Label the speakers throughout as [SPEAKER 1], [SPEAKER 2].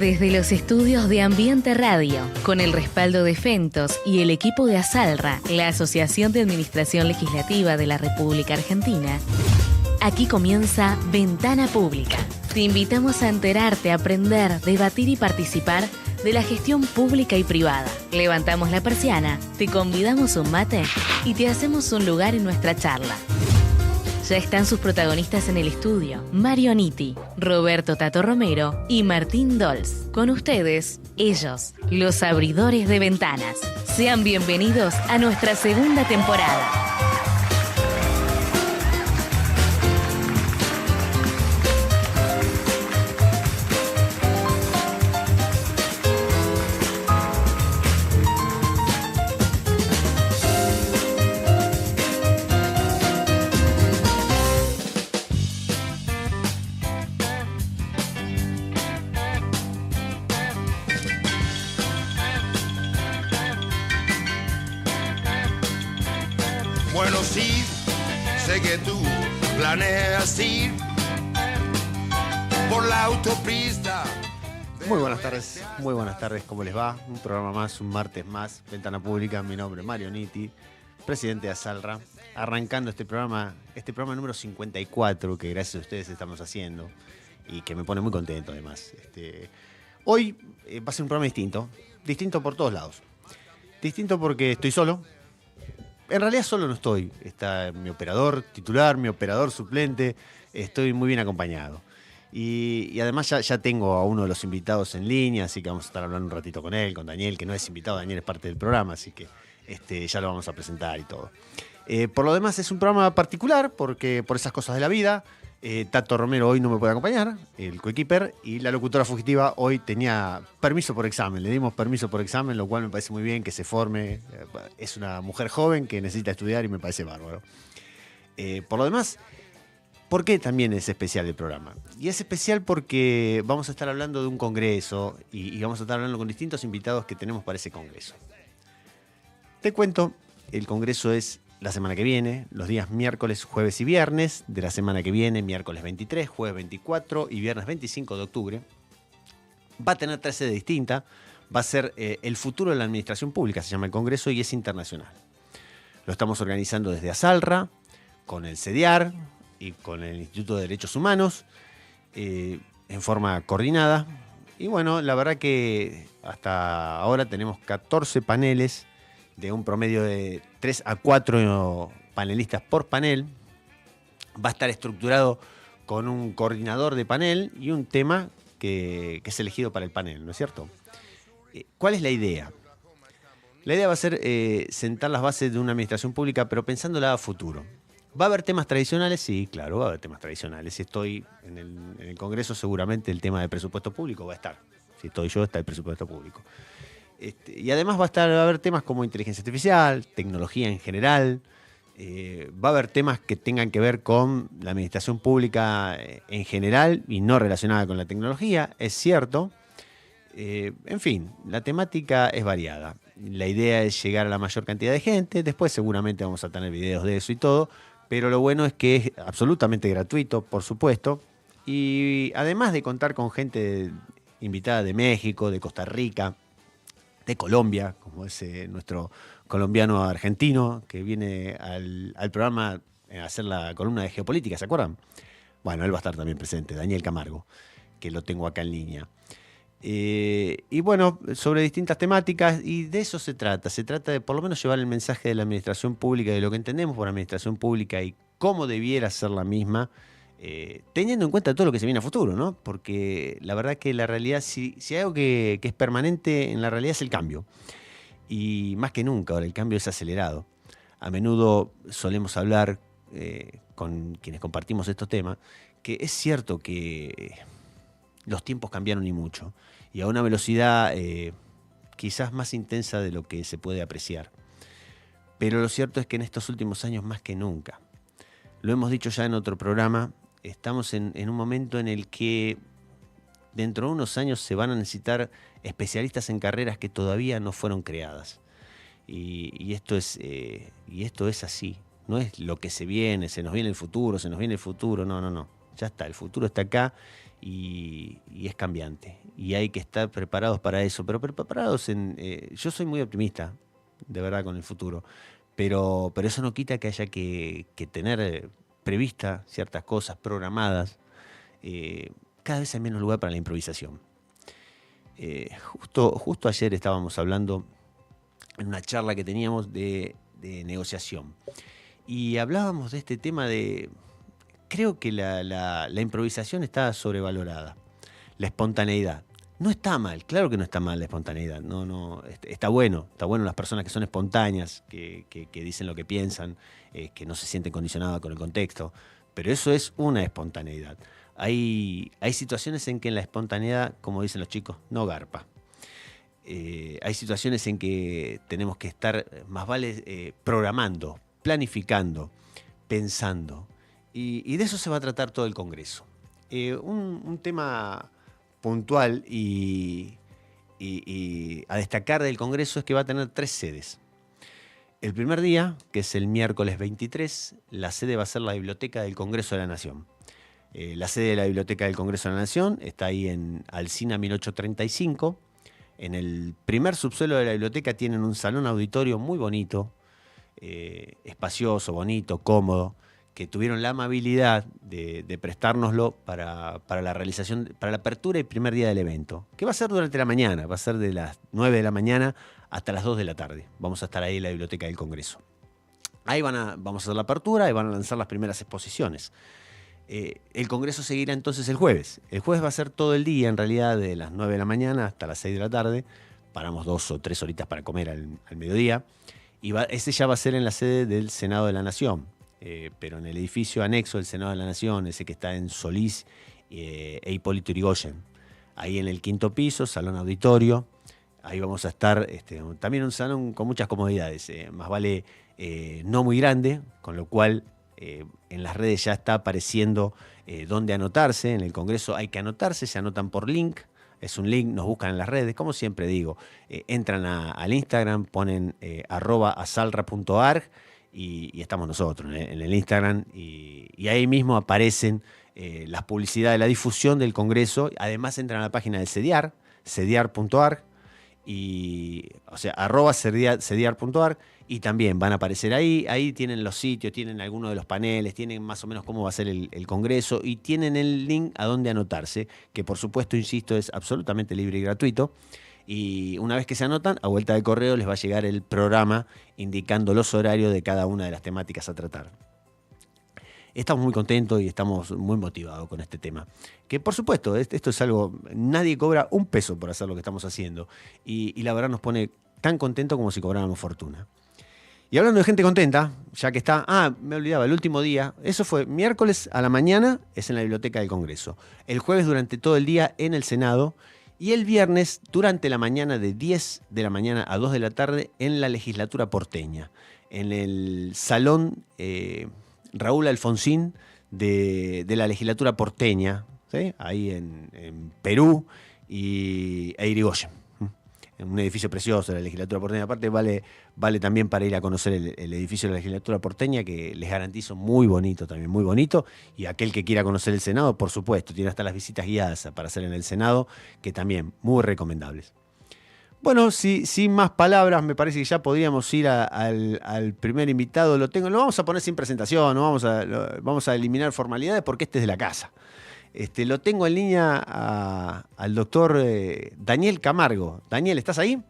[SPEAKER 1] Desde los estudios de Ambiente Radio, con el respaldo de Fentos y el equipo de Asalra, la Asociación de Administración Legislativa de la República Argentina, aquí comienza Ventana Pública. Te invitamos a enterarte, aprender, debatir y participar de la gestión pública y privada. Levantamos la persiana, te convidamos un mate y te hacemos un lugar en nuestra charla. Ya están sus protagonistas en el estudio, Mario Nitti, Roberto Tato Romero y Martín Dols. Con ustedes, ellos, los abridores de ventanas. Sean bienvenidos a nuestra segunda temporada.
[SPEAKER 2] Bueno, sí, sé que tú planeas ir por la autopista.
[SPEAKER 3] Muy buenas tardes, ¿cómo les va? Un programa más, un martes más, Ventana Pública. Mi nombre es Mario Nitti, presidente de Asalra, arrancando este programa número 54 que gracias a ustedes estamos haciendo y que me pone muy contento además. Hoy va a ser un programa distinto por todos lados. Distinto porque estoy solo. En realidad solo no estoy, está mi operador titular, mi operador suplente, estoy muy bien acompañado. Y además ya tengo a uno de los invitados en línea, así que vamos a estar hablando un ratito con él, con Daniel, que no es invitado, Daniel es parte del programa, así que ya lo vamos a presentar y todo. Por lo demás es un programa particular, porque por esas cosas de la vida, Tato Romero hoy no me puede acompañar, el coequiper, y la locutora fugitiva hoy tenía permiso por examen. Le dimos permiso por examen, lo cual me parece muy bien que se forme. Es una mujer joven que necesita estudiar y me parece bárbaro. Por lo demás, ¿por qué también es especial el programa? Y es especial porque vamos a estar hablando de un congreso y vamos a estar hablando con distintos invitados que tenemos para ese congreso. Te cuento, el congreso es la semana que viene, los días miércoles, jueves y viernes de la semana que viene, miércoles 23, jueves 24 y viernes 25 de octubre. Va a tener 3 sedes distintas, va a ser el futuro de la administración pública, se llama el congreso y es internacional. Lo estamos organizando desde Asalra, con el CEDIAR y con el Instituto de Derechos Humanos, en forma coordinada. Y bueno, la verdad que hasta ahora tenemos 14 paneles, de un promedio de 3 a 4 panelistas por panel. Va a estar estructurado con un coordinador de panel y un tema que es elegido para el panel, ¿no es cierto? ¿Cuál es la idea? La idea va a ser sentar las bases de una administración pública, pero pensándola a futuro. ¿Va a haber temas tradicionales? Sí, claro, va a haber temas tradicionales. Si estoy en el Congreso, seguramente el tema de presupuesto público va a estar. Si estoy yo, está el presupuesto público. Y además va a haber temas como inteligencia artificial, tecnología en general, va a haber temas que tengan que ver con la administración pública en general y no relacionada con la tecnología, es cierto. En fin, la temática es variada. La idea es llegar a la mayor cantidad de gente, después seguramente vamos a tener videos de eso y todo, pero lo bueno es que es absolutamente gratuito, por supuesto, y además de contar con gente invitada de México, de Costa Rica, de Colombia, como es nuestro colombiano argentino, que viene al programa a hacer la columna de geopolítica, ¿se acuerdan? Bueno, él va a estar también presente, Daniel Camargo, que lo tengo acá en línea. Y bueno, sobre distintas temáticas, y de eso se trata de por lo menos llevar el mensaje de la administración pública, de lo que entendemos por administración pública y cómo debiera ser la misma, teniendo en cuenta todo lo que se viene a futuro, ¿no? Porque la verdad que la realidad, si hay algo que es permanente en la realidad es el cambio. Y más que nunca, ahora el cambio es acelerado. A menudo solemos hablar con quienes compartimos estos temas, que es cierto que los tiempos cambiaron y mucho, y a una velocidad quizás más intensa de lo que se puede apreciar. Pero lo cierto es que en estos últimos años más que nunca, lo hemos dicho ya en otro programa, estamos en un momento en el que dentro de unos años se van a necesitar especialistas en carreras que todavía no fueron creadas. Y esto es así. No es lo que se nos viene el futuro, no. ya está, el futuro está acá y es cambiante. Y hay que estar preparados para eso, pero preparados yo soy muy optimista, de verdad, con el futuro, pero eso no quita que haya que tener previstas ciertas cosas, programadas. Cada vez hay menos lugar para la improvisación. Justo ayer estábamos hablando en una charla que teníamos de negociación y hablábamos de este tema de... Creo que la improvisación está sobrevalorada, la espontaneidad. No está mal, claro que no está mal la espontaneidad, no, está bueno las personas que son espontáneas, que dicen lo que piensan, que no se sienten condicionadas con el contexto, pero eso es una espontaneidad. Hay situaciones en que la espontaneidad, como dicen los chicos, no garpa. Hay situaciones en que tenemos que estar, más vale, programando, planificando, pensando. Y de eso se va a tratar todo el Congreso. Un tema puntual y a destacar del Congreso es que va a tener 3 sedes. El primer día, que es el miércoles 23, la sede va a ser la Biblioteca del Congreso de la Nación. La sede de la Biblioteca del Congreso de la Nación está ahí en Alsina 1835. En el primer subsuelo de la biblioteca tienen un salón auditorio muy bonito, espacioso, bonito, cómodo, que tuvieron la amabilidad de prestárnoslo para la realización, para la apertura y primer día del evento, que va a ser durante la mañana, va a ser de las 9 de la mañana hasta las 2 de la tarde. Vamos a estar ahí en la Biblioteca del Congreso. Ahí vamos a hacer la apertura y van a lanzar las primeras exposiciones. El Congreso seguirá entonces el jueves. El jueves va a ser todo el día, en realidad, de las 9 de la mañana hasta las 6 de la tarde. Paramos 2 o 3 horitas para comer al mediodía. Y ese ya va a ser en la sede del Senado de la Nación. Pero en el edificio anexo del Senado de la Nación, ese que está en Solís e Hipólito Yrigoyen. Ahí en el 5º piso, salón auditorio. Ahí vamos a estar, también un salón con muchas comodidades. Más vale no muy grande, con lo cual en las redes ya está apareciendo dónde anotarse. En el Congreso hay que anotarse, se anotan por link. Es un link, nos buscan en las redes. Como siempre digo, entran al Instagram, ponen @asalra.arg y estamos nosotros en el Instagram. Y ahí mismo aparecen las publicidades, la difusión del Congreso. Además entran a la página del CEDIAR, cediar.arg. O sea, @cediar.arg, y también van a aparecer ahí tienen los sitios, tienen algunos de los paneles, tienen más o menos cómo va a ser el Congreso y tienen el link a dónde anotarse, que por supuesto, insisto, es absolutamente libre y gratuito. Y una vez que se anotan, a vuelta de correo les va a llegar el programa indicando los horarios de cada una de las temáticas a tratar. Estamos muy contentos y estamos muy motivados con este tema. Que por supuesto, esto es algo, nadie cobra un peso por hacer lo que estamos haciendo. Y la verdad nos pone tan contentos como si cobráramos fortuna. Y hablando de gente contenta, ya que está, me olvidaba, el último día, eso fue miércoles a la mañana, es en la Biblioteca del Congreso. El jueves durante todo el día en el Senado. Y el viernes durante la mañana de 10 de la mañana a 2 de la tarde en la Legislatura porteña. En el salón... Raúl Alfonsín de la legislatura porteña, ¿sí? Ahí en Perú e Irigoyen. En un edificio precioso de la legislatura porteña. Aparte vale también para ir a conocer el edificio de la legislatura porteña, que les garantizo muy bonito también, muy bonito. Y aquel que quiera conocer el Senado, por supuesto, tiene hasta las visitas guiadas para hacer en el Senado, que también muy recomendables. Bueno, sin más palabras, me parece que ya podríamos ir al primer invitado. Lo vamos a poner sin presentación, no vamos a eliminar formalidades porque este es de la casa. Lo tengo en línea al doctor Daniel Camargo. Daniel, ¿estás ahí?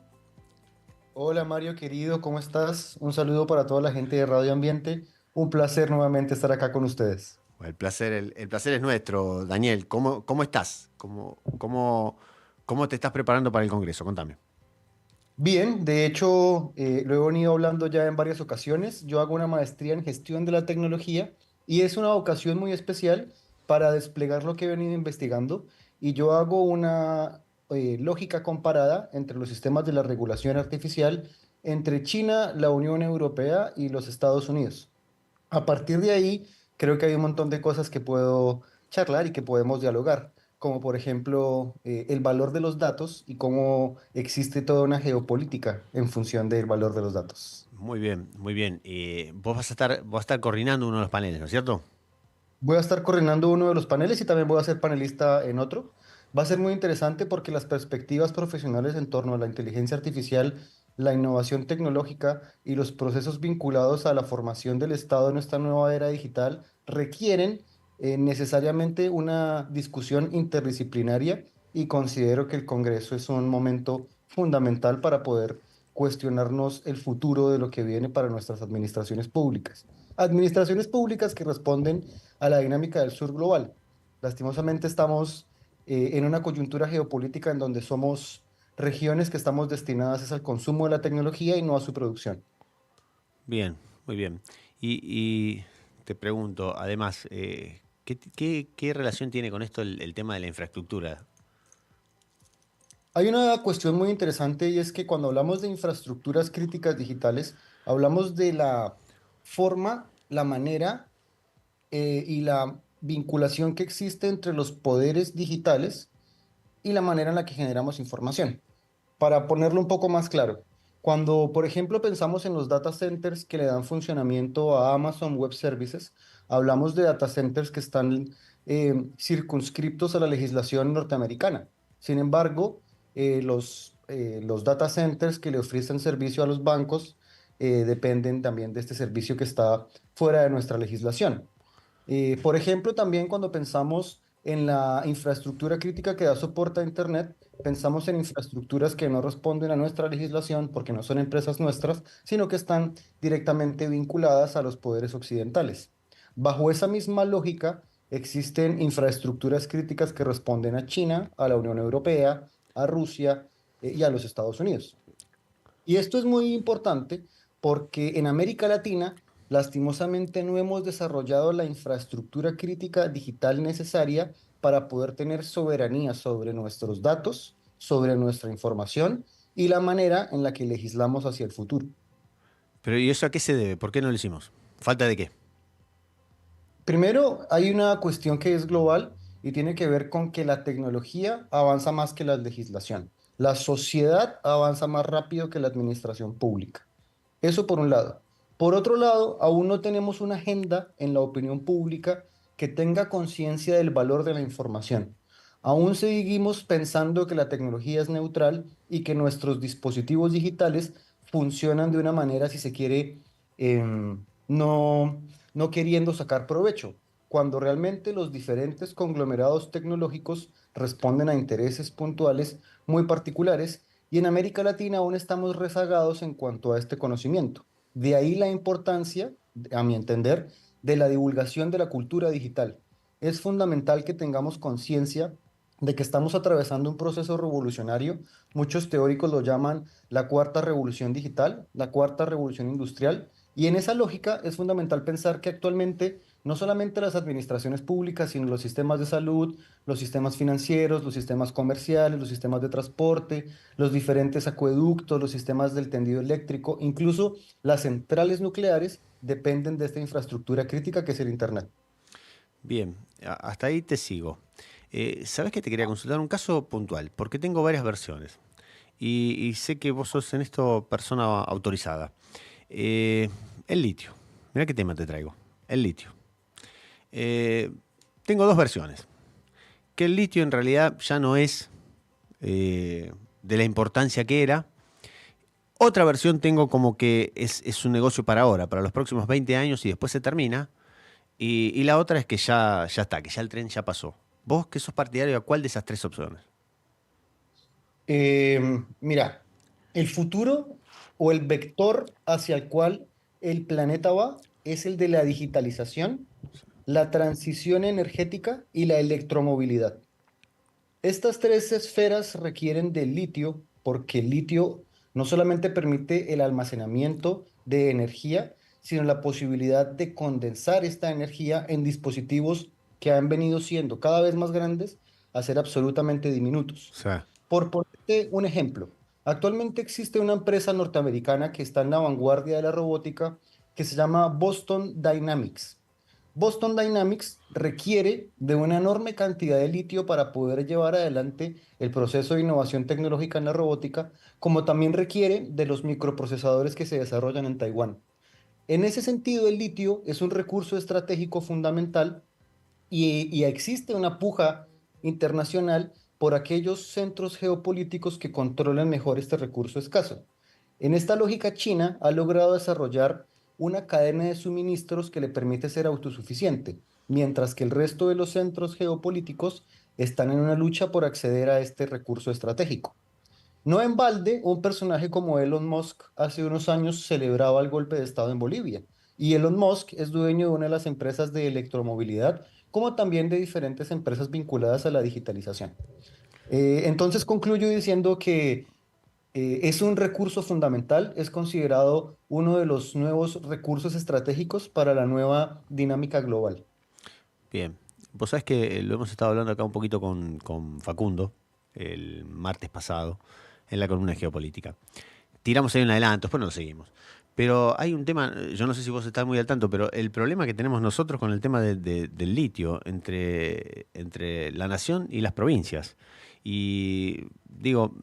[SPEAKER 4] Hola Mario, querido, ¿cómo estás? Un saludo para toda la gente de Radio Ambiente. Un placer nuevamente estar acá con ustedes.
[SPEAKER 3] Bueno, el placer es nuestro, Daniel. ¿Cómo estás? ¿Cómo te estás preparando para el Congreso? Contame.
[SPEAKER 4] Bien, de hecho, lo he venido hablando ya en varias ocasiones. Yo hago una maestría en gestión de la tecnología y es una ocasión muy especial para desplegar lo que he venido investigando. Y yo hago una lógica comparada entre los sistemas de la regulación artificial entre China, la Unión Europea y los Estados Unidos. A partir de ahí, creo que hay un montón de cosas que puedo charlar y que podemos dialogar, como por ejemplo el valor de los datos y cómo existe toda una geopolítica en función del valor de los datos.
[SPEAKER 3] Muy bien, muy bien. Vos vas a estar coordinando uno de los paneles, ¿no es cierto?
[SPEAKER 4] Voy a estar coordinando uno de los paneles y también voy a ser panelista en otro. Va a ser muy interesante porque las perspectivas profesionales en torno a la inteligencia artificial, la innovación tecnológica y los procesos vinculados a la formación del Estado en esta nueva era digital requieren necesariamente una discusión interdisciplinaria y considero que el Congreso es un momento fundamental para poder cuestionarnos el futuro de lo que viene para nuestras administraciones públicas. Administraciones públicas que responden a la dinámica del sur global. Lastimosamente estamos en una coyuntura geopolítica en donde somos regiones que estamos destinadas es al consumo de la tecnología y no a su producción.
[SPEAKER 3] Bien, muy bien. Y te pregunto, además, ¿qué relación tiene con esto el tema de la infraestructura?
[SPEAKER 4] Hay una cuestión muy interesante y es que cuando hablamos de infraestructuras críticas digitales, hablamos de la forma, la manera y la vinculación que existe entre los poderes digitales y la manera en la que generamos información. Para ponerlo un poco más claro, cuando, por ejemplo, pensamos en los data centers que le dan funcionamiento a Amazon Web Services, hablamos de data centers que están circunscriptos a la legislación norteamericana. Sin embargo, los data centers que le ofrecen servicio a los bancos dependen también de este servicio que está fuera de nuestra legislación. Por ejemplo, también cuando pensamos en la infraestructura crítica que da soporte a Internet, pensamos en infraestructuras que no responden a nuestra legislación porque no son empresas nuestras, sino que están directamente vinculadas a los poderes occidentales. Bajo esa misma lógica, existen infraestructuras críticas que responden a China, a la Unión Europea, a Rusia, y a los Estados Unidos. Y esto es muy importante porque en América Latina, lastimosamente, no hemos desarrollado la infraestructura crítica digital necesaria para poder tener soberanía sobre nuestros datos, sobre nuestra información y la manera en la que legislamos hacia el futuro.
[SPEAKER 3] Pero ¿y eso a qué se debe? ¿Por qué no lo hicimos? ¿Falta de qué?
[SPEAKER 4] Primero, hay una cuestión que es global y tiene que ver con que la tecnología avanza más que la legislación. La sociedad avanza más rápido que la administración pública. Eso por un lado. Por otro lado, aún no tenemos una agenda en la opinión pública que tenga conciencia del valor de la información. Aún seguimos pensando que la tecnología es neutral y que nuestros dispositivos digitales funcionan de una manera, si se quiere, no queriendo sacar provecho, cuando realmente los diferentes conglomerados tecnológicos responden a intereses puntuales muy particulares y en América Latina aún estamos rezagados en cuanto a este conocimiento. De ahí la importancia, a mi entender, de la divulgación de la cultura digital. Es fundamental que tengamos conciencia de que estamos atravesando un proceso revolucionario. Muchos teóricos lo llaman la cuarta revolución digital, la cuarta revolución industrial, y en esa lógica es fundamental pensar que actualmente no solamente las administraciones públicas, sino los sistemas de salud, los sistemas financieros, los sistemas comerciales, los sistemas de transporte, los diferentes acueductos, los sistemas del tendido eléctrico, incluso las centrales nucleares dependen de esta infraestructura crítica que es el Internet.
[SPEAKER 3] Bien, hasta ahí te sigo. ¿Sabes que te quería consultar un caso puntual? Porque tengo varias versiones y sé que vos sos en esto persona autorizada. Eh, el litio. Mira qué tema te traigo. El litio. Eh, tengo dos versiones. Que el litio en realidad ya no es de la importancia que era. Otra versión tengo como que es un negocio para ahora, para los próximos 20 años y después se termina. Y la otra es que ya está, que ya el tren ya pasó. ¿Vos que sos partidario a cuál de esas tres opciones?
[SPEAKER 4] Mira, el futuro o el vector hacia el cual el planeta va es el de la digitalización, la transición energética y la electromovilidad. Estas tres esferas requieren de litio porque el litio no solamente permite el almacenamiento de energía, sino la posibilidad de condensar esta energía en dispositivos que han venido siendo cada vez más grandes a ser absolutamente diminutos.
[SPEAKER 3] O sea,
[SPEAKER 4] Por ponerte un ejemplo, actualmente existe una empresa norteamericana que está en la vanguardia de la robótica que se llama Boston Dynamics. Boston Dynamics requiere de una enorme cantidad de litio para poder llevar adelante el proceso de innovación tecnológica en la robótica, como también requiere de los microprocesadores que se desarrollan en Taiwán. En ese sentido, el litio es un recurso estratégico fundamental y existe una puja internacional por aquellos centros geopolíticos que controlan mejor este recurso escaso. En esta lógica, China ha logrado desarrollar una cadena de suministros que le permite ser autosuficiente, mientras que el resto de los centros geopolíticos están en una lucha por acceder a este recurso estratégico. No en balde, un personaje como Elon Musk hace unos años celebraba el golpe de Estado en Bolivia. Y Elon Musk es dueño de una de las empresas de electromovilidad, como también de diferentes empresas vinculadas a la digitalización. Entonces concluyo diciendo que es un recurso fundamental, es considerado uno de los nuevos recursos estratégicos para la nueva dinámica global.
[SPEAKER 3] Bien. Vos sabés que lo hemos estado hablando acá un poquito con Facundo el martes pasado en la columna de geopolítica. Tiramos ahí un adelanto, después no lo seguimos. Pero hay un tema, yo no sé si vos estás muy al tanto, pero el problema que tenemos nosotros con el tema del litio entre la nación y las provincias. Y digo,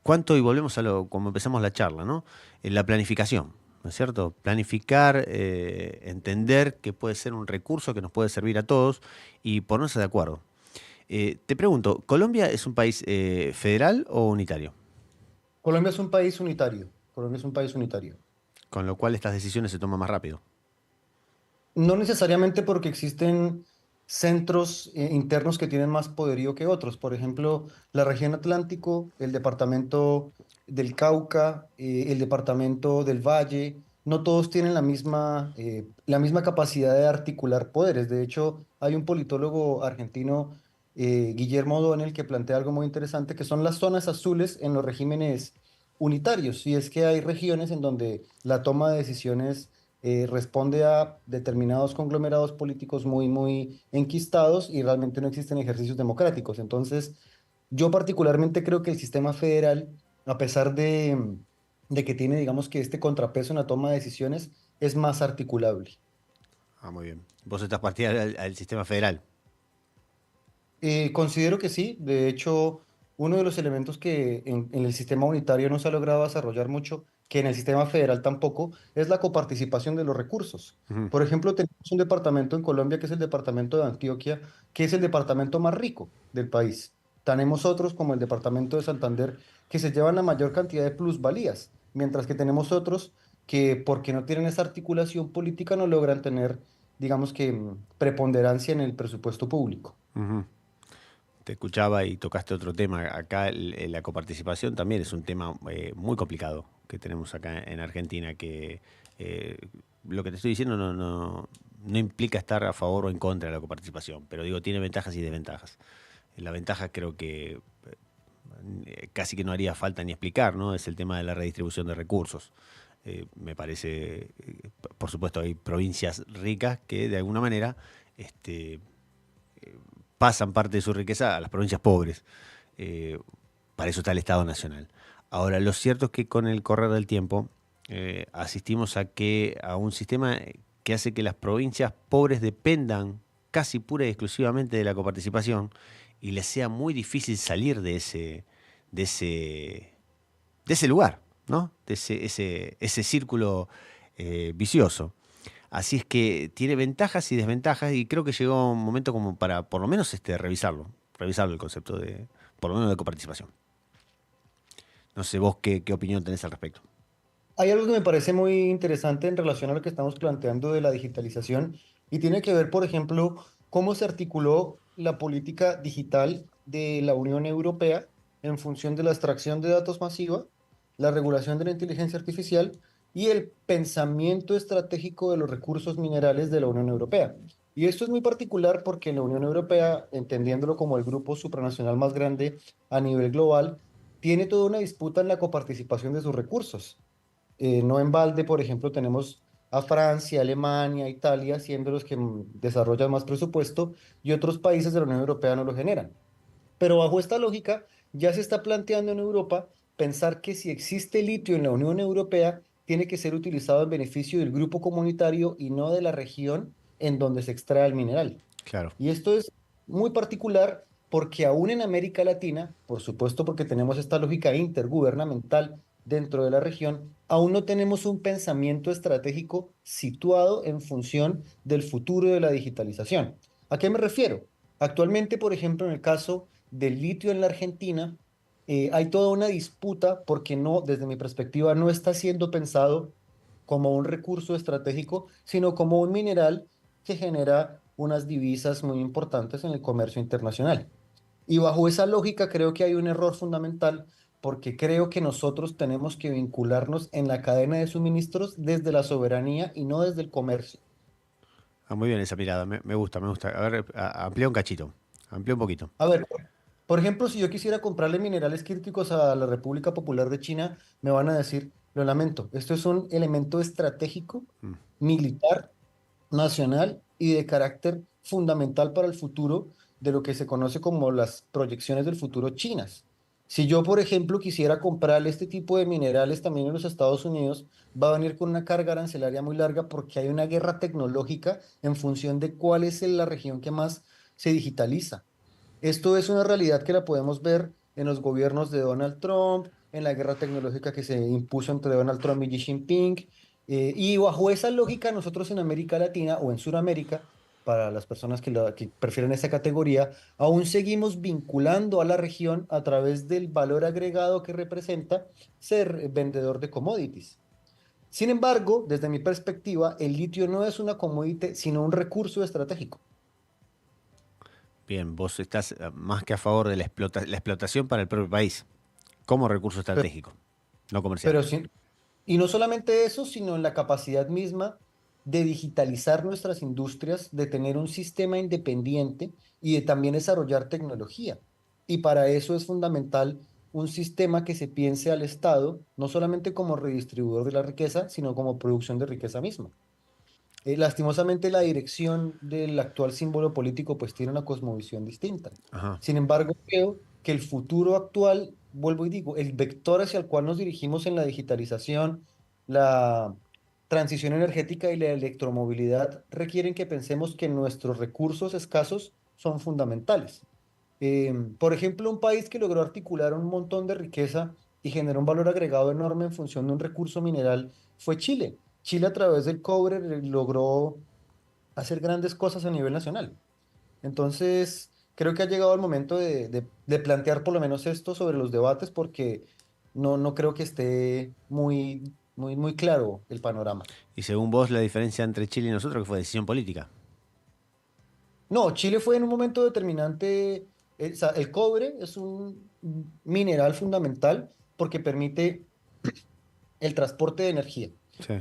[SPEAKER 3] ¿cuánto? Y volvemos a lo como empezamos la charla, ¿no? En la planificación, ¿no es cierto? Planificar, entender que puede ser un recurso que nos puede servir a todos y ponerse de acuerdo. Te pregunto, ¿Colombia es un país federal o unitario?
[SPEAKER 4] Colombia es un país unitario. Colombia es un país unitario.
[SPEAKER 3] Con lo cual estas decisiones se toman más rápido.
[SPEAKER 4] No necesariamente porque existen centros internos que tienen más poderío que otros. Por ejemplo, la región Atlántico, el departamento del Cauca, el departamento del Valle, no todos tienen la misma capacidad de articular poderes. De hecho, hay un politólogo argentino, Guillermo O'Donnell, que plantea algo muy interesante, que son las zonas azules en los regímenes unitarios. Y es que hay regiones en donde la toma de decisiones responde a determinados conglomerados políticos muy enquistados y realmente no existen ejercicios democráticos. Entonces, yo particularmente creo que el sistema federal, a pesar de que tiene, digamos que este contrapeso en la toma de decisiones, es más articulable.
[SPEAKER 3] Ah, muy bien. Vos estás partidario al sistema federal.
[SPEAKER 4] Considero que sí. De hecho, uno de los elementos que en el sistema unitario no se ha logrado desarrollar mucho, que en el sistema federal tampoco, es la coparticipación de los recursos.
[SPEAKER 3] Ujú.
[SPEAKER 4] Por ejemplo, tenemos un departamento en Colombia que es el departamento de Antioquia, que es el departamento más rico del país. Tenemos otros como el departamento de Santander, que se llevan la mayor cantidad de plusvalías, mientras que tenemos otros que, porque no tienen esa articulación política, no logran tener, digamos que, preponderancia en el presupuesto público.
[SPEAKER 3] Ujú. Te escuchaba y tocaste otro tema. Acá la coparticipación también es un tema muy complicado que tenemos acá en Argentina, que eh, lo que te estoy diciendo no implica estar a favor o en contra de la coparticipación, pero digo, tiene ventajas y desventajas. La ventaja creo que casi que no haría falta ni explicar, ¿no? Es el tema de la redistribución de recursos. Me parece, por supuesto, hay provincias ricas que de alguna manera este, pasan parte de su riqueza a las provincias pobres. Eh, para eso está el Estado Nacional. Ahora, lo cierto es que con el correr del tiempo asistimos a un sistema que hace que las provincias pobres dependan casi pura y exclusivamente de la coparticipación y les sea muy difícil salir de ese, de ese lugar, ¿no? De ese círculo vicioso. Así es que tiene ventajas y desventajas y creo que llegó un momento como para por lo menos revisarlo el concepto de, por lo menos de coparticipación. No sé vos qué opinión tenés al respecto.
[SPEAKER 4] Hay algo que me parece muy interesante en relación a lo que estamos planteando de la digitalización y tiene que ver, por ejemplo, cómo se articuló la política digital de la Unión Europea en función de la extracción de datos masiva, la regulación de la inteligencia artificial y el pensamiento estratégico de los recursos minerales de la Unión Europea. Y esto es muy particular porque en la Unión Europea, entendiéndolo como el grupo supranacional más grande a nivel global, tiene toda una disputa en la coparticipación de sus recursos. No en balde, por ejemplo, tenemos a Francia, Alemania, Italia, siendo los que desarrollan más presupuesto, y otros países de la Unión Europea no lo generan. Pero bajo esta lógica, ya se está planteando en Europa pensar que si existe litio en la Unión Europea, tiene que ser utilizado en beneficio del grupo comunitario y no de la región en donde se extrae el mineral.
[SPEAKER 3] Claro.
[SPEAKER 4] Y esto es muy particular porque aún en América Latina, por supuesto porque tenemos esta lógica intergubernamental, dentro de la región, aún no tenemos un pensamiento estratégico situado en función del futuro de la digitalización. ¿A qué me refiero? Actualmente, por ejemplo, en el caso del litio en la Argentina, hay toda una disputa porque no, desde mi perspectiva, no está siendo pensado como un recurso estratégico, sino como un mineral que genera unas divisas muy importantes en el comercio internacional. Y bajo esa lógica creo que hay un error fundamental porque creo que nosotros tenemos que vincularnos en la cadena de suministros desde la soberanía y no desde el comercio.
[SPEAKER 3] Muy bien esa mirada, me gusta, me gusta. A ver, amplía un cachito, amplía un poquito.
[SPEAKER 4] A ver, por ejemplo, si yo quisiera comprarle minerales críticos a la República Popular de China, me van a decir, lo lamento, esto es un elemento estratégico,
[SPEAKER 3] Mm.
[SPEAKER 4] militar, nacional y de carácter fundamental para el futuro de lo que se conoce como las proyecciones del futuro chinas. Si yo, por ejemplo, quisiera comprarle este tipo de minerales también en los Estados Unidos, va a venir con una carga arancelaria muy larga porque hay una guerra tecnológica en función de cuál es la región que más se digitaliza. Esto es una realidad que la podemos ver en los gobiernos de Donald Trump, en la guerra tecnológica que se impuso entre Donald Trump y Xi Jinping. Y bajo esa lógica, nosotros en América Latina o en Sudamérica, para las personas que prefieren esta categoría, aún seguimos vinculando a la región a través del valor agregado que representa ser vendedor de commodities. Sin embargo, desde mi perspectiva, el litio no es una commodity, sino un recurso estratégico.
[SPEAKER 3] Bien, vos estás más que a favor de la explotación para el propio país, como recurso estratégico, no comercial.
[SPEAKER 4] Pero, y no solamente eso, sino en la capacidad misma de digitalizar nuestras industrias, de tener un sistema independiente y de también desarrollar tecnología. Y para eso es fundamental un sistema que se piense al Estado, no solamente como redistribuidor de la riqueza, sino como producción de riqueza misma. Lastimosamente, la dirección del actual símbolo político pues tiene una cosmovisión distinta.
[SPEAKER 3] Ajá.
[SPEAKER 4] Sin embargo, creo que el futuro actual, vuelvo y digo, el vector hacia el cual nos dirigimos en la digitalización, la transición energética y la electromovilidad requieren que pensemos que nuestros recursos escasos son fundamentales. Por ejemplo, un país que logró articular un montón de riqueza y generó un valor agregado enorme en función de un recurso mineral fue Chile. Chile a través del cobre logró hacer grandes cosas a nivel nacional. Entonces, creo que ha llegado el momento de plantear por lo menos esto sobre los debates porque no creo que esté muy claro el panorama.
[SPEAKER 3] Y según vos, la diferencia entre Chile y nosotros, que fue decisión política.
[SPEAKER 4] No, Chile fue en un momento determinante, o sea, el cobre es un mineral fundamental porque permite el transporte de energía.
[SPEAKER 3] Sí.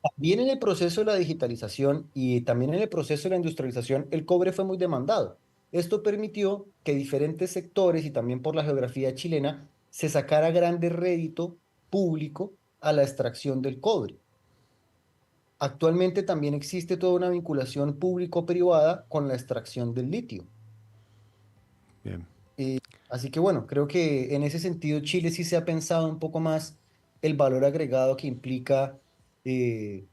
[SPEAKER 4] También en el proceso de la digitalización y también en el proceso de la industrialización, el cobre fue muy demandado. Esto permitió que diferentes sectores y también por la geografía chilena se sacara grande rédito público a la extracción del cobre. Actualmente también existe toda una vinculación público-privada con la extracción del litio.
[SPEAKER 3] Bien.
[SPEAKER 4] Así que bueno, creo que en ese sentido Chile sí se ha pensado un poco más el valor agregado que implica eh,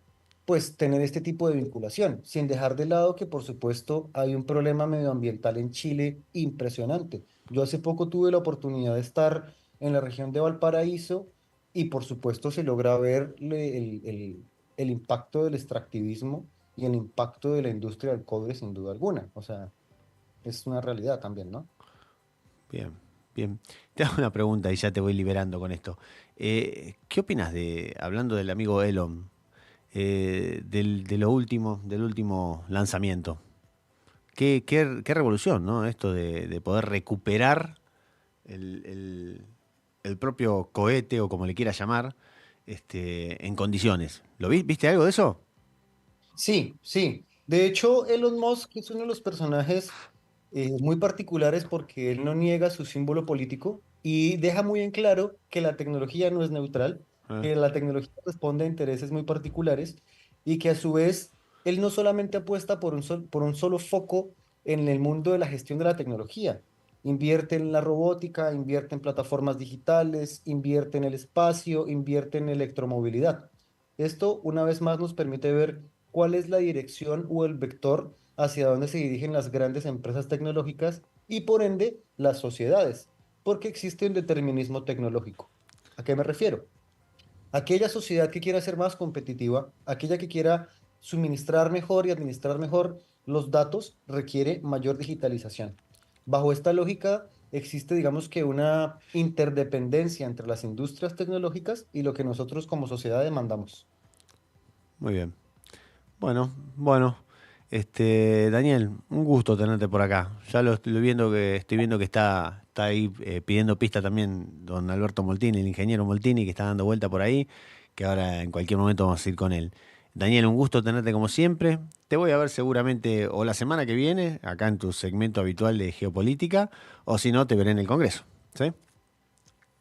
[SPEAKER 4] pues tener este tipo de vinculación, sin dejar de lado que por supuesto hay un problema medioambiental en Chile impresionante. Yo hace poco tuve la oportunidad de estar en la región de Valparaíso y por supuesto se logra ver el impacto del extractivismo y el impacto de la industria del cobre sin duda alguna. O sea, es una realidad también, ¿no?
[SPEAKER 3] Bien, bien. Te hago una pregunta y ya te voy liberando con esto. ¿Qué opinas hablando del amigo Elon, del último lanzamiento? ¿Qué revolución, ¿no? Esto de poder recuperar el propio cohete o como le quieras llamar, en condiciones. ¿Viste algo de eso?
[SPEAKER 4] Sí, sí. De hecho, Elon Musk es uno de los personajes muy particulares porque él no niega su símbolo político y deja muy en claro que la tecnología no es neutral,
[SPEAKER 3] Ah,
[SPEAKER 4] que la tecnología responde a intereses muy particulares y que a su vez él no solamente apuesta por un solo foco en el mundo de la gestión de la tecnología. Invierte en la robótica, invierte en plataformas digitales, invierte en el espacio, invierte en electromovilidad. Esto, una vez más, nos permite ver cuál es la dirección o el vector hacia dónde se dirigen las grandes empresas tecnológicas y por ende las sociedades, porque existe un determinismo tecnológico. ¿A qué me refiero? Aquella sociedad que quiera ser más competitiva, aquella que quiera suministrar mejor y administrar mejor los datos, requiere mayor digitalización. Bajo esta lógica, existe, digamos que una interdependencia entre las industrias tecnológicas y lo que nosotros como sociedad demandamos.
[SPEAKER 3] Muy bien. Bueno. Daniel, un gusto tenerte por acá. Ya estoy viendo que está ahí pidiendo pista también don Alberto Moltini, el ingeniero Moltini, que está dando vuelta por ahí, que ahora en cualquier momento vamos a ir con él. Daniel, un gusto tenerte como siempre. Te voy a ver seguramente o la semana que viene, acá en tu segmento habitual de geopolítica, o si no, te veré en el Congreso. ¿Sí?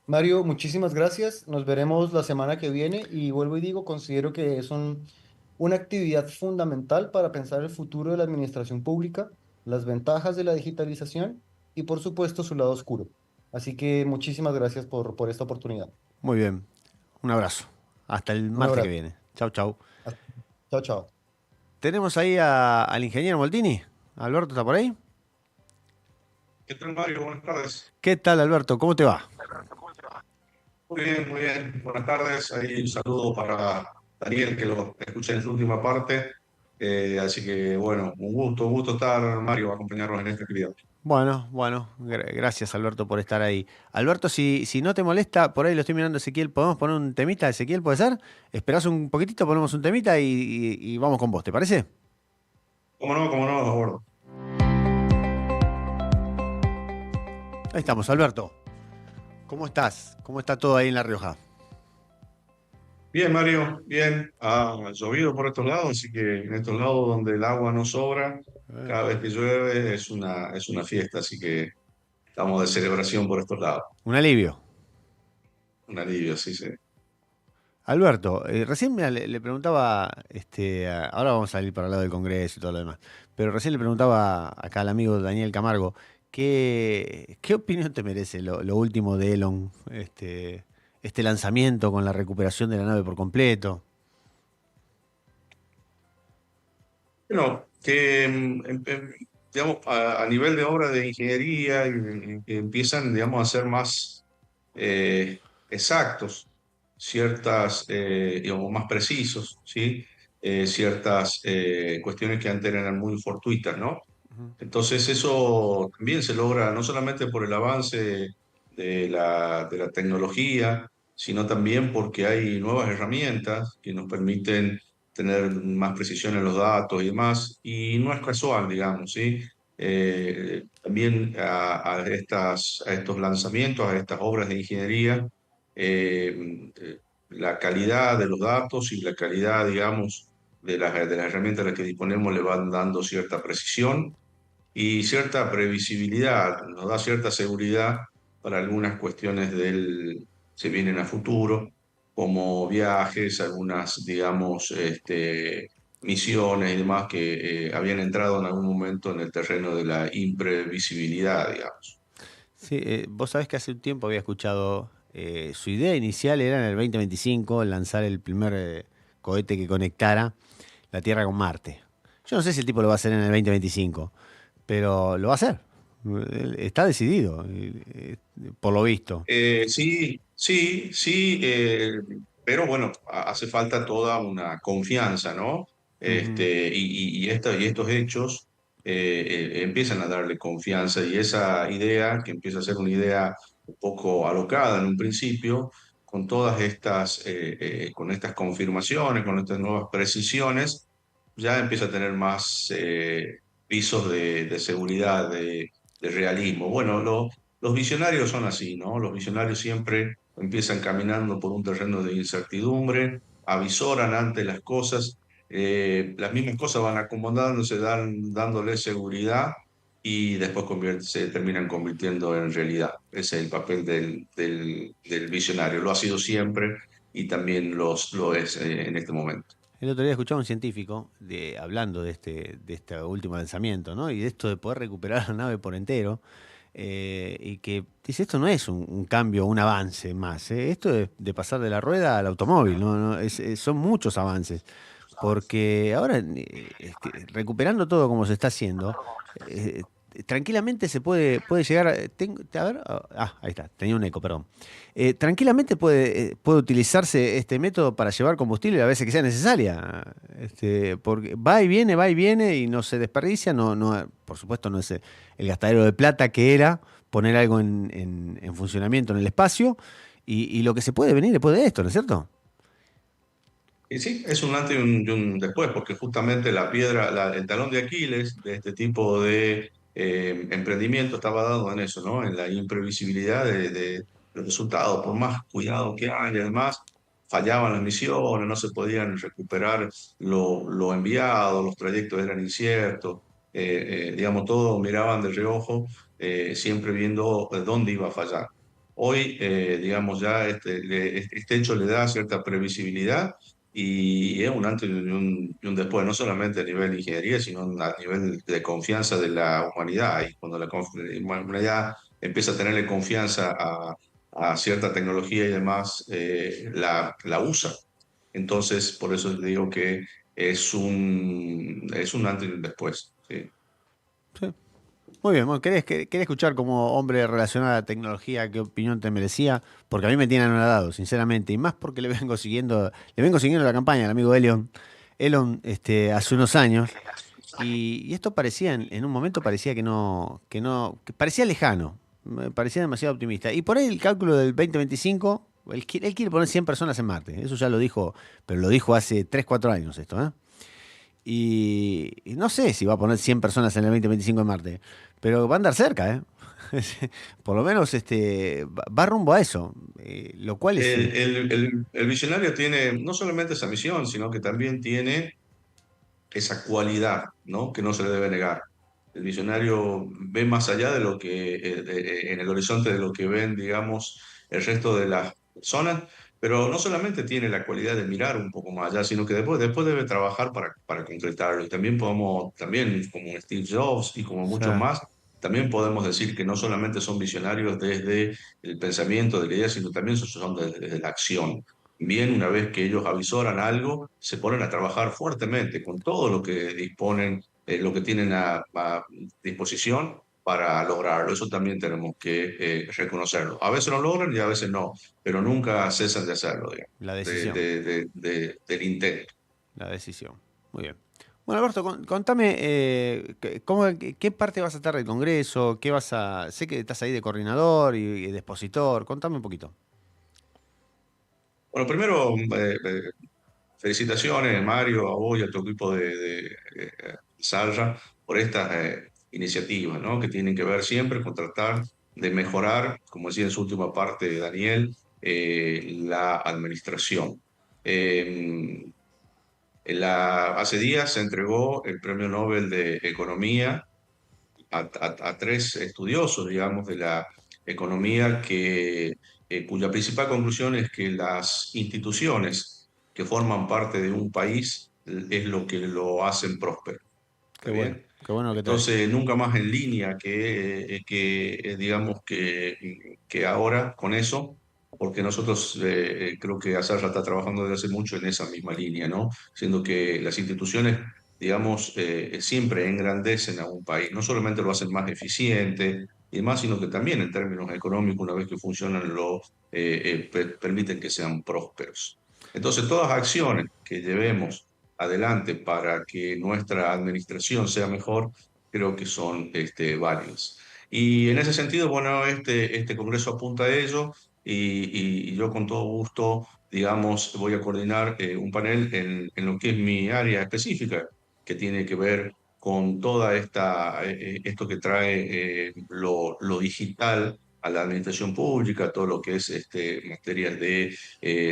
[SPEAKER 4] Mario, muchísimas gracias. Nos veremos la semana que viene y vuelvo y digo, considero que es una actividad fundamental para pensar el futuro de la administración pública, las ventajas de la digitalización y por supuesto su lado oscuro. Así que muchísimas gracias por esta oportunidad.
[SPEAKER 3] Muy bien. Un abrazo. Hasta el
[SPEAKER 4] Un
[SPEAKER 3] martes que
[SPEAKER 4] abrazo.
[SPEAKER 3] viene. Chau, chau.
[SPEAKER 4] Hasta- Chao, chao.
[SPEAKER 3] Tenemos ahí al ingeniero Moltini. Alberto, ¿está por ahí?
[SPEAKER 5] ¿Qué tal, Mario? Buenas tardes.
[SPEAKER 3] ¿Qué tal, Alberto? ¿Cómo te va?
[SPEAKER 5] Muy bien, muy bien. Buenas tardes. Ahí un saludo para Daniel, que lo escuché en su última parte. Así que, bueno, un gusto estar, Mario, acompañarnos en esta actividad.
[SPEAKER 3] Bueno, gracias Alberto por estar ahí. Alberto, si no te molesta, por ahí lo estoy mirando Ezequiel, ¿podemos poner un temita, Ezequiel, puede ser? Esperás un poquitito, ponemos un temita y vamos con vos, ¿te parece?
[SPEAKER 5] Cómo no, a bordo.
[SPEAKER 3] Ahí estamos, Alberto. ¿Cómo estás? ¿Cómo está todo ahí en La Rioja?
[SPEAKER 5] Bien, Mario, bien. Ha llovido por estos lados, así que en estos lados donde el agua no sobra,
[SPEAKER 3] Eh,
[SPEAKER 5] cada vez que llueve es una fiesta, así que estamos de celebración por estos lados.
[SPEAKER 3] un alivio.
[SPEAKER 5] Un alivio, sí, sí.
[SPEAKER 3] Alberto, recién mira, le preguntaba, ahora vamos a ir para el lado del Congreso y todo lo demás, pero recién le preguntaba acá al amigo Daniel Camargo, ¿qué opinión te merece lo último de Elon, este lanzamiento con la recuperación de la nave por completo?
[SPEAKER 5] Bueno, que digamos, a nivel de obra de ingeniería que empiezan, digamos, a ser más exactos, digamos, más precisos, ¿sí? Ciertas cuestiones que antes eran muy fortuitas, ¿no?
[SPEAKER 3] Ujú.
[SPEAKER 5] Entonces eso también se logra no solamente por el avance de la tecnología, sino también porque hay nuevas herramientas que nos permiten tener más precisión en los datos y demás, y no es casual, digamos, ¿sí? También a estos lanzamientos, a estas obras de ingeniería, la calidad de los datos y la calidad, digamos, de las herramientas de las que disponemos le van dando cierta precisión y cierta previsibilidad, nos da cierta seguridad para algunas cuestiones se vienen a futuro, como viajes, algunas, digamos, misiones y demás que habían entrado en algún momento en el terreno de la imprevisibilidad, digamos.
[SPEAKER 3] Sí, vos sabés que hace un tiempo había escuchado, su idea inicial era en el 2025 lanzar el primer cohete que conectara la Tierra con Marte. Yo no sé si el tipo lo va a hacer en el 2025, pero lo va a hacer. Está decidido, por lo visto.
[SPEAKER 5] Sí, pero bueno, hace falta toda una confianza, ¿no?
[SPEAKER 3] Ujú.
[SPEAKER 5] Y estos hechos empiezan a darle confianza y esa idea, que empieza a ser una idea un poco alocada en un principio, con estas confirmaciones, con estas nuevas precisiones, ya empieza a tener más pisos de seguridad, de realismo. Bueno, los visionarios son así, ¿no? Los visionarios siempre empiezan caminando por un terreno de incertidumbre, avisoran ante las cosas, las mismas cosas van acomodándose, dándole seguridad y después se terminan convirtiendo en realidad. Ese es el papel del visionario. Lo ha sido siempre y también lo es en este momento.
[SPEAKER 3] El otro día escuchaba a un científico hablando de este último lanzamiento, ¿no? Y de esto de poder recuperar la nave por entero. Y que dice, esto no es un cambio, un avance más. Esto de pasar de la rueda al automóvil, ¿no? Son muchos avances. Porque ahora, recuperando todo como se está haciendo, eh, tranquilamente se puede llegar a ver, ahí está, tenía un eco, perdón. Tranquilamente puede utilizarse este método para llevar combustible las veces que sea necesaria. Porque va y viene y no se desperdicia. Por supuesto, no es el gastadero de plata que era poner algo en funcionamiento en el espacio. Y lo que se puede venir después de esto, ¿no es cierto?
[SPEAKER 5] Y sí, es un antes y un después, porque justamente la piedra, el talón de Aquiles de este tipo de emprendimiento estaba dado en eso, ¿no? En la imprevisibilidad de los resultados, por más cuidado que haya y además fallaban las misiones, no se podían recuperar lo enviado, los trayectos eran inciertos, digamos, todo miraban de reojo, siempre viendo dónde iba a fallar. Hoy, digamos, ya este hecho le da cierta previsibilidad y es un antes y un después, no solamente a nivel de ingeniería, sino a nivel de confianza de la humanidad. Y cuando la humanidad empieza a tenerle confianza a cierta tecnología y demás, la usa. Entonces, por eso digo que es un antes y un después. ¿Sí?
[SPEAKER 3] Sí. Muy bien, bueno, quería escuchar como hombre relacionado a la tecnología qué opinión te merecía, porque a mí me tiene anonadado, sinceramente, y más porque le vengo siguiendo la campaña al amigo Elon, hace unos años, y esto parecía, en un momento parecía que parecía lejano, me parecía demasiado optimista. Y por ahí el cálculo del 2025, él quiere poner 100 personas en Marte, eso ya lo dijo, pero lo dijo hace 3 4 años esto, ¿eh? Y no sé si va a poner 100 personas en el 2025 en Marte, pero va a andar cerca, ¿eh? Por lo menos va rumbo a eso, lo cual es...
[SPEAKER 5] El visionario tiene no solamente esa misión, sino que también tiene esa cualidad, ¿no? Que no se le debe negar. El visionario ve más allá de lo que, en el horizonte de lo que ven, digamos, el resto de las personas, pero no solamente tiene la cualidad de mirar un poco más allá, sino que después debe trabajar para concretarlo. Y también también como Steve Jobs y como muchos
[SPEAKER 3] ya,
[SPEAKER 5] más, también podemos decir que no solamente son visionarios desde el pensamiento de la idea, sino también son desde la acción. Bien, una vez que ellos avisoran algo, se ponen a trabajar fuertemente con todo lo que disponen, lo que tienen a disposición para lograrlo. Eso también tenemos que reconocerlo. A veces lo logran y a veces no, pero nunca cesan de hacerlo, digamos,
[SPEAKER 3] la decisión,
[SPEAKER 5] del intento.
[SPEAKER 3] la decisión. Muy bien. Bueno, Alberto, contame, ¿qué parte vas a estar del Congreso? Sé que estás ahí de coordinador y de expositor, contame un poquito.
[SPEAKER 5] Bueno, primero, felicitaciones, Mario, a vos y a tu equipo Sarra por estas iniciativas, ¿no? Que tienen que ver siempre con tratar de mejorar, como decía en su última parte Daniel, la administración. Eh, Hace días se entregó el Premio Nobel de Economía a tres estudiosos, digamos, de la economía cuya principal conclusión es que las instituciones que forman parte de un país es lo que lo hacen próspero. ¿Está bien?
[SPEAKER 3] Qué bueno que traes.
[SPEAKER 5] Entonces, nunca más en línea digamos, que ahora con eso, porque nosotros creo que Azarra está trabajando desde hace mucho en esa misma línea, ¿no? Siendo que las instituciones, digamos, siempre engrandecen a un país, no solamente lo hacen más eficiente y demás, sino que también en términos económicos, una vez que funcionan, permiten que sean prósperos. Entonces, todas las acciones que llevemos adelante para que nuestra administración sea mejor, creo que son válidas. Y en ese sentido, bueno, este Congreso apunta a ello y yo con todo gusto, digamos, voy a coordinar un panel en lo que es mi área específica, que tiene que ver con toda esto que trae lo digital a la administración pública, todo lo que es materias de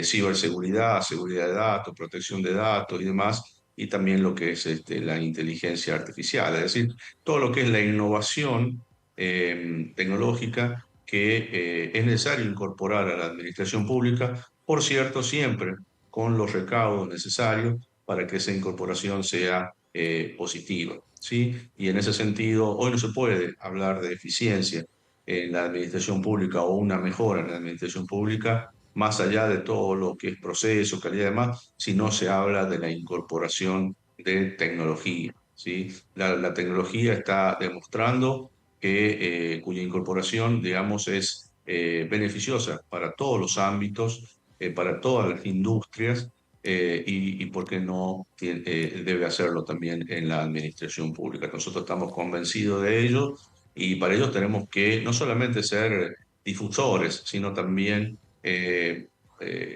[SPEAKER 5] ciberseguridad, seguridad de datos, protección de datos y demás, y también lo que es la inteligencia artificial, es decir, todo lo que es la innovación tecnológica que es necesario incorporar a la administración pública, por cierto, siempre con los recaudos necesarios para que esa incorporación sea positiva. ¿Sí? Y en ese sentido, hoy no se puede hablar de eficiencia en la administración pública o una mejora en la administración pública, más allá de todo lo que es proceso, calidad y demás, si no se habla de la incorporación de tecnología. ¿Sí? La tecnología está demostrando cuya incorporación, digamos, es beneficiosa para todos los ámbitos, para todas las industrias, y por qué no debe hacerlo también en la administración pública. Nosotros estamos convencidos de ello y para ello tenemos que no solamente ser difusores, sino también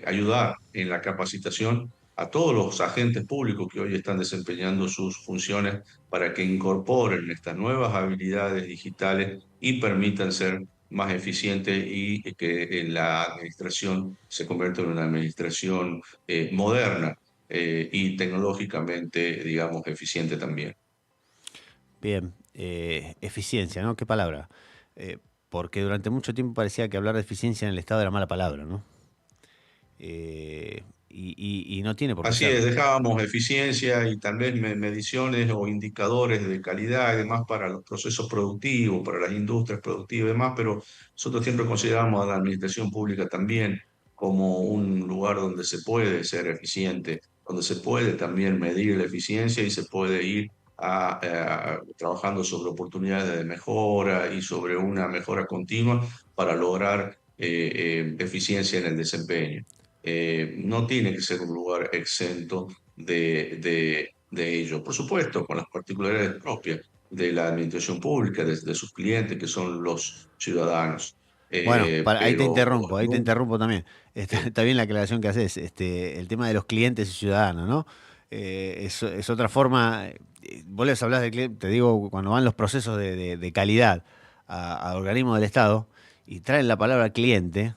[SPEAKER 5] ayudar en la capacitación a todos los agentes públicos que hoy están desempeñando sus funciones para que incorporen estas nuevas habilidades digitales y permitan ser más eficientes y que la administración se convierta en una administración moderna y tecnológicamente, digamos, eficiente también.
[SPEAKER 3] Bien, eficiencia, ¿no? ¿Qué palabra? Porque durante mucho tiempo parecía que hablar de eficiencia en el Estado era mala palabra, ¿no? Y no tiene por qué
[SPEAKER 5] Así
[SPEAKER 3] serlo.
[SPEAKER 5] es, dejábamos eficiencia y tal vez mediciones o indicadores de calidad y demás para los procesos productivos, para las industrias productivas y demás, pero nosotros siempre consideramos a la administración pública también como un lugar donde se puede ser eficiente, donde se puede también medir la eficiencia y se puede ir trabajando sobre oportunidades de mejora y sobre una mejora continua para lograr eficiencia en el desempeño. No tiene que ser un lugar exento de ello. Por supuesto, con las particularidades propias de la administración pública, de sus clientes, que son los ciudadanos.
[SPEAKER 3] Bueno,
[SPEAKER 5] Pero
[SPEAKER 3] ahí te interrumpo también. Está bien la aclaración que haces, el tema de los clientes y ciudadanos, ¿no? Es otra forma, vos les hablás de cliente, te digo, cuando van los procesos de calidad a organismos del Estado y traen la palabra cliente.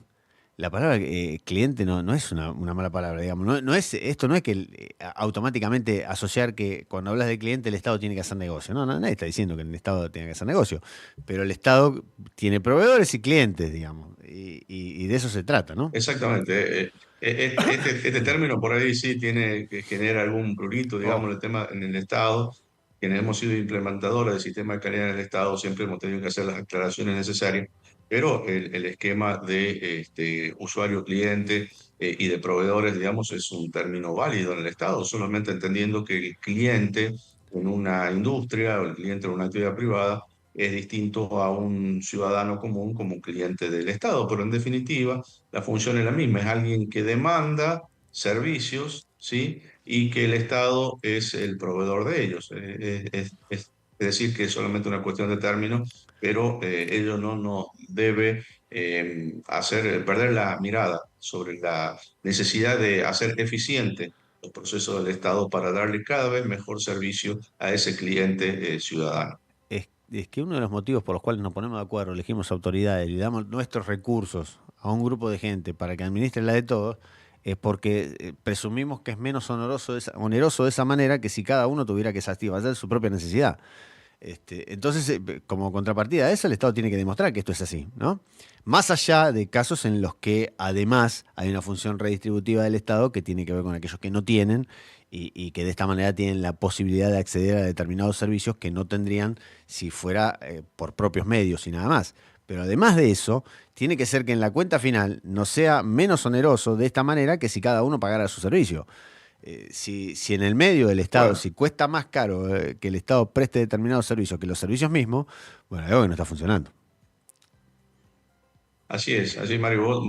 [SPEAKER 3] La palabra cliente no es una mala palabra, digamos. Esto no es que automáticamente asociar que cuando hablas de cliente el Estado tiene que hacer negocio. No, nadie está diciendo que el Estado tiene que hacer negocio. Pero el Estado tiene proveedores y clientes, digamos. Y de eso se trata, ¿no?
[SPEAKER 5] exactamente. Este término por ahí sí tiene que genera algún prurito,
[SPEAKER 3] Oh,
[SPEAKER 5] digamos, el tema en el Estado. Quienes hemos sido implementadores del sistema de calidad en el Estado siempre hemos tenido que hacer las aclaraciones necesarias, pero el esquema de usuario-cliente y de proveedores, digamos, es un término válido en el Estado, solamente entendiendo que el cliente en una industria o el cliente en una actividad privada es distinto a un ciudadano común como un cliente del Estado, pero en definitiva la función es la misma, es alguien que demanda servicios, ¿sí? Y que el Estado es el proveedor de ellos. Es decir, que es solamente una cuestión de términos, pero ello no nos debe hacer perder la mirada sobre la necesidad de hacer eficiente los procesos del Estado para darle cada vez mejor servicio a ese cliente ciudadano.
[SPEAKER 3] es que uno de los motivos por los cuales nos ponemos de acuerdo, elegimos autoridades y le damos nuestros recursos a un grupo de gente para que administre la de todos, es porque presumimos que es menos oneroso de esa manera que si cada uno tuviera que satisfacer su propia necesidad. Entonces, como contrapartida a eso, el Estado tiene que demostrar que esto es así, ¿no? Más allá de casos en los que además hay una función redistributiva del Estado que tiene que ver con aquellos que no tienen y que de esta manera tienen la posibilidad de acceder a determinados servicios que no tendrían si fuera por propios medios y nada más. Pero además de eso, tiene que ser que en la cuenta final no sea menos oneroso de esta manera que si cada uno pagara su servicio. Si en el medio del Estado,
[SPEAKER 5] Bueno,
[SPEAKER 3] si cuesta más caro que el Estado preste determinados servicios que los servicios mismos, bueno, algo que no está funcionando.
[SPEAKER 5] así Mario,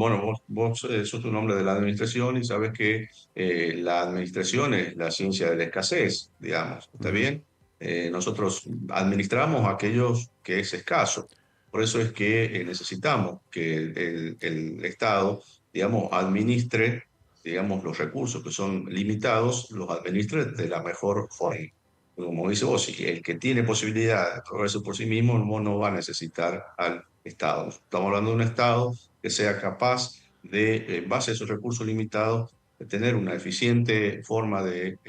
[SPEAKER 5] vos sos un hombre de la administración y sabes que la administración es la ciencia de la escasez, digamos, ¿está
[SPEAKER 3] Ujú.
[SPEAKER 5] bien? Nosotros administramos aquellos que es escaso, por eso es que necesitamos que el Estado, digamos, administre, digamos, los recursos que son limitados, los administre de la mejor forma. Como dice vos, si el que tiene posibilidad de proveerse por sí mismo no va a necesitar al Estado. Estamos hablando de un Estado que sea capaz de, en base a esos recursos limitados, de tener una eficiente forma de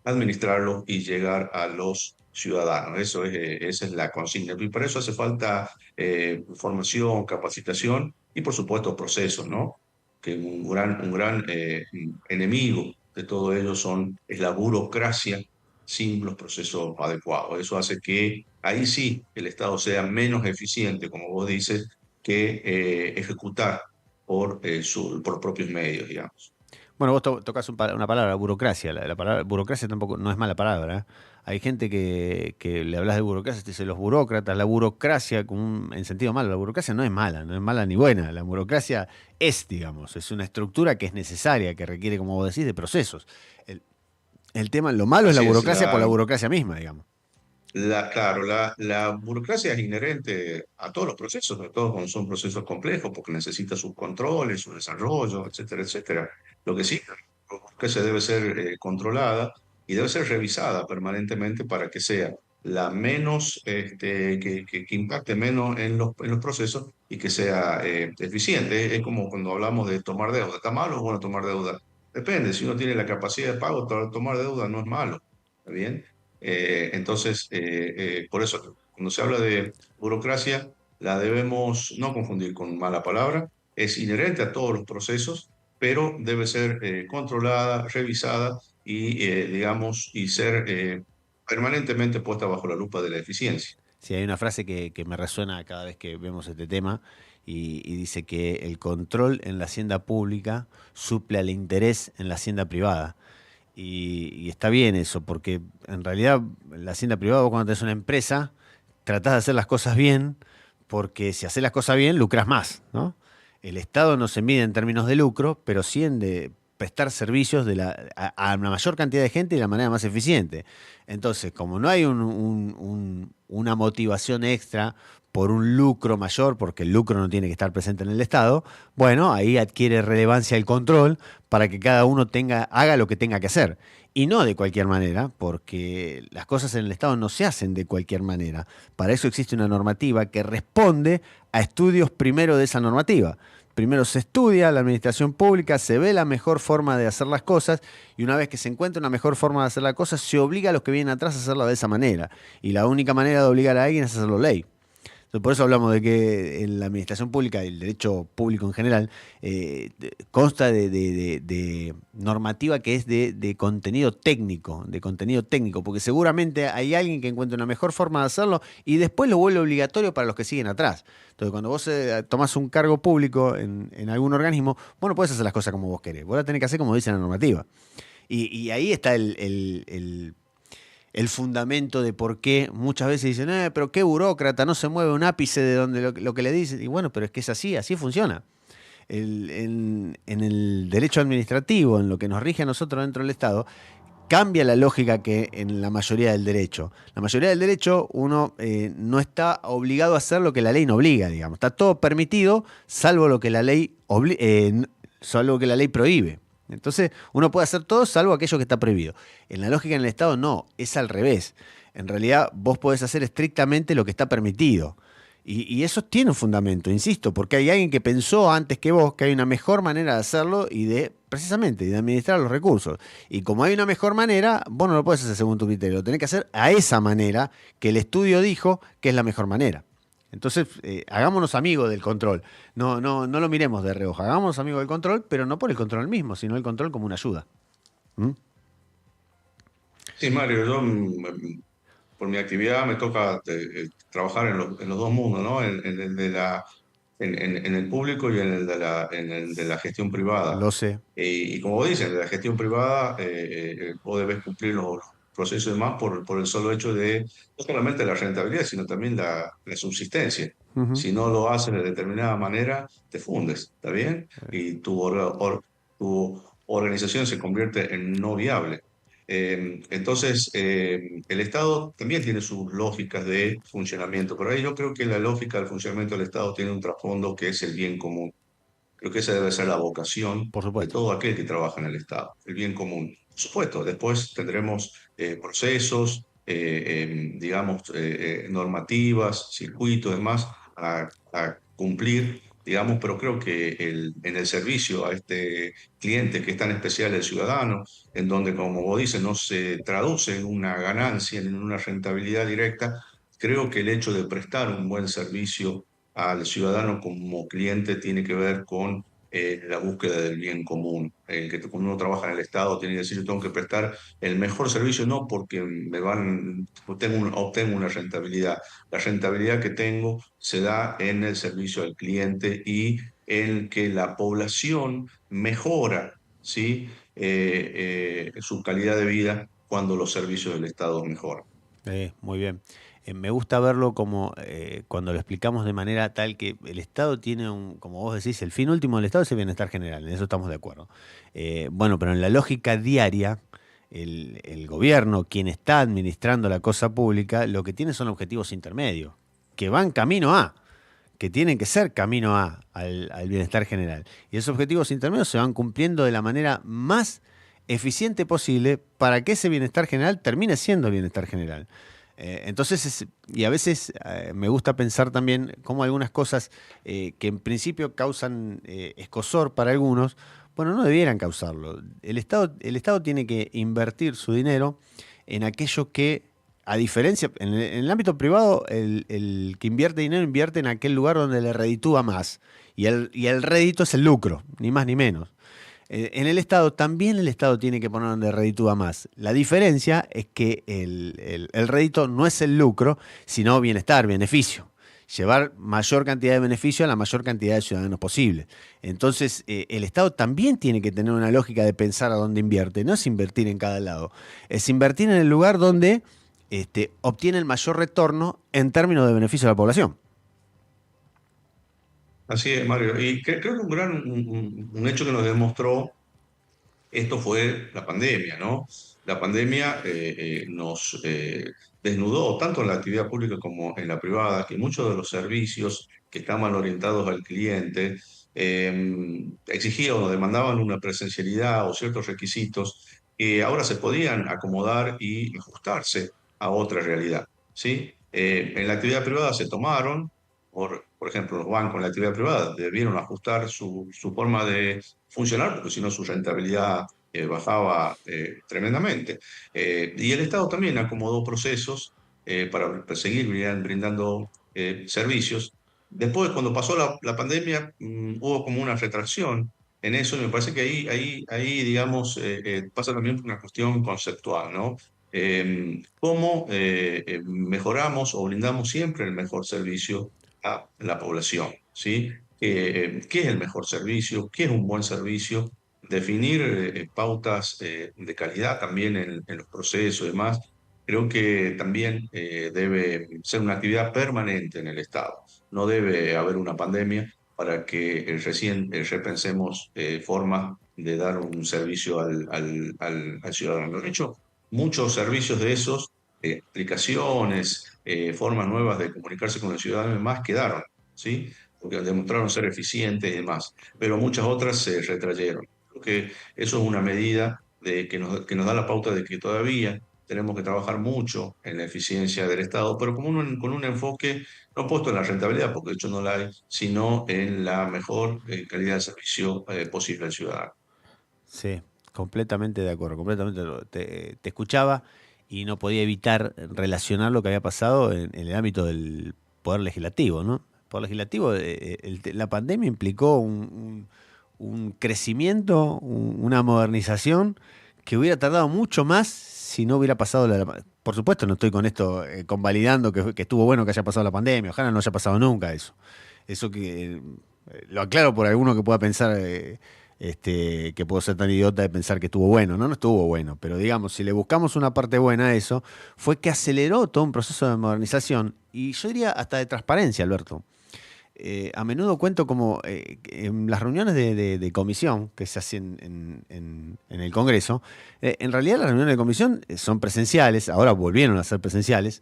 [SPEAKER 5] administrarlos y llegar a los ciudadanos. Esa es la consigna. Y para eso hace falta formación, capacitación y, por supuesto, procesos, ¿no? Que un gran enemigo de todo ello es la burocracia sin los procesos adecuados. Eso hace que ahí sí el Estado sea menos eficiente, como vos dices, que ejecutar por propios medios, digamos.
[SPEAKER 3] Bueno, vos tocas una palabra, burocracia. La palabra burocracia tampoco no es mala palabra. ¿Eh? Hay gente que le hablas de burocracia, te dice los burócratas, la burocracia en sentido malo. La burocracia no es mala, no es mala ni buena. La burocracia es, digamos, es una estructura que es necesaria, que requiere, como vos decís, de procesos. El, el tema, lo malo es la
[SPEAKER 5] Así es,
[SPEAKER 3] burocracia por la burocracia misma, digamos.
[SPEAKER 5] claro, la burocracia es inherente a todos los procesos, sobre todo cuando son procesos complejos, porque necesita sus controles, su desarrollo, etcétera, etcétera. Lo que sí, la burocracia debe ser controlada y debe ser revisada permanentemente para que sea la menos, que impacte menos en los procesos y que sea eficiente. Es como cuando hablamos de tomar deuda. ¿Está malo o bueno tomar deuda? Depende, si uno tiene la capacidad de pago, tomar deuda no es malo. ¿Está bien? Entonces, por eso, cuando se habla de burocracia, la debemos no confundir con mala palabra. Es inherente a todos los procesos, pero debe ser controlada, revisada y, digamos, y ser permanentemente puesta bajo la lupa de la eficiencia.
[SPEAKER 3] Sí, hay una frase que me resuena cada vez que vemos este tema y dice que el control en la hacienda pública suple al interés en la hacienda privada. Y está bien eso, porque en realidad la hacienda privada, vos cuando tenés una empresa, tratás de hacer las cosas bien, porque si haces las cosas bien, lucras más, ¿no? El Estado no se mide en términos de lucro, pero sí en de prestar servicios a una mayor cantidad de gente y de la manera más eficiente. Entonces, como no hay una motivación extra por un lucro mayor, porque el lucro no tiene que estar presente en el Estado, bueno, ahí adquiere relevancia el control para que cada uno haga lo que tenga que hacer. Y no de cualquier manera, porque las cosas en el Estado no se hacen de cualquier manera. Para eso existe una normativa que responde a estudios primero de esa normativa. Primero se estudia la administración pública, se ve la mejor forma de hacer las cosas y una vez que se encuentra una mejor forma de hacer las cosas, se obliga a los que vienen atrás a hacerlo de esa manera. Y la única manera de obligar a alguien es hacerlo ley. Entonces, por eso hablamos de que en la administración pública y el derecho público en general consta de normativa que es de contenido técnico, porque seguramente hay alguien que encuentre una mejor forma de hacerlo y después lo vuelve obligatorio para los que siguen atrás. Entonces, cuando vos tomás un cargo público en algún organismo, vos no podés hacer las cosas como vos querés, vos las tenés que hacer como dice la normativa. Y ahí está el fundamento de por qué muchas veces dicen, pero qué burócrata, no se mueve un ápice de donde lo que le dicen. Y bueno, pero es que es así funciona. En el derecho administrativo, en lo que nos rige a nosotros dentro del Estado, cambia la lógica que en la mayoría del derecho. La mayoría del derecho uno no está obligado a hacer lo que la ley no obliga, digamos. Está todo permitido, salvo lo que salvo que la ley prohíbe. Entonces, uno puede hacer todo salvo aquello que está prohibido. En la lógica en el Estado no, es al revés. En realidad, vos podés hacer estrictamente lo que está permitido. Y eso tiene un fundamento, insisto, porque hay alguien que pensó antes que vos que hay una mejor manera de hacerlo precisamente, de administrar los recursos. Y como hay una mejor manera, vos no lo podés hacer según tu criterio, lo tenés que hacer a esa manera que el estudio dijo que es la mejor manera. Entonces, hagámonos amigos del control. No lo miremos de reojo. Hagámonos amigos del control, pero no por el control mismo, sino el control como una ayuda. ¿Mm?
[SPEAKER 5] Sí, Mario, yo por mi actividad me toca trabajar en los dos mundos, ¿no? En el de en el público y en el de la gestión privada.
[SPEAKER 3] Lo sé.
[SPEAKER 5] Y como dicen, de la gestión privada, vos debés cumplir los procesos y demás por el solo hecho de no solamente la rentabilidad, sino también la subsistencia.
[SPEAKER 3] Ujú.
[SPEAKER 5] Si no lo haces de determinada manera, te fundes, ¿está bien? Y tu organización se convierte en no viable. Entonces, el Estado también tiene sus lógicas de funcionamiento, pero ahí yo creo que la lógica del funcionamiento del Estado tiene un trasfondo que es el bien común. Creo que esa debe ser la vocación
[SPEAKER 3] Por
[SPEAKER 5] de
[SPEAKER 3] supuesto.
[SPEAKER 5] todo aquel que trabaja en el Estado, el bien común. Por supuesto, después tendremos procesos, digamos, normativas, circuitos, demás, a cumplir, digamos, pero creo que en el servicio a este cliente que es tan especial, el ciudadano, en donde, como vos dices, no se traduce en una ganancia, en una rentabilidad directa, creo que el hecho de prestar un buen servicio al ciudadano como cliente tiene que ver con la búsqueda del bien común. Que cuando uno trabaja en el Estado tiene que decir, yo tengo que prestar el mejor servicio, no porque obtengo una rentabilidad. La rentabilidad que tengo se da en el servicio al cliente y en que la población mejora ¿sí? Su calidad de vida cuando los servicios del Estado mejoran.
[SPEAKER 3] Muy bien. Me gusta verlo como cuando lo explicamos de manera tal que el Estado tiene como vos decís, el fin último del Estado es el bienestar general, en eso estamos de acuerdo. Bueno, pero en la lógica diaria, el gobierno, quien está administrando la cosa pública, lo que tiene son objetivos intermedios, que van camino a, que tienen que ser camino al bienestar general. Y esos objetivos intermedios se van cumpliendo de la manera más eficiente posible para que ese bienestar general termine siendo bienestar general. Entonces, y a veces me gusta pensar también cómo algunas cosas que en principio causan escozor para algunos, bueno, no debieran causarlo. El Estado tiene que invertir su dinero en aquello que, a diferencia, en el ámbito privado, el que invierte dinero invierte en aquel lugar donde le reditúa más. Y el rédito es el lucro, ni más ni menos. En el Estado, también el Estado tiene que poner donde reditúa más. La diferencia es que el rédito no es el lucro, sino bienestar, beneficio. Llevar mayor cantidad de beneficio a la mayor cantidad de ciudadanos posible. Entonces, el Estado también tiene que tener una lógica de pensar a dónde invierte. No es invertir en cada lado, es invertir en el lugar donde obtiene el mayor retorno en términos de beneficio a la población.
[SPEAKER 5] Así es, Mario. Y creo que un hecho que nos demostró esto fue la pandemia, ¿no? La pandemia nos desnudó tanto en la actividad pública como en la privada, que muchos de los servicios que estaban orientados al cliente exigían o demandaban una presencialidad o ciertos requisitos que ahora se podían acomodar y ajustarse a otra realidad, ¿sí? En la actividad privada se tomaron, por ejemplo, los bancos en la actividad privada debieron ajustar su forma de funcionar, porque si no su rentabilidad bajaba tremendamente. Y el Estado también acomodó procesos para seguir brindando servicios. Después, cuando pasó la pandemia, hubo como una retracción en eso y me parece que ahí digamos, pasa también por una cuestión conceptual, ¿no? ¿Cómo mejoramos o brindamos siempre el mejor servicio a la población? ¿Sí? ¿Qué es el mejor servicio? ¿Qué es un buen servicio? Definir pautas de calidad también en los procesos y demás, creo que también debe ser una actividad permanente en el Estado. No debe haber una pandemia para que recién repensemos formas de dar un servicio al ciudadano. De hecho, muchos servicios de esos, aplicaciones, formas nuevas de comunicarse con el ciudadano y demás quedaron, ¿sí? Porque demostraron ser eficientes y demás, pero muchas otras se retrayeron. Creo que eso es una medida que nos da la pauta de que todavía tenemos que trabajar mucho en la eficiencia del Estado, pero con un enfoque no puesto en la rentabilidad, porque de hecho no la hay, sino en la mejor calidad de servicio posible al ciudadano.
[SPEAKER 3] Sí, completamente de acuerdo, completamente. Te escuchaba y no podía evitar relacionar lo que había pasado en el ámbito del Poder Legislativo, ¿no? El Poder Legislativo, la pandemia implicó un crecimiento, una modernización que hubiera tardado mucho más si no hubiera pasado Por supuesto, no estoy con esto convalidando que estuvo bueno que haya pasado la pandemia, ojalá no haya pasado nunca eso. Eso que lo aclaro por alguno que pueda pensar que puedo ser tan idiota de pensar que estuvo bueno. No, no estuvo bueno, pero digamos, si le buscamos una parte buena a eso, fue que aceleró todo un proceso de modernización y yo diría hasta de transparencia, Alberto. A menudo cuento como en las reuniones de comisión que se hacen en el Congreso, en realidad las reuniones de comisión son presenciales, ahora volvieron a ser presenciales,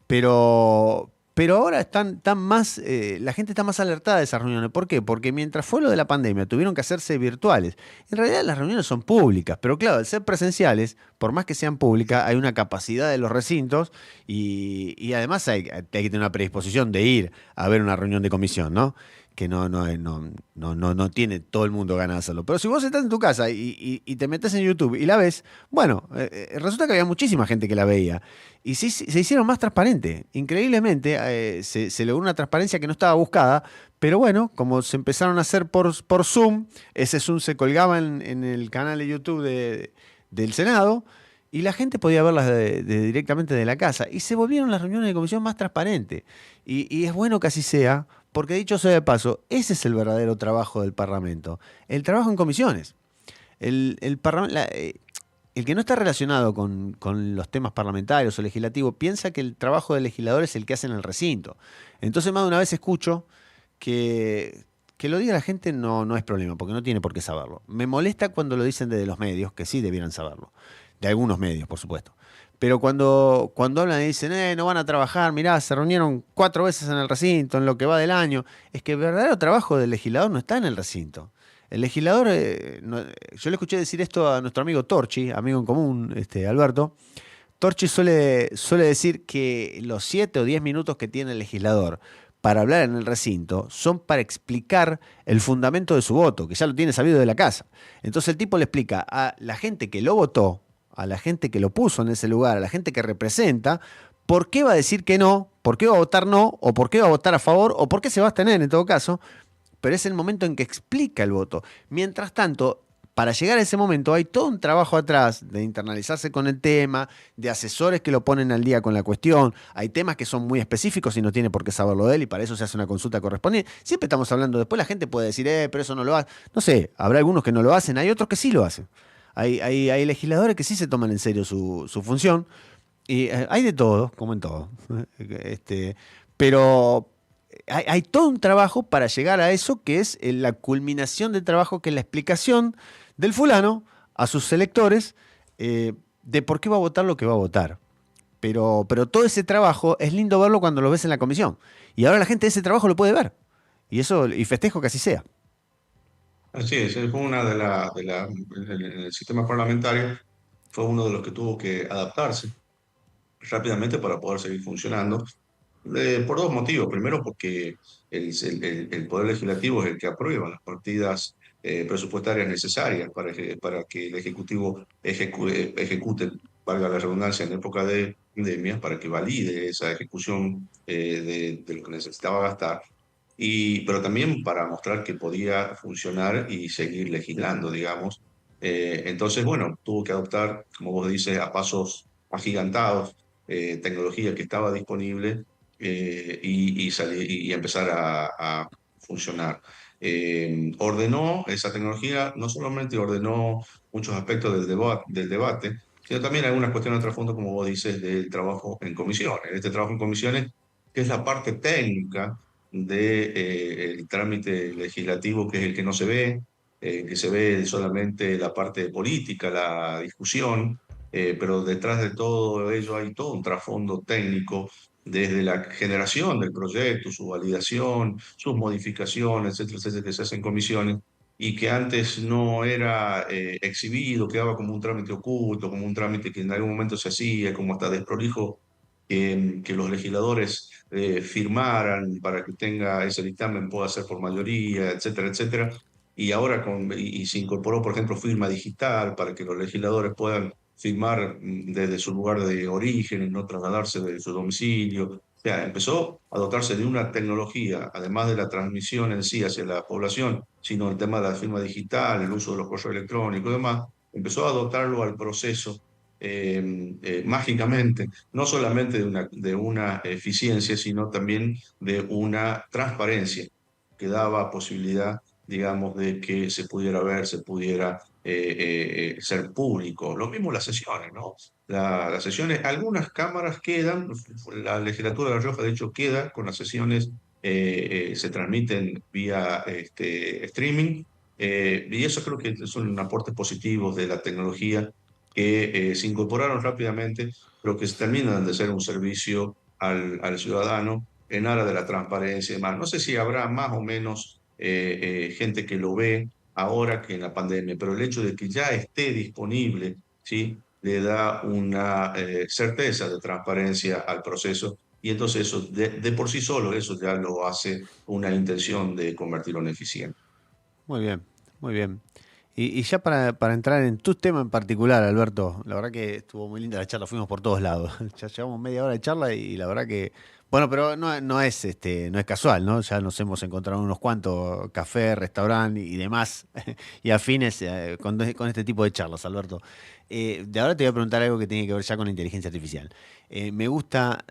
[SPEAKER 3] pero ahora están más, la gente está más alertada de esas reuniones. ¿Por qué? Porque mientras fue lo de la pandemia, tuvieron que hacerse virtuales. En realidad las reuniones son públicas, pero claro, al ser presenciales, por más que sean públicas, hay una capacidad de los recintos y además hay que tener una predisposición de ir a ver una reunión de comisión, ¿no? Que no tiene todo el mundo ganas de hacerlo. Pero si vos estás en tu casa y te metes en YouTube y la ves, bueno, resulta que había muchísima gente que la veía. Y sí, se hicieron más transparentes. Increíblemente, se logró una transparencia que no estaba buscada, pero bueno, como se empezaron a hacer por Zoom, ese Zoom se colgaba en el canal de YouTube del Senado y la gente podía verlas directamente de la casa. Y se volvieron las reuniones de comisión más transparentes. Y es bueno que así sea, porque dicho sea de paso, ese es el verdadero trabajo del Parlamento, el trabajo en comisiones. El que no está relacionado con los temas parlamentarios o legislativos piensa que el trabajo del legislador es el que hace en el recinto. Entonces más de una vez escucho que lo diga la gente no es problema, porque no tiene por qué saberlo. Me molesta cuando lo dicen desde los medios, que sí debieran saberlo. De algunos medios, por supuesto. Pero cuando hablan y dicen, no van a trabajar, mirá, se reunieron 4 veces en el recinto en lo que va del año, es que el verdadero trabajo del legislador no está en el recinto. El legislador, yo le escuché decir esto a nuestro amigo Torchi, amigo en común, Alberto. Torchi suele decir que los 7 o 10 minutos que tiene el legislador para hablar en el recinto son para explicar el fundamento de su voto, que ya lo tiene sabido de la casa. Entonces el tipo le explica a la gente que lo votó, a la gente que lo puso en ese lugar, a la gente que representa, por qué va a decir que no, por qué va a votar no, o por qué va a votar a favor, o por qué se va a abstener en todo caso, pero es el momento en que explica el voto. Mientras tanto, para llegar a ese momento hay todo un trabajo atrás de internalizarse con el tema, de asesores que lo ponen al día con la cuestión. Hay temas que son muy específicos y no tiene por qué saberlo de él y para eso se hace una consulta correspondiente. Siempre estamos hablando, después la gente puede decir, pero eso no lo hace. No sé, habrá algunos que no lo hacen, hay otros que sí lo hacen. Hay legisladores que sí se toman en serio su función y hay de todo, como en todo. Pero hay todo un trabajo para llegar a eso que es la culminación del trabajo, que es la explicación del fulano a sus electores de por qué va a votar lo que va a votar. Pero todo ese trabajo es lindo verlo cuando lo ves en la comisión. Y ahora la gente ese trabajo lo puede ver. Y festejo que así sea.
[SPEAKER 5] Así es, fue una el sistema parlamentario fue uno de los que tuvo que adaptarse rápidamente para poder seguir funcionando, por 2 motivos. Primero, porque el Poder Legislativo es el que aprueba las partidas presupuestarias necesarias para que el Ejecutivo ejecute, valga la redundancia, en época de pandemia, para que valide esa ejecución de lo que necesitaba gastar. Pero también para mostrar que podía funcionar y seguir legislando, digamos. Entonces, bueno, tuvo que adoptar, como vos dices, a pasos agigantados, tecnología que estaba disponible y empezar a funcionar. Ordenó esa tecnología, no solamente ordenó muchos aspectos del debate, sino también algunas cuestiones de trasfondo, como vos dices, del trabajo en comisiones. Este trabajo en comisiones, que es la parte técnica del trámite legislativo, que es el que no se ve, que se ve solamente la parte política, la discusión, pero detrás de todo ello hay todo un trasfondo técnico, desde la generación del proyecto, su validación, sus modificaciones, etcétera, etcétera, que se hacen en comisiones y que antes no era exhibido, quedaba como un trámite oculto, como un trámite que en algún momento se hacía, como hasta desprolijo, que los legisladores firmaran para que tenga ese dictamen, pueda ser por mayoría, etcétera, etcétera. Y ahora y se incorporó, por ejemplo, firma digital para que los legisladores puedan firmar desde su lugar de origen y no trasladarse de su domicilio. O sea, empezó a dotarse de una tecnología, además de la transmisión en sí hacia la población, sino el tema de la firma digital, el uso de los correos electrónicos y demás, empezó a dotarlo al proceso mágicamente, no solamente de una eficiencia, sino también de una transparencia que daba posibilidad, digamos, de que se pudiera ver, se pudiera ser público. Lo mismo las sesiones, ¿no? Las sesiones, algunas cámaras quedan, la legislatura de La Rioja de hecho queda con las sesiones, se transmiten vía streaming, y eso creo que son aportes positivos de la tecnología que se incorporaron rápidamente, pero que terminan de ser un servicio al ciudadano en aras de la transparencia y demás. No sé si habrá más o menos gente que lo ve ahora que en la pandemia, pero el hecho de que ya esté disponible, ¿sí? Le da una certeza de transparencia al proceso y entonces eso, de por sí solo, eso ya lo hace una intención de convertirlo en eficiente.
[SPEAKER 3] Muy bien, muy bien. Y ya para entrar en tu tema en particular, Alberto, la verdad que estuvo muy linda la charla, fuimos por todos lados. Ya llevamos media hora de charla y la verdad que, bueno, pero no es casual, ¿no? Ya nos hemos encontrado unos cuantos café, restaurante y demás, y afines con este tipo de charlas, Alberto. De ahora te voy a preguntar algo que tiene que ver ya con la inteligencia artificial. Me gusta,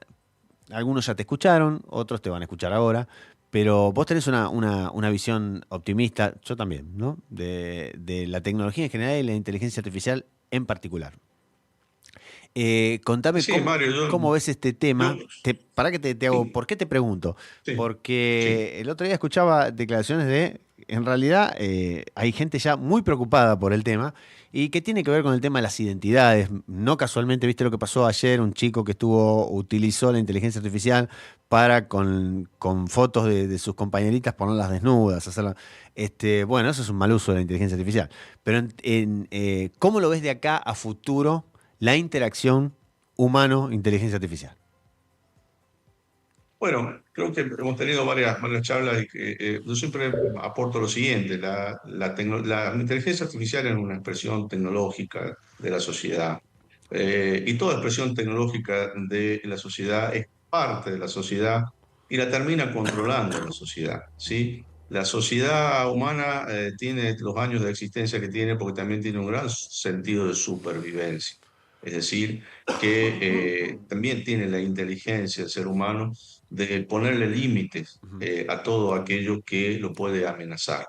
[SPEAKER 3] algunos ya te escucharon, otros te van a escuchar ahora, Pero vos tenés una visión optimista, yo también, ¿no? De la tecnología en general y la inteligencia artificial en particular. Contame
[SPEAKER 5] Sí, Mario,
[SPEAKER 3] cómo ves este tema.
[SPEAKER 5] yo,
[SPEAKER 3] Para que te hago,
[SPEAKER 5] sí,
[SPEAKER 3] ¿por qué te pregunto?
[SPEAKER 5] sí, sí.
[SPEAKER 3] Porque el otro día escuchaba declaraciones en realidad, hay gente ya muy preocupada por el tema y que tiene que ver con el tema de las identidades. No casualmente, viste lo que pasó ayer, un chico que utilizó la inteligencia artificial para con fotos de sus compañeritas ponerlas desnudas, bueno, eso es un mal uso de la inteligencia artificial. Pero ¿cómo lo ves de acá a futuro? La interacción humano-inteligencia artificial.
[SPEAKER 5] Bueno, creo que hemos tenido varias charlas y que yo siempre aporto lo siguiente, la inteligencia artificial es una expresión tecnológica de la sociedad y toda expresión tecnológica de la sociedad es parte de la sociedad y la termina controlando la sociedad, ¿sí? La sociedad humana tiene los años de existencia que tiene porque también tiene un gran sentido de supervivencia, es decir, que también tiene la inteligencia del ser humano de ponerle límites
[SPEAKER 3] Ujú.
[SPEAKER 5] a todo aquello que lo puede amenazar.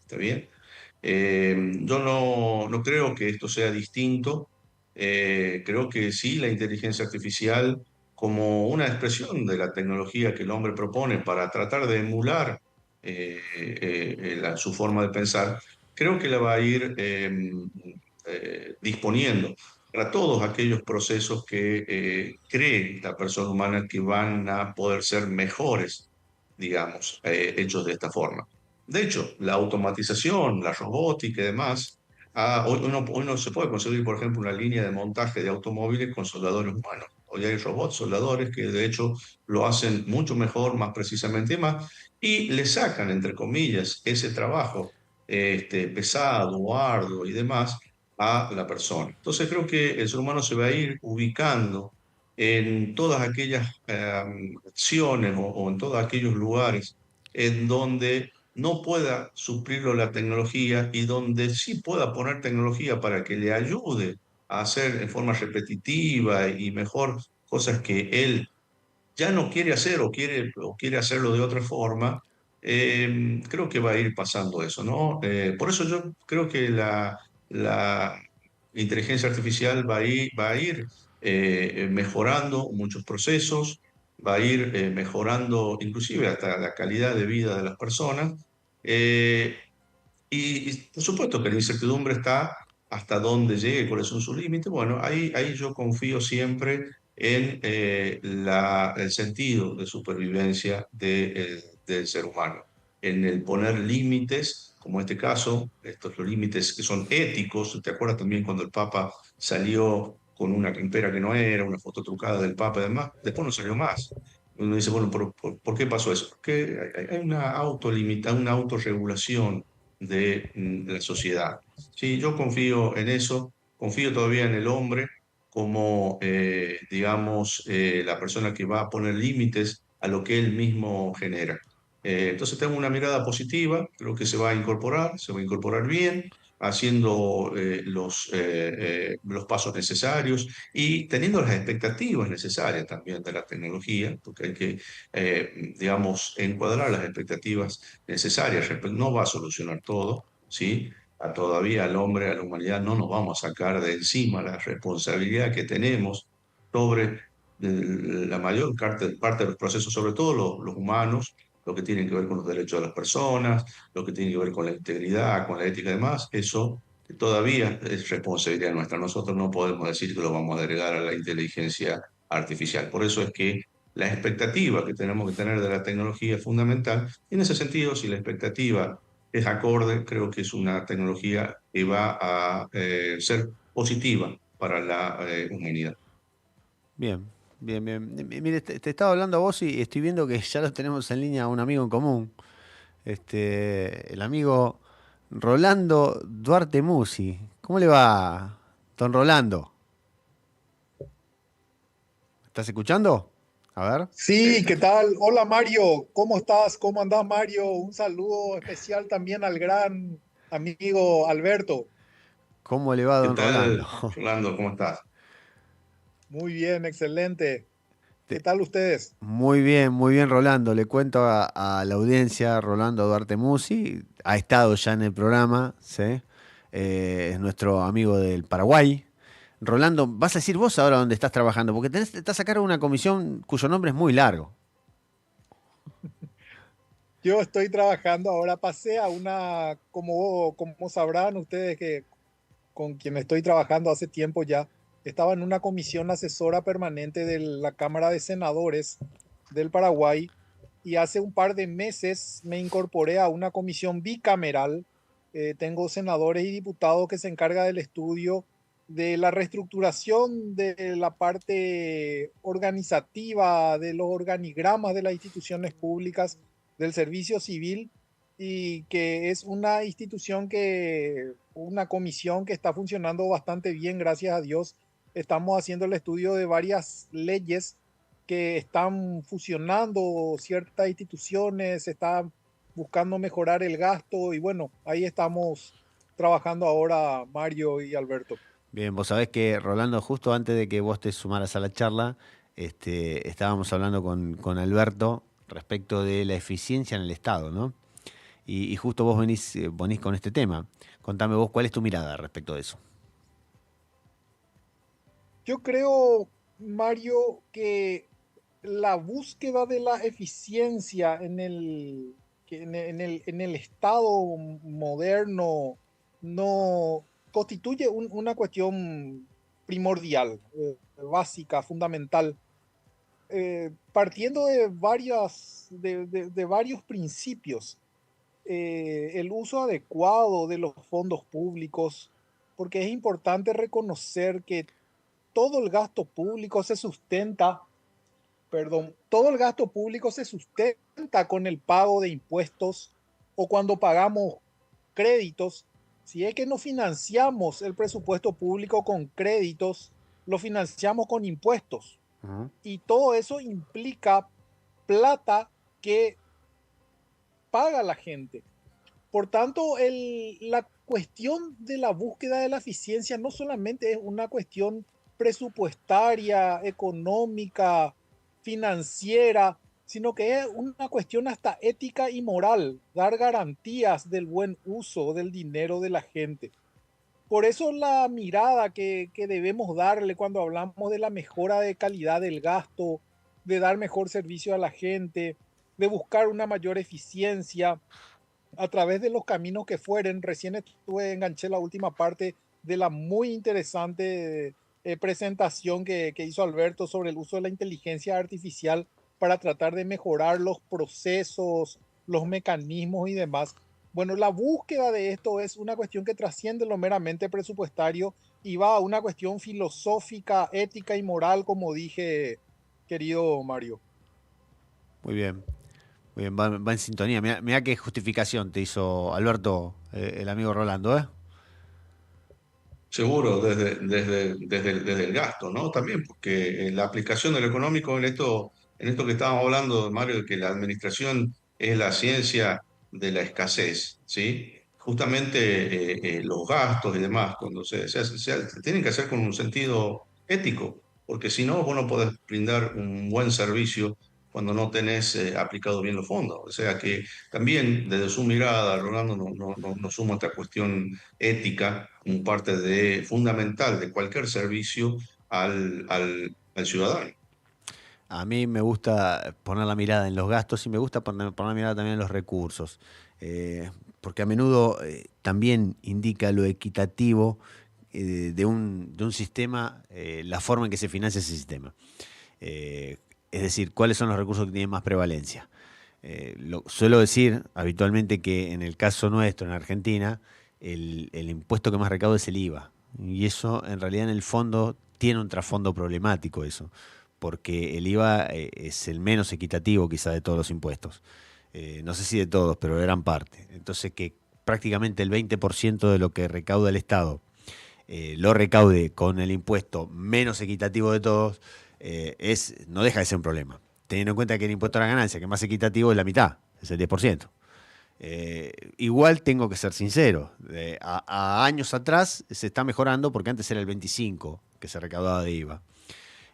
[SPEAKER 5] ¿Está bien? Yo no creo que esto sea distinto. Creo que sí, la inteligencia artificial, como una expresión de la tecnología que el hombre propone para tratar de emular su forma de pensar, creo que la va a ir disponiendo para todos aquellos procesos que cree la persona humana que van a poder ser mejores, digamos, hechos de esta forma. De hecho, la automatización, la robótica y demás, hoy no se puede conseguir, por ejemplo, una línea de montaje de automóviles con soldadores humanos. Hoy hay robots soldadores que de hecho lo hacen mucho mejor, más precisamente y más, y le sacan, entre comillas, ese trabajo pesado, arduo y demás a la persona. Entonces creo que el ser humano se va a ir ubicando en todas aquellas acciones o en todos aquellos lugares en donde no pueda suplirlo la tecnología y donde sí pueda poner tecnología para que le ayude a hacer en forma repetitiva y mejor cosas que él ya no quiere hacer o quiere hacerlo de otra forma, creo que va a ir pasando eso, ¿no? Por eso yo creo que la inteligencia artificial va a ir mejorando muchos procesos, va a ir mejorando inclusive hasta la calidad de vida de las personas. eh, y por supuesto que la incertidumbre está hasta dónde llegue, cuáles son sus límites. Bueno, ahí yo confío siempre en el sentido de supervivencia del ser humano, en el poner límites, como en este caso, estos los límites que son éticos. ¿Te acuerdas también cuando el Papa salió con una campera que no era, una foto trucada del Papa y demás? Después no salió más. Uno dice, bueno, ¿por qué pasó eso? Porque hay una una autorregulación de la sociedad. Sí, yo confío en eso, confío todavía en el hombre como, digamos, la persona que va a poner límites a lo que él mismo genera. Entonces tengo una mirada positiva, creo que se va a incorporar bien, haciendo los pasos necesarios y teniendo las expectativas necesarias también de la tecnología, porque hay que, digamos, encuadrar las expectativas necesarias. No va a solucionar todo, ¿sí? Todavía al hombre, a la humanidad, no nos vamos a sacar de encima la responsabilidad que tenemos sobre la mayor parte de los procesos, sobre todo los humanos, lo que tiene que ver con los derechos de las personas, lo que tiene que ver con la integridad, con la ética y demás, eso todavía es responsabilidad nuestra. Nosotros no podemos decir que lo vamos a delegar a la inteligencia artificial. Por eso es que la expectativa que tenemos que tener de la tecnología es fundamental. Y en ese sentido, si la expectativa es acorde, creo que es una tecnología que va a ser positiva para la humanidad.
[SPEAKER 3] Bien, bien, bien. Mire, te estaba hablando a vos y estoy viendo que ya lo tenemos en línea a un amigo en común. El amigo Rolando Duarte Musi. ¿Cómo le va, don Rolando? ¿Estás escuchando? A ver.
[SPEAKER 6] Sí, ¿qué tal? Hola Mario, ¿cómo estás? ¿Cómo andás, Mario? Un saludo especial también al gran amigo Alberto.
[SPEAKER 3] ¿Cómo le va,
[SPEAKER 5] ¿Qué
[SPEAKER 3] don Rolando?
[SPEAKER 5] tal, Rolando? ¿Cómo estás?
[SPEAKER 6] Muy bien, excelente. ¿Qué tal ustedes?
[SPEAKER 3] Muy bien, Rolando. Le cuento a la audiencia, Rolando Duarte Musi, ha estado ya en el programa, ¿sí? Es nuestro amigo del Paraguay. Rolando, vas a decir vos ahora dónde estás trabajando, porque estás a cargo de una comisión cuyo nombre es muy largo.
[SPEAKER 6] Yo estoy trabajando ahora, pasé a una, como sabrán ustedes que con quien estoy trabajando hace tiempo ya, estaba en una comisión asesora permanente de la Cámara de Senadores del Paraguay y hace un par de meses me incorporé a una comisión bicameral. Tengo senadores y diputados que se encarga del estudio de la reestructuración de la parte organizativa, de los organigramas de las instituciones públicas, del servicio civil, y que es una una comisión que está funcionando bastante bien, gracias a Dios. Estamos haciendo el estudio de varias leyes que están fusionando ciertas instituciones, se está buscando mejorar el gasto y bueno, ahí estamos trabajando ahora Mario y Alberto.
[SPEAKER 3] Bien, vos sabés que, Rolando, justo antes de que vos te sumaras a la charla, estábamos hablando con Alberto respecto de la eficiencia en el Estado, ¿no? Y justo vos venís con este tema. Contame vos, ¿cuál es tu mirada respecto de eso?
[SPEAKER 6] Yo creo, Mario, que la búsqueda de la eficiencia en el Estado moderno no constituye una cuestión primordial, básica, fundamental, partiendo de varios principios. El uso adecuado de los fondos públicos, porque es importante reconocer que todo el gasto público se sustenta, perdón, todo el gasto público se sustenta con el pago de impuestos o cuando pagamos créditos. Si es que no financiamos el presupuesto público con créditos, lo financiamos con impuestos.
[SPEAKER 3] Ujú.
[SPEAKER 6] Y todo eso implica plata que paga la gente. Por tanto, la cuestión de la búsqueda de la eficiencia no solamente es una cuestión presupuestaria, económica, financiera, sino que es una cuestión hasta ética y moral, dar garantías del buen uso del dinero de la gente. Por eso la mirada que debemos darle cuando hablamos de la mejora de calidad del gasto, de dar mejor servicio a la gente, de buscar una mayor eficiencia a través de los caminos que fueren. Recién enganché la última parte de la muy interesante presentación que hizo Alberto sobre el uso de la inteligencia artificial para tratar de mejorar los procesos, los mecanismos y demás. Bueno, la búsqueda de esto es una cuestión que trasciende lo meramente presupuestario y va a una cuestión filosófica, ética y moral, como dije, querido Mario.
[SPEAKER 3] Muy bien. Muy bien, va en sintonía. Mirá qué justificación te hizo Alberto, el amigo Rolando, ¿eh?
[SPEAKER 5] Seguro, desde el gasto, ¿no? También, porque la aplicación de lo económico en esto que estábamos hablando, Mario, de que la administración es la ciencia de la escasez, ¿sí? Justamente los gastos y demás, cuando se tienen que hacer con un sentido ético, porque si no, vos no podés brindar un buen servicio cuando no tenés aplicado bien los fondos. O sea que también desde su mirada, Rolando, nos suma esta cuestión ética como parte fundamental de cualquier servicio al ciudadano.
[SPEAKER 3] A mí me gusta poner la mirada en los gastos y me gusta poner la mirada también en los recursos, porque a menudo también indica lo equitativo de un sistema, la forma en que se financia ese sistema. Es decir, cuáles son los recursos que tienen más prevalencia. Suelo decir habitualmente que en el caso nuestro, en Argentina, el impuesto que más recauda es el IVA. Y eso, en realidad, en el fondo, tiene un trasfondo problemático eso, porque el IVA es el menos equitativo quizá de todos los impuestos. No sé si de todos, pero de gran parte. Entonces, que prácticamente el 20% de lo que recauda el Estado lo recaude con el impuesto menos equitativo de todos, no deja de ser un problema. Teniendo en cuenta que el impuesto a la ganancia, que es más equitativo, es la mitad, es el 10%. Igual tengo que ser sincero, a años atrás se está mejorando porque antes era el 25% que se recaudaba de IVA.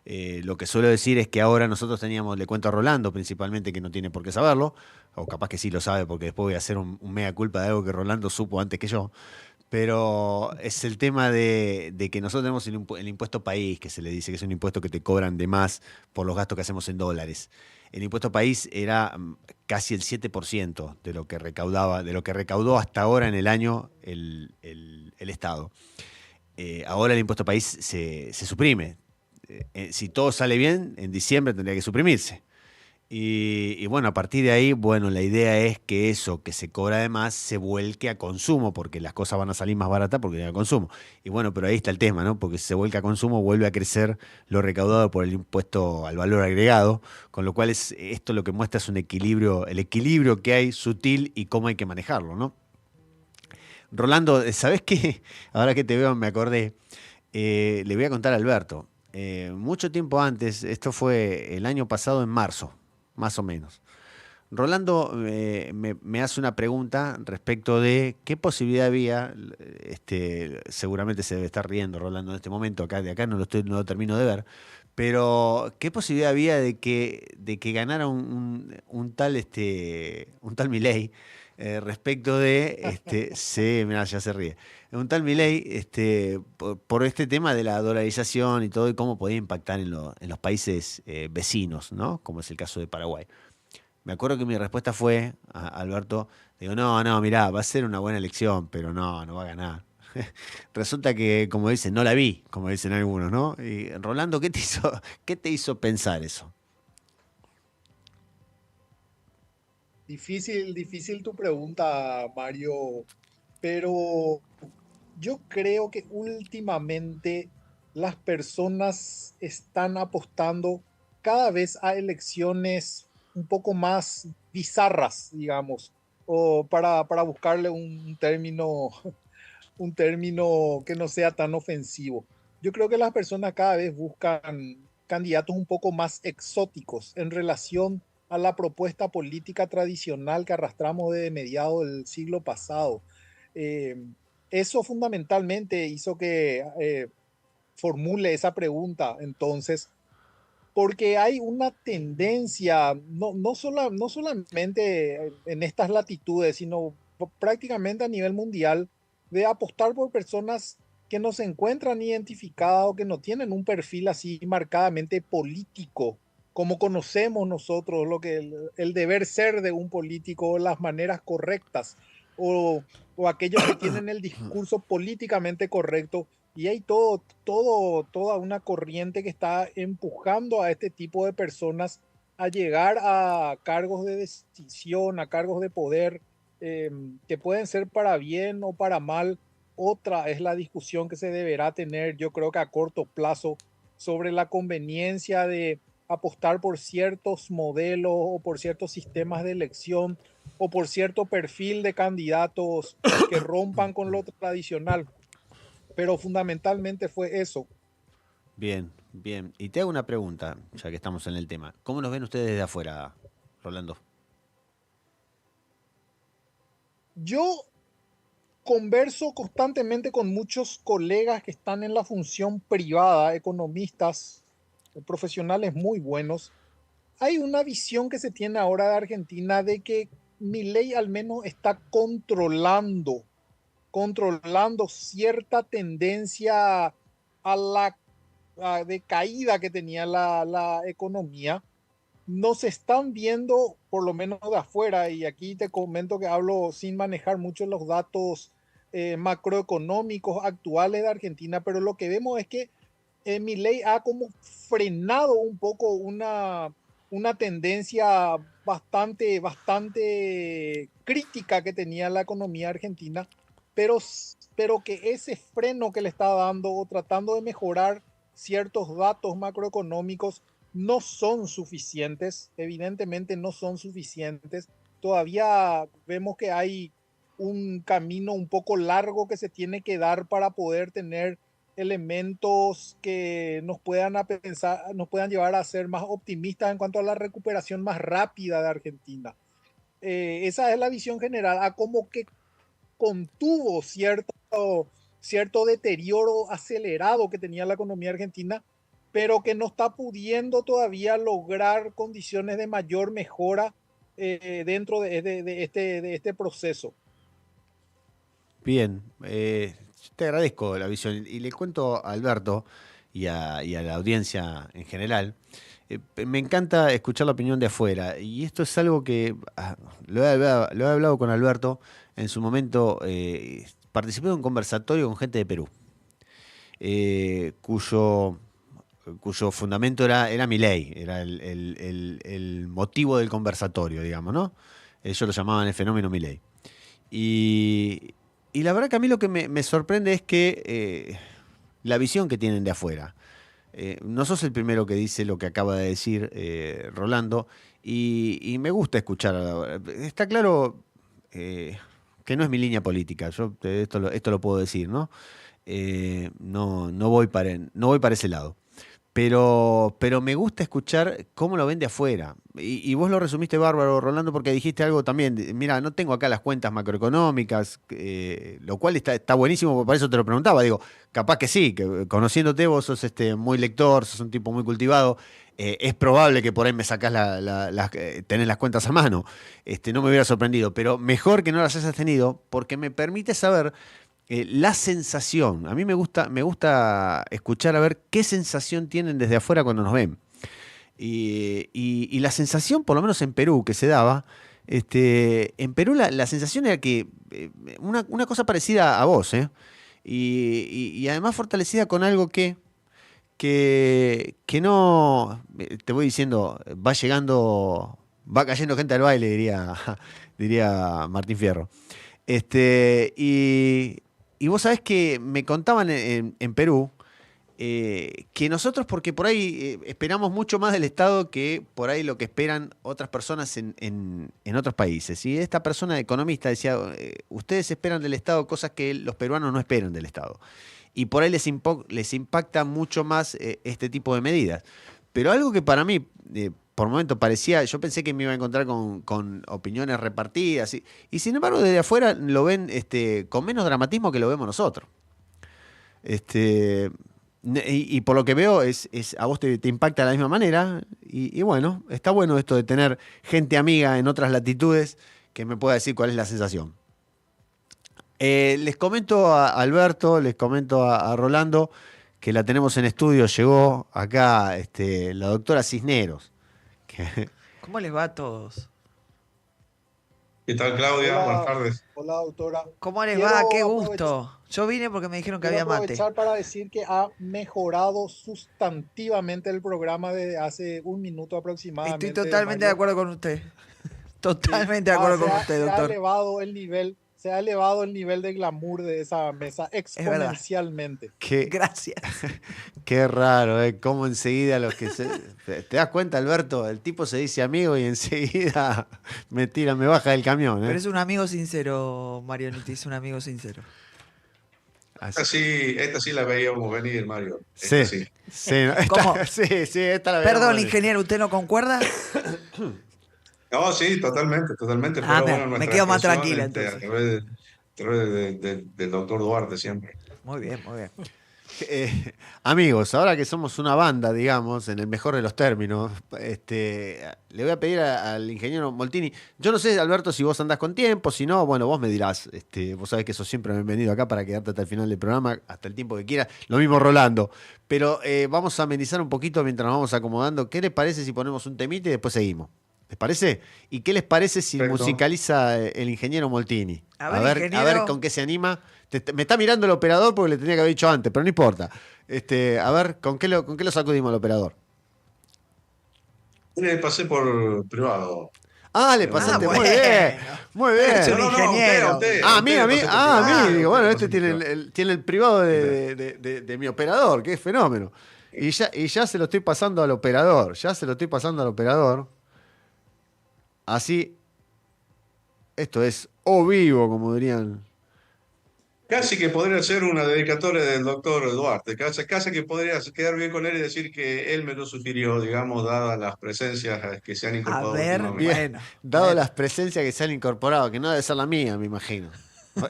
[SPEAKER 3] Lo que suelo decir es que ahora nosotros teníamos, le cuento a Rolando principalmente, que no tiene por qué saberlo, o capaz que sí lo sabe porque después voy a hacer un mea culpa de algo que Rolando supo antes que yo, pero es el tema de que nosotros tenemos el impuesto país, que se le dice que es un impuesto que te cobran de más por los gastos que hacemos en dólares. El impuesto país era casi el 7% de lo que recaudaba, de lo que recaudó hasta ahora en el año el Estado. Ahora el impuesto país se suprime. Si todo sale bien, en diciembre tendría que suprimirse. Y bueno, a partir de ahí, bueno, la idea es que eso que se cobra de más se vuelque a consumo, porque las cosas van a salir más baratas porque hay consumo. Y bueno, pero ahí está el tema, ¿no? Porque si se vuelca a consumo, vuelve a crecer lo recaudado por el impuesto al valor agregado, con lo cual esto lo que muestra es un equilibrio, el equilibrio que hay sutil y cómo hay que manejarlo, ¿no? Rolando, ¿sabés qué? Ahora que te veo me acordé, le voy a contar a Alberto. Mucho tiempo antes, esto fue el año pasado en marzo, más o menos. Rolando me hace una pregunta respecto de qué posibilidad había, seguramente se debe estar riendo Rolando en este momento, de acá no lo termino de ver, pero qué posibilidad había de que ganara un tal Milei, respecto de, sí, mira, ya se ríe, un tal Milei, por este tema de la dolarización y todo, y cómo podía impactar en los países vecinos, ¿no? Como es el caso de Paraguay. Me acuerdo que mi respuesta fue, Alberto, digo, no, mirá, va a ser una buena elección, pero no va a ganar. Resulta que, como dicen, no la vi, como dicen algunos, ¿no? Y Rolando, ¿qué te hizo pensar eso?
[SPEAKER 6] Difícil tu pregunta, Mario, pero yo creo que últimamente las personas están apostando cada vez a elecciones un poco más bizarras, digamos, o para buscarle un término que no sea tan ofensivo. Yo creo que las personas cada vez buscan candidatos un poco más exóticos en relación a la propuesta política tradicional que arrastramos desde mediados del siglo pasado. Eh, Eso fundamentalmente hizo que formule esa pregunta, entonces, porque hay una tendencia, no solamente en estas latitudes, sino prácticamente a nivel mundial, de apostar por personas que no se encuentran identificadas o que no tienen un perfil así marcadamente político, como conocemos nosotros, lo que el deber ser de un político, las maneras correctas, o, o aquellos que tienen el discurso políticamente correcto. Y hay toda una corriente que está empujando a este tipo de personas a llegar a cargos de decisión, a cargos de poder, eh, que pueden ser para bien o para mal. Otra es la discusión que se deberá tener, yo creo que a corto plazo, sobre la conveniencia de apostar por ciertos modelos o por ciertos sistemas de elección o por cierto perfil de candidatos que rompan con lo tradicional, pero fundamentalmente fue eso.
[SPEAKER 3] Bien, bien. Y te hago una pregunta, ya que estamos en el tema. ¿Cómo nos ven ustedes desde afuera, Rolando?
[SPEAKER 6] Yo converso constantemente con muchos colegas que están en la función privada, economistas, profesionales muy buenos. Hay una visión que se tiene ahora de Argentina de que Milei al menos está controlando cierta tendencia a la decaída que tenía la economía. Nos están viendo, por lo menos de afuera, y aquí te comento que hablo sin manejar mucho los datos macroeconómicos actuales de Argentina, pero lo que vemos es que Milei ha como frenado un poco una tendencia bastante crítica que tenía la economía argentina, pero, pero que ese freno que le está dando o tratando de mejorar ciertos datos macroeconómicos no son suficientes, evidentemente no son suficientes. Todavía vemos que hay un camino un poco largo que se tiene que dar para poder tener elementos que nos puedan llevar a ser más optimistas en cuanto a la recuperación más rápida de Argentina. Esa es la visión general, a como que contuvo cierto deterioro acelerado que tenía la economía argentina, pero que no está pudiendo todavía lograr condiciones de mayor mejora dentro de este proceso.
[SPEAKER 3] Bien, te agradezco la visión y le cuento a Alberto y a la audiencia en general. Me encanta escuchar la opinión de afuera y esto es algo que lo he hablado con Alberto en su momento. Participé de un conversatorio con gente de Perú, cuyo fundamento era Milei, era el motivo del conversatorio, digamos, ¿no? Ellos lo llamaban el fenómeno Milei. Y la verdad que a mí lo que me sorprende es que la visión que tienen de afuera. No sos el primero que dice lo que acaba de decir Rolando, y me gusta escuchar. Está claro que no es mi línea política, yo esto lo puedo decir, ¿no? No voy para ese lado. Pero me gusta escuchar cómo lo ven de afuera. Y vos lo resumiste bárbaro, Rolando, porque dijiste algo también. Mira, no tengo acá las cuentas macroeconómicas, lo cual está buenísimo, porque para eso te lo preguntaba. Digo, capaz que sí, que conociéndote vos sos muy lector, sos un tipo muy cultivado. Es probable que por ahí me sacás tenés las cuentas a mano. No me hubiera sorprendido, pero mejor que no las hayas tenido, porque me permite saber la sensación. A mí me gusta escuchar a ver qué sensación tienen desde afuera cuando nos ven. Y la sensación, por lo menos en Perú, que se daba, en Perú la sensación era que una cosa parecida a vos, y además fortalecida con algo que no, te voy diciendo, va cayendo gente al baile, diría Martín Fierro. Y vos sabés que me contaban en Perú que nosotros, porque por ahí esperamos mucho más del Estado que por ahí lo que esperan otras personas en otros países. Y esta persona economista decía, ustedes esperan del Estado cosas que los peruanos no esperan del Estado. Y por ahí les impacta mucho más este tipo de medidas. Pero algo que para mí, por momento parecía, yo pensé que me iba a encontrar con opiniones repartidas. Y sin embargo, desde afuera lo ven con menos dramatismo que lo vemos nosotros. Y por lo que veo, a vos te impacta de la misma manera. Y bueno, está bueno esto de tener gente amiga en otras latitudes que me pueda decir cuál es la sensación. Les comento a Alberto, les comento a Rolando, que la tenemos en estudio. Llegó acá la doctora Cisneros.
[SPEAKER 7] ¿Cómo les va a todos?
[SPEAKER 5] ¿Qué tal, Claudia?
[SPEAKER 6] Hola,
[SPEAKER 5] Buenas tardes.
[SPEAKER 6] hola, doctora.
[SPEAKER 7] ¿Cómo les
[SPEAKER 6] Quiero
[SPEAKER 7] va? Qué
[SPEAKER 6] aprovechar-
[SPEAKER 7] gusto. Yo vine porque me dijeron que
[SPEAKER 6] Quiero
[SPEAKER 7] había mate.
[SPEAKER 6] aprovechar para decir que ha mejorado sustantivamente el programa desde hace un minuto aproximadamente.
[SPEAKER 7] Estoy totalmente de
[SPEAKER 6] Mario.
[SPEAKER 7] acuerdo con usted. Totalmente de
[SPEAKER 6] Ah,
[SPEAKER 7] acuerdo con usted,
[SPEAKER 6] se ha
[SPEAKER 7] doctor.
[SPEAKER 6] elevado el nivel, se ha elevado el nivel de glamour de esa mesa
[SPEAKER 7] verdad.
[SPEAKER 6] exponencialmente.
[SPEAKER 7] Gracias.
[SPEAKER 3] Qué raro, cómo enseguida ¿Te das cuenta, Alberto? El tipo se dice amigo y enseguida me baja del camión.
[SPEAKER 7] Pero es un amigo sincero, Marioniti, es un amigo sincero.
[SPEAKER 5] Esta sí la veíamos venir, Mario.
[SPEAKER 3] Sí,
[SPEAKER 5] Esta sí.
[SPEAKER 3] sí, no,
[SPEAKER 7] ¿Cómo?
[SPEAKER 3] sí, esta la veíamos
[SPEAKER 7] Perdón,
[SPEAKER 3] venir.
[SPEAKER 7] ingeniero, ¿usted no concuerda?
[SPEAKER 5] No, sí, totalmente.
[SPEAKER 7] Ah,
[SPEAKER 5] Pero bueno,
[SPEAKER 7] me
[SPEAKER 5] nuestra
[SPEAKER 7] quedo más
[SPEAKER 5] expresión,
[SPEAKER 7] tranquila,
[SPEAKER 5] a
[SPEAKER 7] entonces.
[SPEAKER 5] través del doctor Duarte siempre.
[SPEAKER 7] Muy bien, muy bien.
[SPEAKER 3] Amigos, ahora que somos una banda, digamos, en el mejor de los términos, le voy a pedir al ingeniero Moltini. Yo no sé, Alberto, si vos andás con tiempo, si no, bueno, vos me dirás. Vos sabés que sos siempre bienvenido acá para quedarte hasta el final del programa, hasta el tiempo que quieras. Lo mismo Rolando. Pero vamos a amenizar un poquito mientras nos vamos acomodando. ¿Qué les parece si ponemos un temite y después seguimos? ¿Les parece? ¿Y qué les parece si
[SPEAKER 5] Perfecto.
[SPEAKER 3] musicaliza el ingeniero Moltini?
[SPEAKER 7] A ver,
[SPEAKER 3] a
[SPEAKER 7] ingeniero.
[SPEAKER 3] ver con qué se anima. Me está mirando el operador porque le tenía que haber dicho antes, pero no importa. A ver, ¿con qué lo sacudimos al operador?
[SPEAKER 5] Le pasé por privado.
[SPEAKER 3] Ah, le pasaste.
[SPEAKER 7] bueno.
[SPEAKER 3] Muy bien. Muy
[SPEAKER 7] Es un
[SPEAKER 3] bien.
[SPEAKER 7] ingeniero.
[SPEAKER 3] Ah, a mí.
[SPEAKER 5] Usted pasó por privado.
[SPEAKER 3] Digo, bueno,
[SPEAKER 5] Usted
[SPEAKER 3] este
[SPEAKER 5] pasó por
[SPEAKER 3] tiene el privado de mi operador, que es fenómeno. Y ya se lo estoy pasando al operador. Así. Esto es o vivo, como dirían.
[SPEAKER 5] Casi que podría ser una dedicatoria del doctor Duarte. Casi que podría quedar bien con él y decir que él me lo sugirió, digamos, dadas las presencias que se han
[SPEAKER 7] A
[SPEAKER 5] incorporado
[SPEAKER 7] ver,
[SPEAKER 5] últimamente.
[SPEAKER 3] Bien,
[SPEAKER 7] bueno.
[SPEAKER 3] dado las presencias que se han incorporado, que no debe ser la mía, me imagino.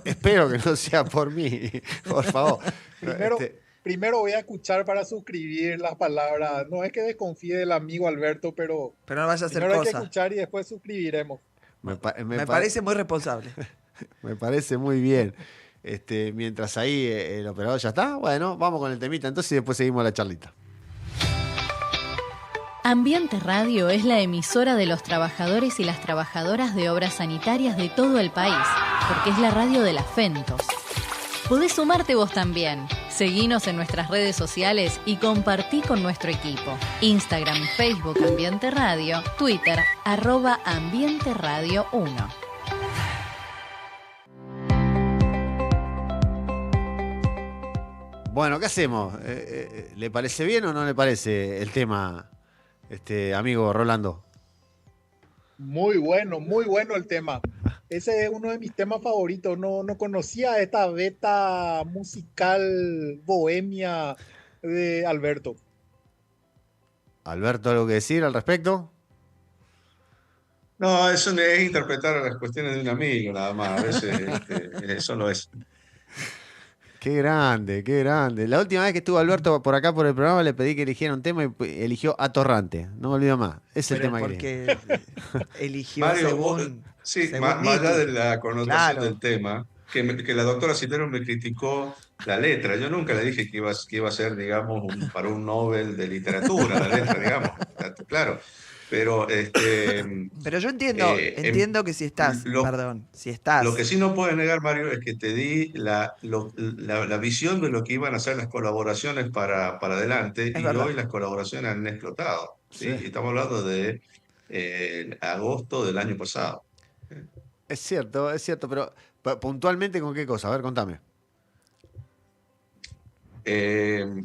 [SPEAKER 3] Espero que no sea por mí, por favor.
[SPEAKER 6] Primero, primero voy a escuchar para suscribir las palabras. No es que desconfíe del amigo Alberto, pero
[SPEAKER 7] Pero no vaya a hacer
[SPEAKER 6] primero hay que
[SPEAKER 7] cosa.
[SPEAKER 6] escuchar y después suscribiremos.
[SPEAKER 7] Me parece muy responsable.
[SPEAKER 3] Me parece muy bien. Mientras ahí el operador ya está, bueno, vamos con el temita entonces y después seguimos la charlita.
[SPEAKER 1] Ambiente Radio es la emisora de los trabajadores y las trabajadoras de obras sanitarias de todo el país, porque es la radio de las Fentos. Podés sumarte vos también. Seguinos en nuestras redes sociales y compartí con nuestro equipo. Instagram, Facebook Ambiente Radio, Twitter, @Ambiente Radio 1.
[SPEAKER 3] Bueno, ¿qué hacemos? ¿Le parece bien o no le parece el tema, amigo Rolando?
[SPEAKER 6] Muy bueno el tema. Ese es uno de mis temas favoritos. No conocía esta beta musical bohemia de Alberto.
[SPEAKER 3] Alberto, ¿algo que decir al respecto?
[SPEAKER 5] No, eso es interpretar las cuestiones de un amigo, nada más. A veces eso no es.
[SPEAKER 3] Qué grande, qué grande. La última vez que estuvo Alberto por acá por el programa le pedí que eligiera un tema y eligió Atorrante. No me olvido más. Es el
[SPEAKER 7] Pero
[SPEAKER 3] tema que
[SPEAKER 7] porque eligió
[SPEAKER 5] Mario, vos-
[SPEAKER 7] según...
[SPEAKER 5] sí,
[SPEAKER 7] según
[SPEAKER 5] más allá
[SPEAKER 7] Nitti.
[SPEAKER 5] de la connotación
[SPEAKER 7] Claro.
[SPEAKER 5] del tema, que la doctora Citero me criticó la letra. Yo nunca le dije que iba a ser, digamos, para un Nobel de literatura, la letra, digamos. Claro. Pero
[SPEAKER 7] Pero yo entiendo que si estás,
[SPEAKER 5] lo,
[SPEAKER 7] perdón, si estás...
[SPEAKER 5] lo que sí no puedes negar, Mario, es que te di la visión de lo que iban a ser las colaboraciones para adelante,
[SPEAKER 7] Es
[SPEAKER 5] y
[SPEAKER 7] verdad.
[SPEAKER 5] hoy las colaboraciones han explotado. ¿Sí?
[SPEAKER 3] Sí.
[SPEAKER 5] Estamos hablando de agosto del año pasado.
[SPEAKER 3] es cierto, pero puntualmente ¿con qué cosa? A ver, contame.
[SPEAKER 5] Eh,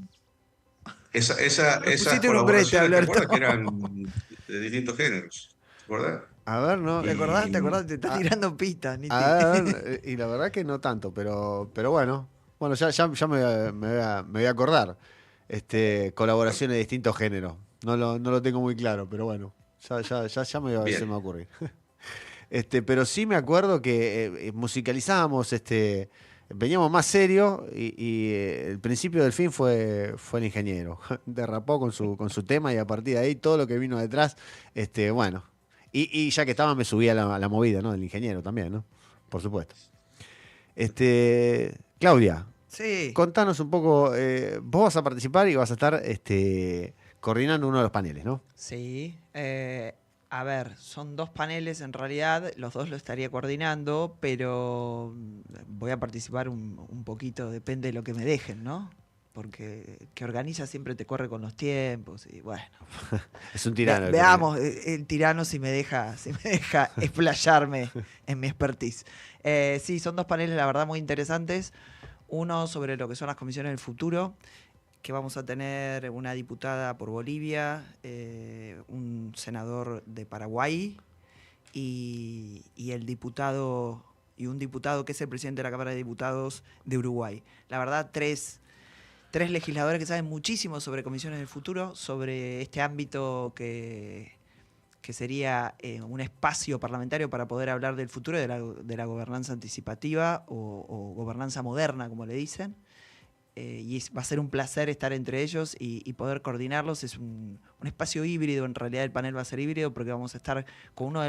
[SPEAKER 5] esas
[SPEAKER 7] pusiste en un brete,
[SPEAKER 5] colaboraciones, ¿te
[SPEAKER 7] Alberto.
[SPEAKER 5] acuerdas que eran de distintos géneros? ¿Te acuerdas?
[SPEAKER 3] A ver, no.
[SPEAKER 7] ¿Te acordás? Te
[SPEAKER 3] Ah,
[SPEAKER 7] estás tirando pistas, Nitti.
[SPEAKER 3] A ver, y la verdad que no tanto, pero bueno. Bueno, ya me voy a acordar. Colaboraciones de distintos géneros. No lo tengo muy claro, pero bueno. Ya me
[SPEAKER 5] Bien.
[SPEAKER 3] se me va a ocurrir. Pero sí me acuerdo que musicalizábamos, veníamos más serios y el principio del fin fue el ingeniero. Derrapó con su tema y a partir de ahí todo lo que vino detrás, bueno. Y ya que estaba me subía a la movida, ¿no? Del ingeniero también, ¿no? Por supuesto. Claudia,
[SPEAKER 7] Sí.
[SPEAKER 3] contanos un poco, vos vas a participar y vas a estar coordinando uno de los paneles, ¿no?
[SPEAKER 7] Sí. A ver, son dos paneles en realidad, los dos lo estaría coordinando, pero voy a participar un poquito, depende de lo que me dejen, ¿no? Porque que organiza siempre te corre con los tiempos y bueno.
[SPEAKER 3] Es un tirano. el
[SPEAKER 7] Veamos el tirano si me deja explayarme en mi expertise. Sí, son dos paneles, la verdad, muy interesantes. Uno sobre lo que son las comisiones del futuro, que vamos a tener una diputada por Bolivia, un senador de Paraguay y un diputado que es el presidente de la Cámara de Diputados de Uruguay. La verdad, tres legisladores que saben muchísimo sobre comisiones del futuro, sobre este ámbito que sería un espacio parlamentario para poder hablar del futuro y de la gobernanza anticipativa o gobernanza moderna, como le dicen. Va a ser un placer estar entre ellos y poder coordinarlos. Es un espacio híbrido, en realidad el panel va a ser híbrido porque vamos a estar con uno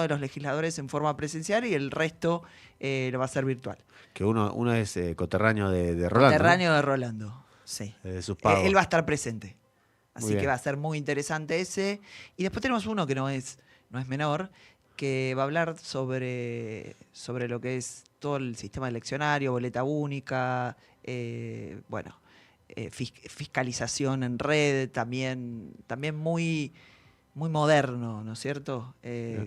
[SPEAKER 7] de los legisladores en forma presencial y el resto lo va a ser virtual.
[SPEAKER 3] Que uno es coterráneo de Rolando.
[SPEAKER 7] Terráneo de Rolando, sí.
[SPEAKER 3] De sus pagos.
[SPEAKER 7] Él va a estar presente.
[SPEAKER 3] Muy
[SPEAKER 7] Así que
[SPEAKER 3] bien.
[SPEAKER 7] va a ser muy interesante ese. Y después tenemos uno que no es menor, que va a hablar sobre lo que es todo el sistema eleccionario, boleta única, fiscalización en red, también muy, muy moderno, ¿no es cierto?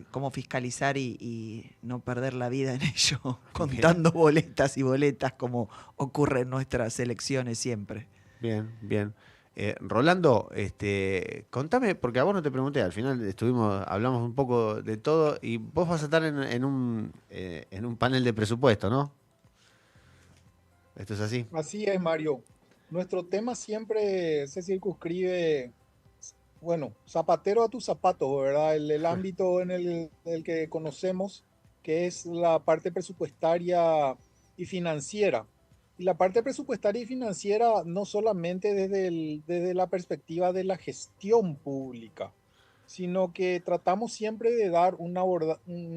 [SPEAKER 7] Cómo fiscalizar y no perder la vida en ello, contando boletas y boletas como ocurre en nuestras elecciones siempre.
[SPEAKER 3] Bien. Rolando, contame, porque a vos no te pregunté, al final hablamos un poco de todo y vos vas a estar en un panel de presupuesto, ¿no? ¿Esto es así?
[SPEAKER 6] Así es, Mario. Nuestro tema siempre se circunscribe, bueno, zapatero a tus zapatos, ¿verdad? El ámbito en el que conocemos, que es la parte presupuestaria y financiera. Y la parte presupuestaria y financiera no solamente desde la perspectiva de la gestión pública, sino que tratamos siempre de dar un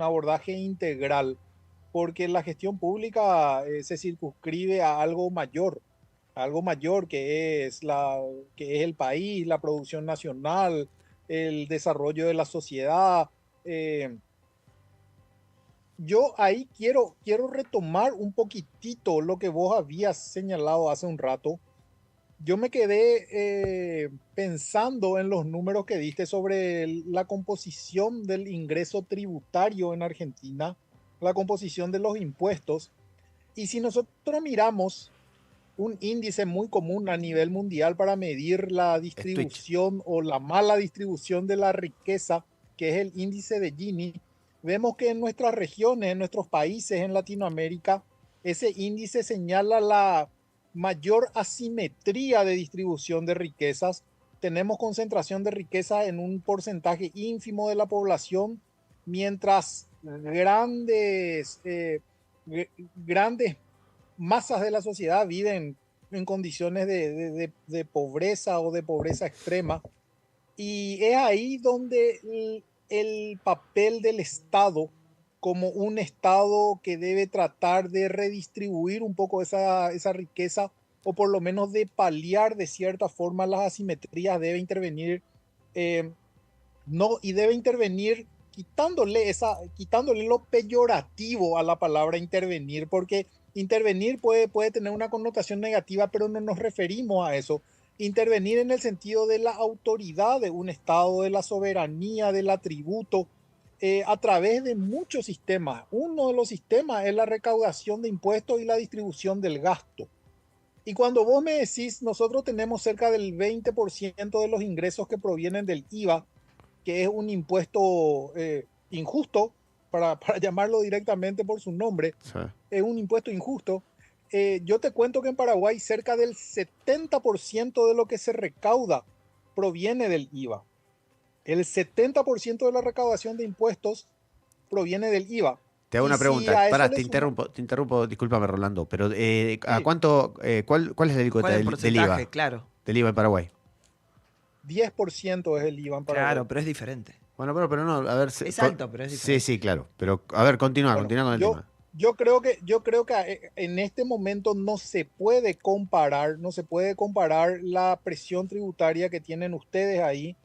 [SPEAKER 6] abordaje integral, porque la gestión pública se circunscribe a algo mayor que es el país, la producción nacional, el desarrollo de la sociedad. eh, yo ahí quiero retomar un poquitito lo que vos habías señalado hace un rato. Yo me quedé pensando en los números que diste sobre la composición del ingreso tributario en Argentina, la composición de los impuestos. Y si nosotros miramos un índice muy común a nivel mundial para medir la
[SPEAKER 3] Es Twitch.
[SPEAKER 6] distribución o la mala distribución de la riqueza, que es el índice de Gini, vemos que en nuestras regiones, en nuestros países en Latinoamérica, ese índice señala la mayor asimetría de distribución de riquezas. Tenemos concentración de riqueza en un porcentaje ínfimo de la población, mientras grandes masas de la sociedad viven en condiciones de pobreza o de pobreza extrema. Y es ahí donde el papel del Estado, como un Estado que debe tratar de redistribuir un poco esa riqueza, o por lo menos de paliar de cierta forma las asimetrías, debe intervenir, no, y debe intervenir quitándole lo peyorativo a la palabra intervenir, porque intervenir puede tener una connotación negativa, pero no nos referimos a eso. Intervenir en el sentido de la autoridad de un Estado, de la soberanía, del atributo, a través de muchos sistemas. Uno de los sistemas es la recaudación de impuestos y la distribución del gasto. Y cuando vos me decís, nosotros tenemos cerca del 20% de los ingresos que provienen del IVA, que es un impuesto injusto, para llamarlo directamente por su nombre,
[SPEAKER 3] Sí.
[SPEAKER 6] es un impuesto injusto. Yo te cuento que en Paraguay cerca del 70% de lo que se recauda proviene del IVA. El 70% de la recaudación de impuestos proviene del IVA.
[SPEAKER 3] Te hago
[SPEAKER 6] Y
[SPEAKER 3] una
[SPEAKER 6] si
[SPEAKER 3] pregunta.
[SPEAKER 6] a eso
[SPEAKER 3] Pará,
[SPEAKER 6] le suma-
[SPEAKER 3] te interrumpo, discúlpame, Rolando, pero ¿a
[SPEAKER 6] Sí,
[SPEAKER 3] cuánto, cuál es la alícuota
[SPEAKER 7] ¿Cuál es el
[SPEAKER 3] del
[SPEAKER 7] porcentaje?
[SPEAKER 3] IVA?
[SPEAKER 7] Claro,
[SPEAKER 3] Del IVA en Paraguay.
[SPEAKER 6] 10% es el IVA en Paraguay.
[SPEAKER 7] claro, pero es diferente.
[SPEAKER 3] Bueno, pero no, a ver.
[SPEAKER 7] Es alto, pero es
[SPEAKER 3] Sí,
[SPEAKER 7] diferente.
[SPEAKER 3] sí, claro. Pero, a ver, continúa
[SPEAKER 6] Bueno,
[SPEAKER 3] con el tema.
[SPEAKER 6] yo creo que en este momento no se puede comparar la presión tributaria que tienen ustedes ahí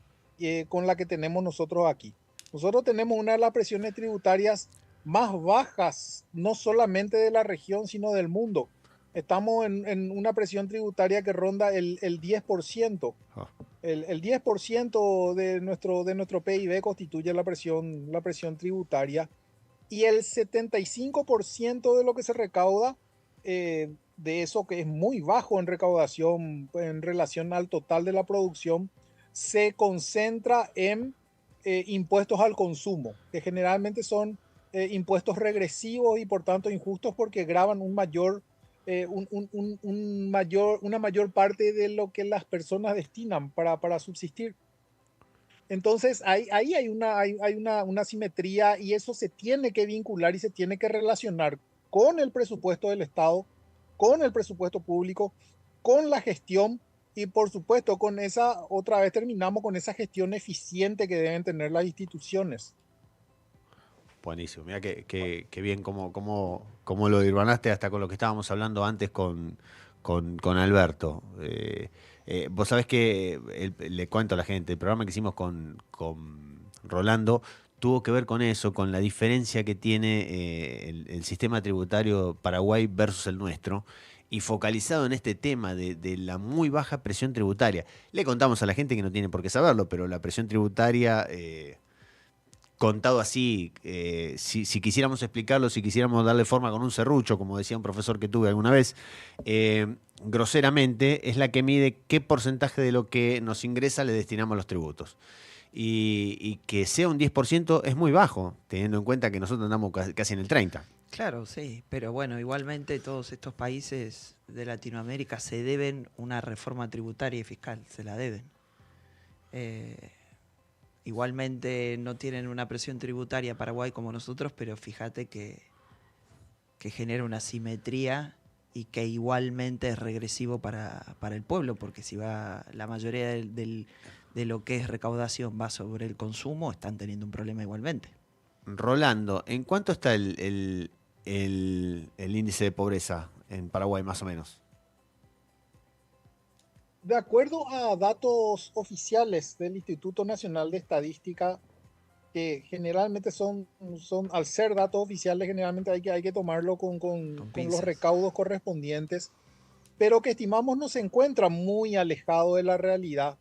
[SPEAKER 6] con la que tenemos nosotros aquí. Nosotros tenemos una de las presiones tributarias más bajas, no solamente de la región, sino del mundo. Estamos en una presión tributaria que ronda el 10%.
[SPEAKER 3] Oh,
[SPEAKER 6] El 10% de nuestro PIB constituye la presión tributaria, y el 75% de lo que se recauda, de eso que es muy bajo en recaudación en relación al total de la producción, se concentra en impuestos al consumo, que generalmente son impuestos regresivos y por tanto injustos, porque graban una mayor parte de lo que las personas destinan para subsistir. Entonces, ahí hay una simetría, y eso se tiene que vincular y se tiene que relacionar con el presupuesto del Estado, con el presupuesto público, con la gestión y, por supuesto, otra vez terminamos con esa gestión eficiente que deben tener las instituciones.
[SPEAKER 3] buenísimo. Mira que bien cómo lo irvanaste hasta con lo que estábamos hablando antes con Alberto. Vos sabés que, le cuento a la gente, el programa que hicimos con Rolando tuvo que ver con eso, con la diferencia que tiene el sistema tributario Paraguay versus el nuestro, y focalizado en este tema de la muy baja presión tributaria. Le contamos a la gente que no tiene por qué saberlo, pero la presión tributaria, contado así, si quisiéramos explicarlo, si quisiéramos darle forma con un serrucho, como decía un profesor que tuve alguna vez, groseramente es la que mide qué porcentaje de lo que nos ingresa le destinamos a los tributos. Y que sea un 10% es muy bajo, teniendo en cuenta que nosotros andamos casi en el 30%.
[SPEAKER 7] Claro, sí, pero bueno, igualmente todos estos países de Latinoamérica se deben una reforma tributaria y fiscal, se la deben. Igualmente no tienen una presión tributaria Paraguay como nosotros, pero fíjate que genera una simetría y que igualmente es regresivo para el pueblo, porque si va la mayoría de lo que es recaudación va sobre el consumo, están teniendo un problema igualmente.
[SPEAKER 3] Rolando, ¿en cuánto está el índice de pobreza en Paraguay, más o menos?
[SPEAKER 6] De acuerdo a datos oficiales del Instituto Nacional de Estadística, que generalmente al ser datos oficiales, generalmente hay que tomarlo
[SPEAKER 7] Con
[SPEAKER 6] con los
[SPEAKER 7] pinzas.
[SPEAKER 6] recaudos correspondientes, pero que estimamos no se encuentra muy alejado de la realidad.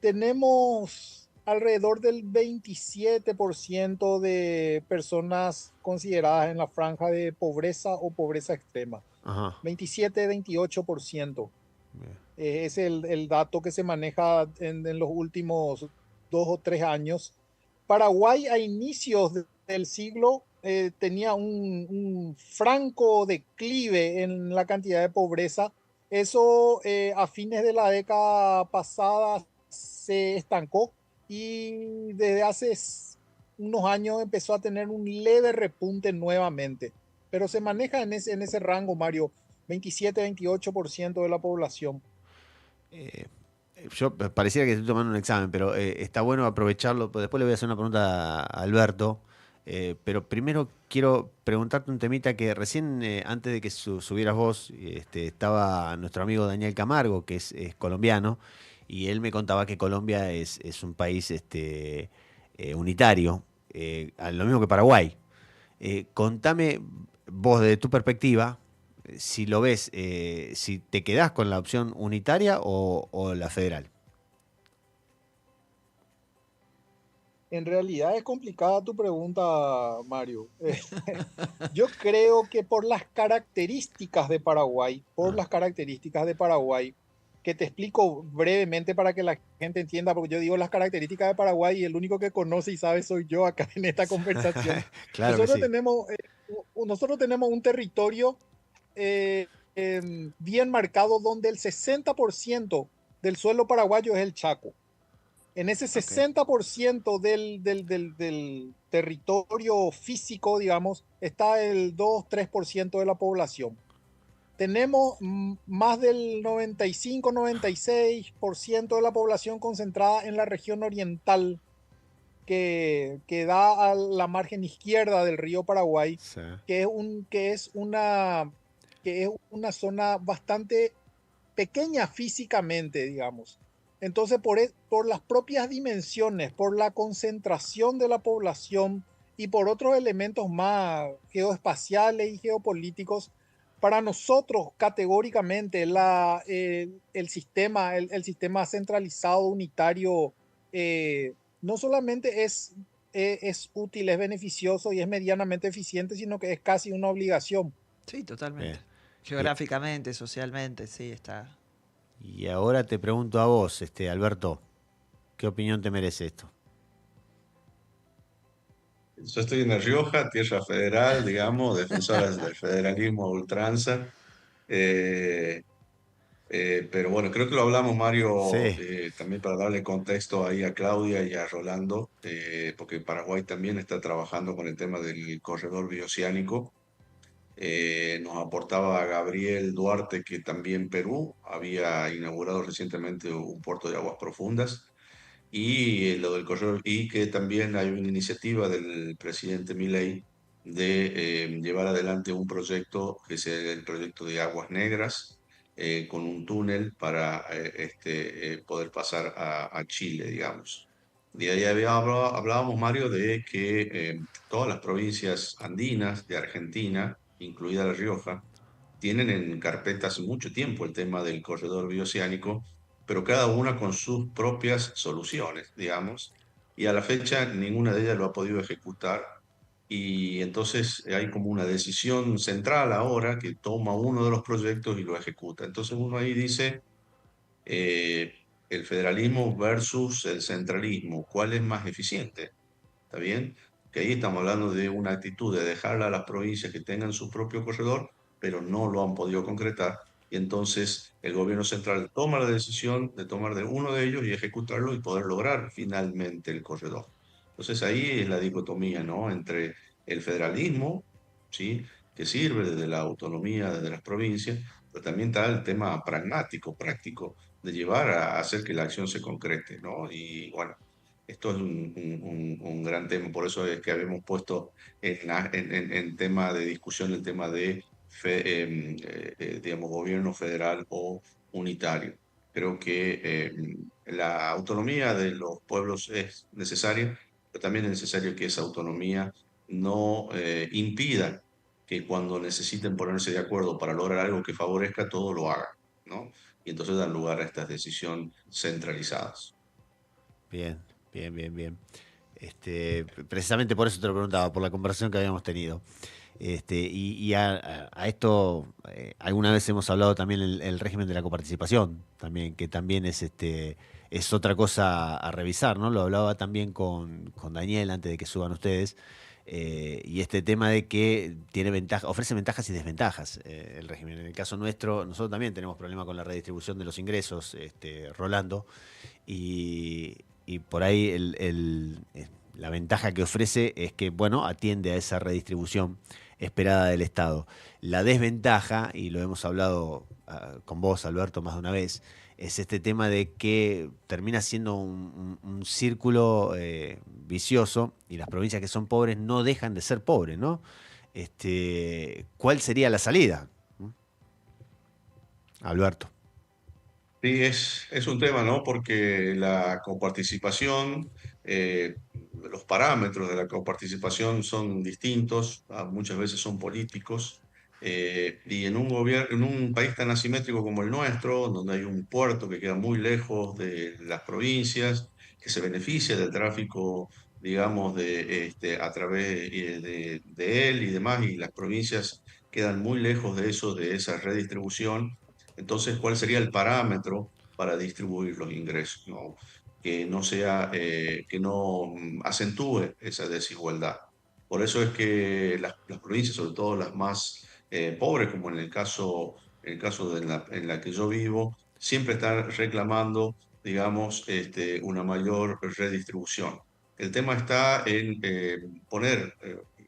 [SPEAKER 6] Tenemos alrededor del 27% de personas consideradas en la franja de pobreza o pobreza extrema.
[SPEAKER 3] Ajá.
[SPEAKER 6] 27-28%.
[SPEAKER 3] Bien.
[SPEAKER 6] Es el dato que se maneja en los últimos 2 o 3 años. Paraguay a inicios del siglo tenía un franco declive en la cantidad de pobreza. Eso a fines de la década pasada se estancó y desde hace unos años empezó a tener un leve repunte nuevamente. Pero se maneja en ese rango, Mario, 27-28% de la población.
[SPEAKER 3] Eh, yo pareciera que estoy tomando un examen, pero está bueno aprovecharlo. Pues después le voy a hacer una pregunta a Alberto. Pero primero quiero preguntarte un temita que recién, antes de que subieras vos, estaba nuestro amigo Daniel Camargo, que es colombiano, y él me contaba que Colombia es un país unitario, lo mismo que Paraguay. Contame vos, desde tu perspectiva, si lo ves, si te quedás con la opción unitaria o la federal.
[SPEAKER 6] En realidad es complicada tu pregunta, Mario. Yo creo que por las características de Paraguay,
[SPEAKER 3] Ah,
[SPEAKER 6] que te explico brevemente para que la gente entienda, porque yo digo las características de Paraguay y el único que conoce y sabe soy yo acá en esta conversación.
[SPEAKER 3] claro que
[SPEAKER 6] Nosotros
[SPEAKER 3] sí.
[SPEAKER 6] tenemos, nosotros tenemos un territorio bien marcado donde el 60% del suelo paraguayo es el Chaco. En ese
[SPEAKER 7] Ok.
[SPEAKER 6] 60% del territorio físico, digamos, está el 2-3% de la población. Tenemos más del 95-96% de la población concentrada en la región oriental que da a la margen izquierda del río Paraguay,
[SPEAKER 3] Sí.
[SPEAKER 6] que es una zona bastante pequeña físicamente, digamos. Entonces, por las propias dimensiones, por la concentración de la población y por otros elementos más geoespaciales y geopolíticos, para nosotros categóricamente el sistema centralizado unitario no solamente es útil, es beneficioso y es medianamente eficiente, sino que es casi una obligación.
[SPEAKER 7] Sí, totalmente.
[SPEAKER 3] Bien.
[SPEAKER 7] Geográficamente, socialmente, sí, está.
[SPEAKER 3] Y ahora te pregunto a vos, Alberto, ¿qué opinión te merece esto?
[SPEAKER 5] Yo estoy en La Rioja, tierra federal, digamos, defensoras del federalismo a ultranza. Eh, pero bueno, creo que lo hablamos, Mario,
[SPEAKER 3] Sí.
[SPEAKER 5] también para darle contexto ahí a Claudia y a Rolando, porque Paraguay también está trabajando con el tema del corredor bioceánico. Nos aportaba Gabriel Duarte que también Perú había inaugurado recientemente un puerto de aguas profundas y lo del corredor, y que también hay una iniciativa del presidente Milei de llevar adelante un proyecto que es el proyecto de Aguas Negras, con un túnel para poder pasar a Chile, digamos. Y ahí hablábamos, Mario, de que todas las provincias andinas de Argentina, incluida La Rioja, tienen en carpeta hace mucho tiempo el tema del corredor bioceánico, pero cada una con sus propias soluciones, digamos, y a la fecha ninguna de ellas lo ha podido ejecutar. Y entonces hay como una decisión central ahora que toma uno de los proyectos y lo ejecuta. Entonces uno ahí dice, eh, el federalismo versus el centralismo, ¿cuál es más eficiente? ¿Está bien? Que ahí estamos hablando de una actitud de dejarle a las provincias que tengan su propio corredor, pero no lo han podido concretar. Y entonces el gobierno central toma la decisión de tomar de uno de ellos y ejecutarlo y poder lograr finalmente el corredor. Entonces ahí es la dicotomía, ¿no? Entre el federalismo, ¿sí? que sirve desde la autonomía, desde las provincias, pero también está el tema pragmático, práctico, de llevar a hacer que la acción se concrete, ¿no? Y bueno, esto es un gran tema, por eso es que habíamos puesto en tema de discusión el tema de, digamos, gobierno federal o unitario. Creo que la autonomía de los pueblos es necesaria, pero también es necesario que esa autonomía no impida que cuando necesiten ponerse de acuerdo para lograr algo que favorezca, todo lo hagan, ¿no? Y entonces dan lugar a estas decisiones centralizadas.
[SPEAKER 3] Bien, bien, bien, bien. Precisamente por eso te lo preguntaba, por la conversación que habíamos tenido. A esto, alguna vez hemos hablado también el régimen de la coparticipación, también, que también es otra cosa a revisar, ¿no? Lo hablaba también con Daniel antes de que suban ustedes. Y este tema de que ofrece ventajas y desventajas el régimen. En el caso nuestro, nosotros también tenemos problemas con la redistribución de los ingresos, Rolando, y por ahí la ventaja que ofrece es que, bueno, atiende a esa redistribución esperada del Estado. La desventaja, y lo hemos hablado con vos, Alberto, más de una vez, es este tema de que termina siendo un círculo vicioso y las provincias que son pobres no dejan de ser pobres, ¿no? ¿Cuál sería la salida? ¿Mm? Alberto.
[SPEAKER 5] Sí, es un tema, ¿no? Porque la coparticipación, los parámetros de la coparticipación son distintos, muchas veces son políticos, y en un gobierno, en un país tan asimétrico como el nuestro, donde hay un puerto que queda muy lejos de las provincias, que se beneficia del tráfico, digamos, a través de él y demás, y las provincias quedan muy lejos de eso, de esa redistribución. Entonces, ¿cuál sería el parámetro para distribuir los ingresos? ¿No? Que no sea, que no acentúe esa desigualdad. Por eso es que las provincias, sobre todo las más pobres, como en el caso en la que yo vivo, siempre están reclamando, digamos, una mayor redistribución. El tema está en poner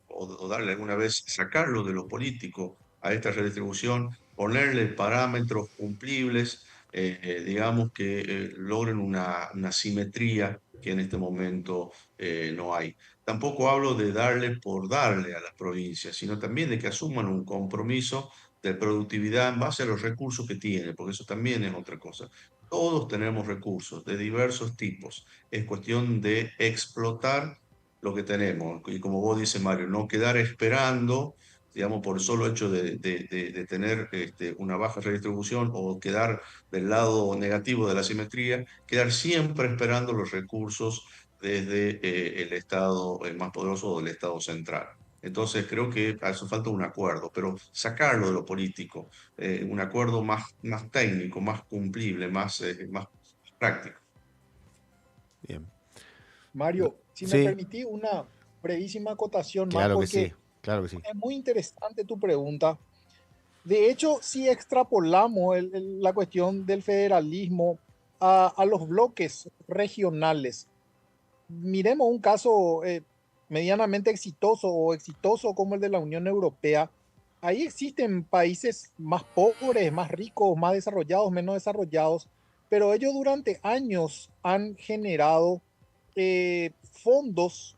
[SPEAKER 5] o darle alguna vez, sacarlo de lo político a esta redistribución, ponerle parámetros cumplibles, digamos, que logren una simetría que en este momento no hay. Tampoco hablo de darle por darle a las provincias, sino también de que asuman un compromiso de productividad en base a los recursos que tienen, porque eso también es otra cosa. Todos tenemos recursos de diversos tipos. Es cuestión de explotar lo que tenemos. Y como vos dices, Mario, no quedar esperando, digamos, por el solo hecho de tener una baja redistribución o quedar del lado negativo de la simetría, quedar siempre esperando los recursos desde el Estado más poderoso o del Estado central. Entonces creo que hace falta un acuerdo, pero sacarlo de lo político, un acuerdo más técnico, más cumplible, más práctico.
[SPEAKER 3] Bien.
[SPEAKER 6] Mario, si me
[SPEAKER 3] Sí,
[SPEAKER 6] permití una brevísima acotación más,
[SPEAKER 3] claro que sí,
[SPEAKER 6] porque
[SPEAKER 3] claro que sí.
[SPEAKER 6] es muy interesante tu pregunta. De hecho, si extrapolamos la cuestión del federalismo a los bloques regionales, miremos un caso medianamente exitoso o exitoso como el de la Unión Europea. Ahí existen países más pobres, más ricos, más desarrollados, menos desarrollados, pero ellos durante años han generado fondos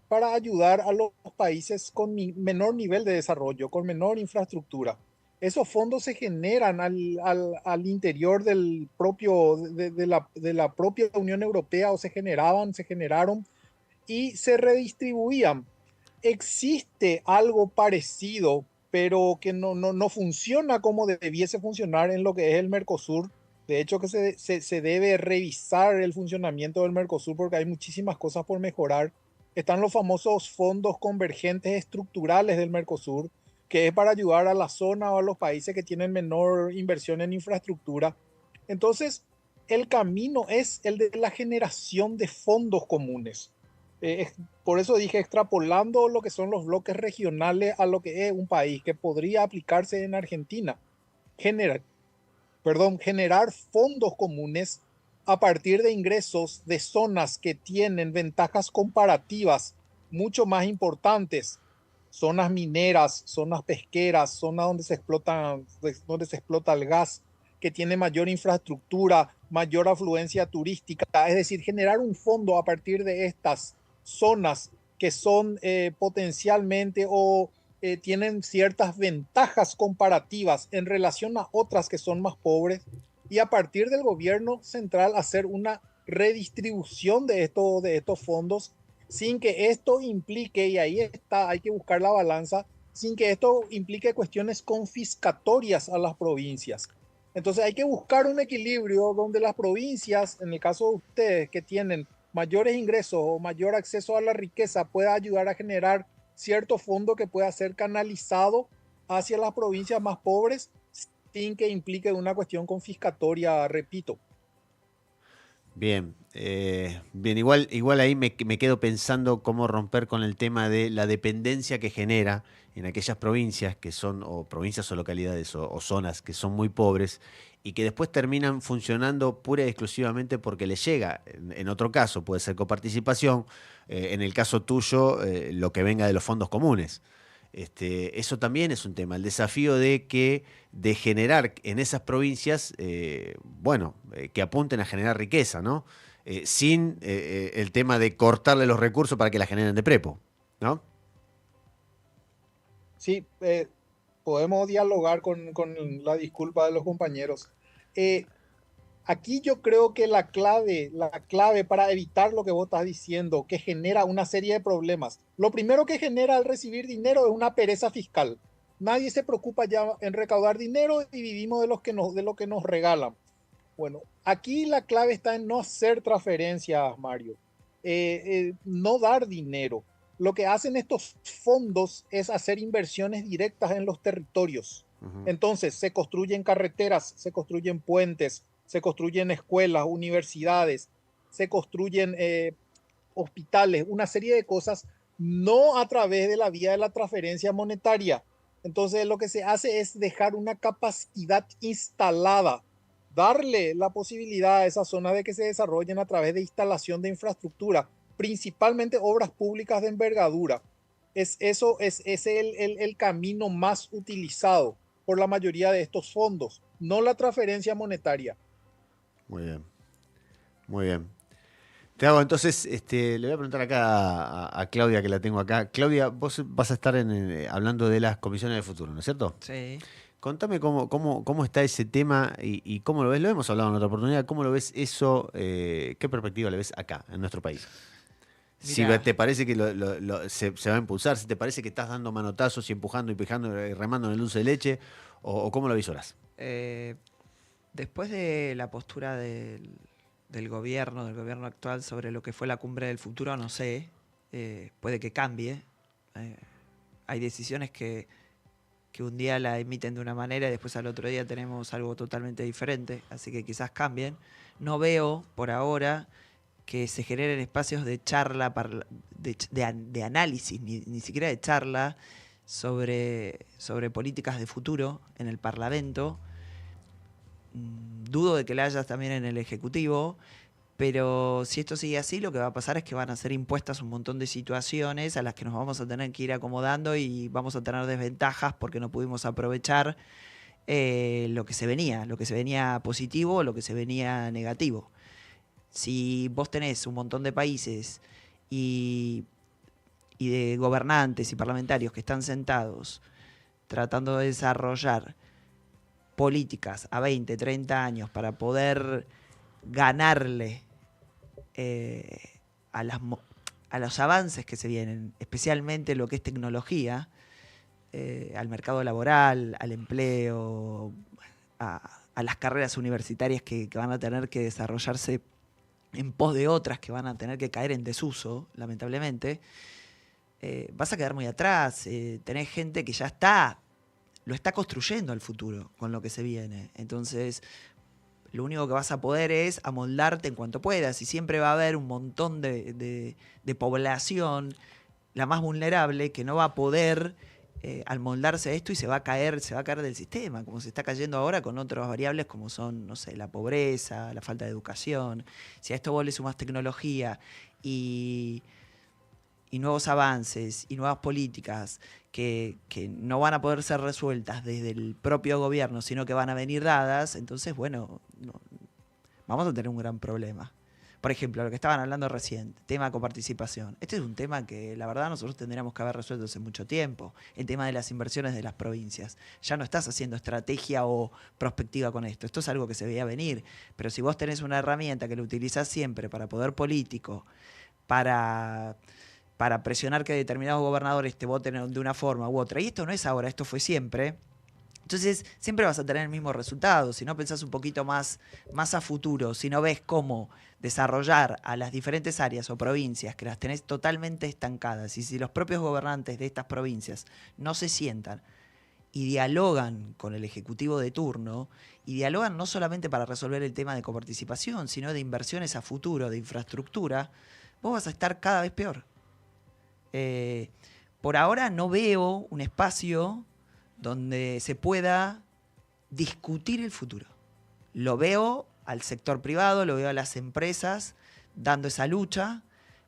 [SPEAKER 6] para ayudar a los países con menor nivel de desarrollo, con menor infraestructura. Esos fondos se generan al interior del propio, de la propia Unión Europea, o se generaron y se redistribuían. Existe algo parecido, pero que no funciona como debiese funcionar en lo que es el Mercosur. De hecho, que se debe revisar el funcionamiento del Mercosur porque hay muchísimas cosas por mejorar. Están los famosos fondos convergentes estructurales del Mercosur, que es para ayudar a la zona o a los países que tienen menor inversión en infraestructura. Entonces, el camino es el de la generación de fondos comunes. Por eso dije, extrapolando lo que son los bloques regionales a lo que es un país que podría aplicarse en Argentina. Generar, generar fondos comunes a partir de ingresos de zonas que tienen ventajas comparativas mucho más importantes zonas mineras, zonas pesqueras, zonas donde se explota el gas, que tiene mayor infraestructura, mayor afluencia turística, es decir, generar un fondo a partir de estas zonas que son potencialmente o tienen ciertas ventajas comparativas en relación a otras que son más pobres, y a partir del gobierno central hacer una redistribución de estos fondos sin que esto implique, y ahí está, hay que buscar la balanza, sin que esto implique cuestiones confiscatorias a las provincias. Entonces hay que buscar un equilibrio donde las provincias, en el caso de ustedes que tienen mayores ingresos o mayor acceso a la riqueza, pueda ayudar a generar cierto fondo que pueda ser canalizado hacia las provincias más pobres sin que implique una cuestión confiscatoria, repito.
[SPEAKER 3] Bien, bien, igual ahí me quedo pensando cómo romper con el tema de la dependencia que genera en aquellas provincias que son, o provincias o localidades o zonas que son muy pobres y que después terminan funcionando pura y exclusivamente porque les llega. En otro caso puede ser coparticipación, en el caso tuyo lo que venga de los fondos comunes. Eso también es un tema, el desafío de generar en esas provincias, que apunten a generar riqueza, ¿no? Sin el tema de cortarle los recursos para que la generen de prepo, ¿no?
[SPEAKER 6] Sí, podemos dialogar con la disculpa de los compañeros. Aquí yo creo que la clave para evitar lo que vos estás diciendo, que genera una serie de problemas. Lo primero que genera al recibir dinero es una pereza fiscal. Nadie se preocupa ya en recaudar dinero y vivimos de lo que nos regalan. Bueno, aquí la clave está en no hacer transferencias, Mario. No dar dinero. Lo que hacen estos fondos es hacer inversiones directas en los territorios. Entonces, se construyen carreteras, se construyen puentes, se construyen escuelas, universidades, se construyen hospitales, una serie de cosas, no a través de la vía de la transferencia monetaria. Entonces, lo que se hace es dejar una capacidad instalada, darle la posibilidad a esas zonas de que se desarrollen a través de instalación de infraestructura, principalmente obras públicas de envergadura. Ese es el camino más utilizado por la mayoría de estos fondos, no la transferencia monetaria.
[SPEAKER 3] Muy bien, muy bien. Te hago entonces, le voy a preguntar acá a Claudia, que la tengo acá. Claudia, vos vas a estar hablando de las comisiones de futuro, ¿no es cierto?
[SPEAKER 7] Sí.
[SPEAKER 3] Contame cómo está ese tema y cómo lo ves. Lo hemos hablado en otra oportunidad. ¿Cómo lo ves eso? ¿Qué perspectiva le ves acá, en nuestro país?
[SPEAKER 7] Mirá.
[SPEAKER 3] Si te parece que se va a impulsar, si te parece que estás dando manotazos y empujando y remando en el dulce de leche, o cómo lo visoras.
[SPEAKER 7] Después de la postura del gobierno actual sobre lo que fue la cumbre del futuro, no sé, puede que cambie. Hay decisiones que un día la emiten de una manera y después al otro día tenemos algo totalmente diferente, así que quizás cambien. No veo por ahora que se generen espacios de charla, de análisis, ni siquiera de charla sobre políticas de futuro en el Parlamento. Dudo de que la haya también en el Ejecutivo, pero si esto sigue así, lo que va a pasar es que van a ser impuestas un montón de situaciones a las que nos vamos a tener que ir acomodando y vamos a tener desventajas porque no pudimos aprovechar lo que se venía positivo o lo que se venía negativo. Si vos tenés un montón de países y de gobernantes y parlamentarios que están sentados tratando de desarrollar políticas a 20, 30 años para poder ganarle a los avances que se vienen, especialmente lo que es tecnología, al mercado laboral, al empleo, a las carreras universitarias que van a tener que desarrollarse en pos de otras que van a tener que caer en desuso, lamentablemente, vas a quedar muy atrás. Tenés gente que ya lo está construyendo el futuro con lo que se viene. Entonces, lo único que vas a poder es amoldarte en cuanto puedas. Y siempre va a haber un montón de población, la más vulnerable, que no va a poder amoldarse a esto y se va a caer del sistema, como se está cayendo ahora con otras variables como son, no sé, la pobreza, la falta de educación. Si a esto vos le sumás tecnología y y nuevos avances y nuevas políticas que no van a poder ser resueltas desde el propio gobierno, sino que van a venir dadas, entonces, bueno, vamos a tener un gran problema. Por ejemplo, lo que estaban hablando recién, tema coparticipación. Este es un tema que la verdad nosotros tendríamos que haber resuelto hace mucho tiempo. El tema de las inversiones de las provincias. Ya no estás haciendo estrategia o prospectiva con esto. Esto es algo que se veía venir. Pero si vos tenés una herramienta que la utilizás siempre para poder político, para presionar que determinados gobernadores te voten de una forma u otra, y esto no es ahora, esto fue siempre. Entonces siempre vas a tener el mismo resultado. Si no pensás un poquito más a futuro, si no ves cómo desarrollar a las diferentes áreas o provincias que las tenés totalmente estancadas, y si los propios gobernantes de estas provincias no se sientan y dialogan con el ejecutivo de turno, y dialogan no solamente para resolver el tema de coparticipación, sino de inversiones a futuro, de infraestructura, vos vas a estar cada vez peor. Por ahora no veo un espacio donde se pueda discutir el futuro. Lo veo al sector privado, lo veo a las empresas dando esa lucha,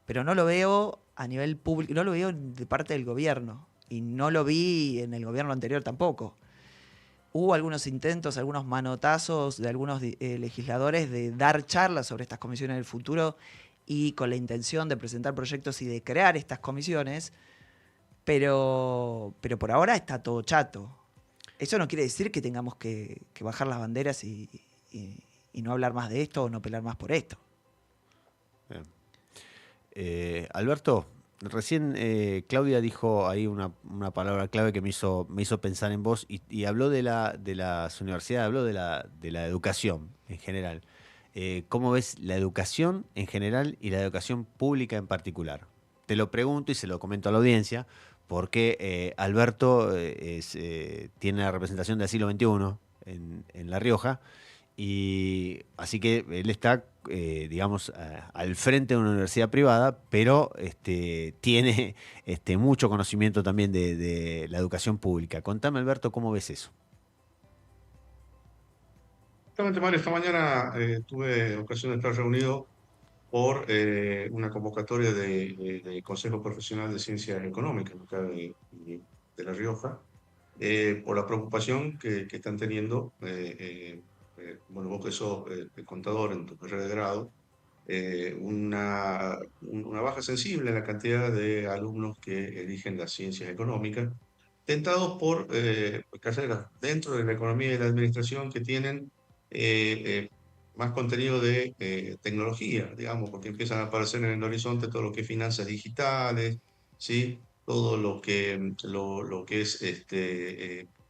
[SPEAKER 7] pero no lo veo a nivel público, no lo veo de parte del gobierno, y no lo vi en el gobierno anterior tampoco. Hubo algunos intentos, algunos manotazos de algunos legisladores de dar charlas sobre estas comisiones del futuro y con la intención de presentar proyectos y de crear estas comisiones, pero por ahora está todo chato. Eso no quiere decir que tengamos que bajar las banderas y no hablar más de esto o no pelear más por esto.
[SPEAKER 3] Alberto, recién Claudia dijo ahí una palabra clave que me hizo pensar en vos y habló de las universidades, habló de la educación en general. ¿Cómo ves la educación en general y la educación pública en particular? Te lo pregunto y se lo comento a la audiencia, porque Alberto tiene la representación del siglo XXI en La Rioja, y así que él está, digamos, al frente de una universidad privada, pero tiene mucho conocimiento también de la educación pública. Contame, Alberto, ¿cómo ves eso?
[SPEAKER 5] Justamente, Mario, esta mañana tuve ocasión de estar reunido por una convocatoria de Consejo Profesional de Ciencias Económicas acá de La Rioja, por la preocupación que están teniendo, bueno, vos que sos contador en tu carrera de grado, una baja sensible en la cantidad de alumnos que eligen las ciencias económicas, tentados por carreras dentro de la economía y la administración que tienen más contenido de tecnología, digamos, porque empiezan a aparecer en el horizonte todo lo que es finanzas digitales, ¿sí? Todo lo que es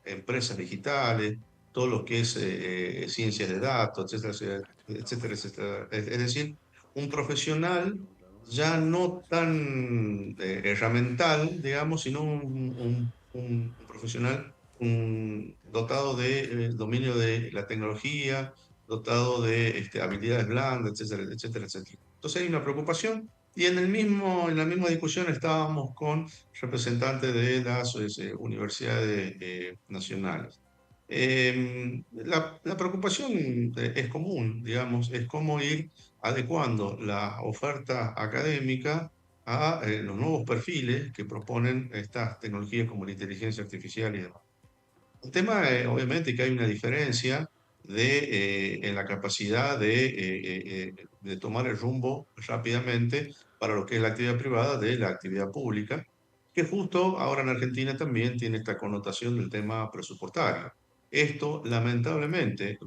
[SPEAKER 5] empresas digitales, todo lo que es ciencias de datos, etcétera, etcétera, etcétera. Es decir, un profesional ya no tan herramental, digamos, sino un profesional dotado de dominio de la tecnología, dotado de habilidades blandas, etcétera, etcétera, etcétera. Entonces hay una preocupación y en la misma discusión estábamos con representantes de las universidades nacionales. La preocupación es común, digamos, es cómo ir adecuando la oferta académica a los nuevos perfiles que proponen estas tecnologías como la inteligencia artificial y demás. El tema, obviamente, que hay una diferencia en la capacidad de tomar el rumbo rápidamente para lo que es la actividad privada de la actividad pública, que justo ahora en Argentina también tiene esta connotación del tema presupuestario. Esto, lamentablemente,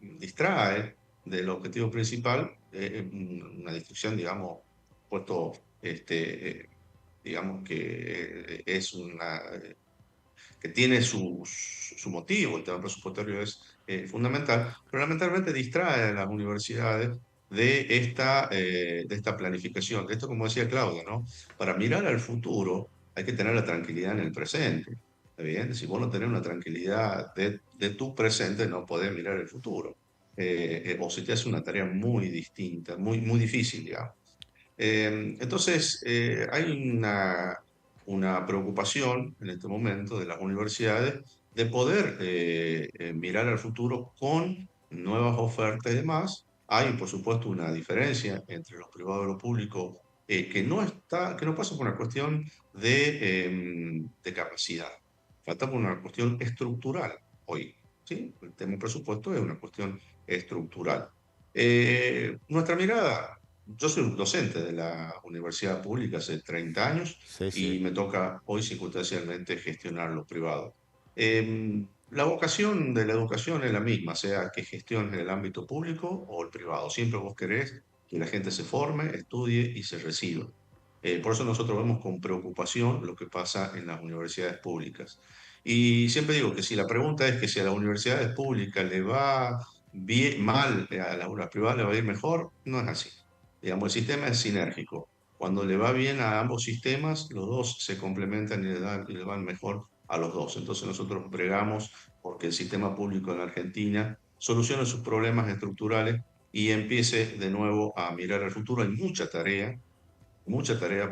[SPEAKER 5] distrae del objetivo principal, una distracción, digamos, puesto, digamos que es una que tiene su motivo, el tema presupuestario es fundamental, pero lamentablemente distrae a las universidades de esta planificación, de esto como decía Claudia, ¿no? Para mirar al futuro hay que tener la tranquilidad en el presente, ¿está bien? Si vos no tenés una tranquilidad de tu presente, no podés mirar el futuro. O se te hace una tarea muy distinta, muy difícil, digamos. Entonces, hay una preocupación en este momento de las universidades de poder mirar al futuro con nuevas ofertas y demás. Hay, por supuesto, una diferencia entre lo privado y lo público que no pasa por una cuestión de capacidad, falta por una cuestión estructural hoy, ¿sí? El tema del presupuesto es una cuestión estructural. Nuestra mirada, yo soy un docente de la universidad pública hace 30 años
[SPEAKER 3] Sí,
[SPEAKER 5] y
[SPEAKER 3] sí.
[SPEAKER 5] me toca hoy circunstancialmente gestionar lo privado. La vocación de la educación es la misma, sea que gestiones en el ámbito público o el privado. Siempre vos querés que la gente se forme, estudie y se reciba. Por eso nosotros vemos con preocupación lo que pasa en las universidades públicas. Y siempre digo que si la pregunta es que si a las universidades públicas le va bien, mal, a las privadas le va a ir mejor, no es así. Digamos, el sistema es sinérgico. Cuando le va bien a ambos sistemas, los dos se complementan y le van mejor a los dos. Entonces nosotros bregamos porque el sistema público en la Argentina solucione sus problemas estructurales y empiece de nuevo a mirar el futuro. Hay mucha tarea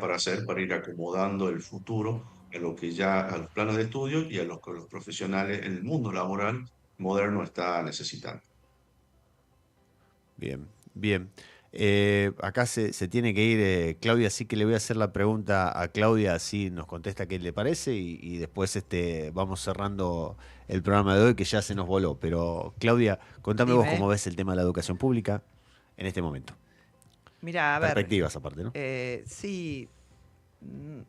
[SPEAKER 5] para hacer para ir acomodando el futuro a lo que ya, a los planes de estudio y a lo que los profesionales en el mundo laboral moderno está necesitando.
[SPEAKER 3] Bien, bien. Acá se tiene que ir Claudia, así que le voy a hacer la pregunta a Claudia, así nos contesta qué le parece y después vamos cerrando el programa de hoy que ya se nos voló. Pero Claudia, contame vos
[SPEAKER 7] Dime.
[SPEAKER 3] cómo ves el tema de la educación pública en este momento.
[SPEAKER 7] Mira, a ver,
[SPEAKER 3] Perspectivas aparte, ¿no?
[SPEAKER 7] sí, mm,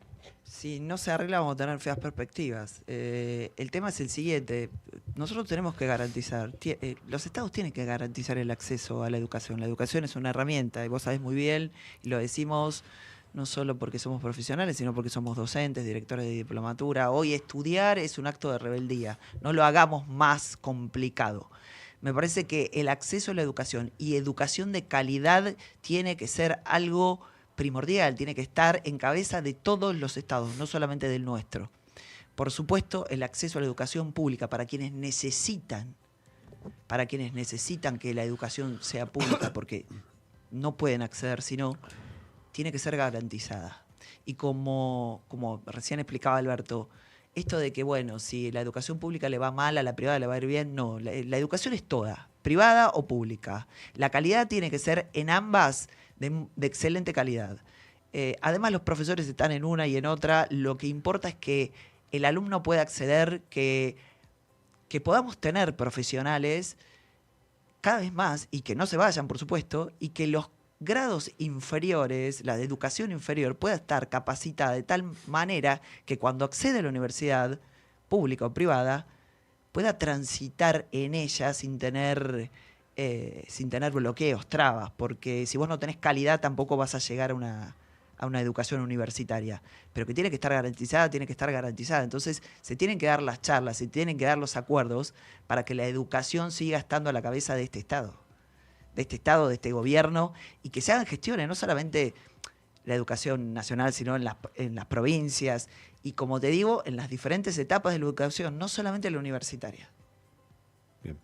[SPEAKER 7] si no se arregla vamos a tener feas perspectivas. El tema es el siguiente, nosotros tenemos que garantizar, los estados tienen que garantizar el acceso a la educación. La educación es una herramienta y vos sabés muy bien, y lo decimos no solo porque somos profesionales, sino porque somos docentes, directores de diplomatura. Hoy estudiar es un acto de rebeldía, no lo hagamos más complicado. Me parece que el acceso a la educación y educación de calidad tiene que ser algo primordial, tiene que estar en cabeza de todos los estados, no solamente del nuestro. Por supuesto, el acceso a la educación pública para quienes necesitan que la educación sea pública, porque no pueden acceder, sino tiene que ser garantizada. Y como recién explicaba Alberto, esto de que, bueno, si la educación pública le va mal, a la privada le va a ir bien, no, la educación es toda, privada o pública. La calidad tiene que ser en ambas de excelente calidad. Además, los profesores están en una y en otra, lo que importa es que el alumno pueda acceder, que podamos tener profesionales cada vez más, y que no se vayan, por supuesto, y que los grados inferiores, la de educación inferior, pueda estar capacitada de tal manera que cuando accede a la universidad, pública o privada, pueda transitar en ella sin tener bloqueos, trabas, porque si vos no tenés calidad tampoco vas a llegar a una educación universitaria, pero que tiene que estar garantizada, tiene que estar garantizada. Entonces se tienen que dar las charlas, se tienen que dar los acuerdos para que la educación siga estando a la cabeza de este Estado, de este gobierno, y que se hagan gestiones, no solamente la educación nacional, sino en las provincias, y como te digo, en las diferentes etapas de la educación, no solamente la universitaria.
[SPEAKER 3] Bien.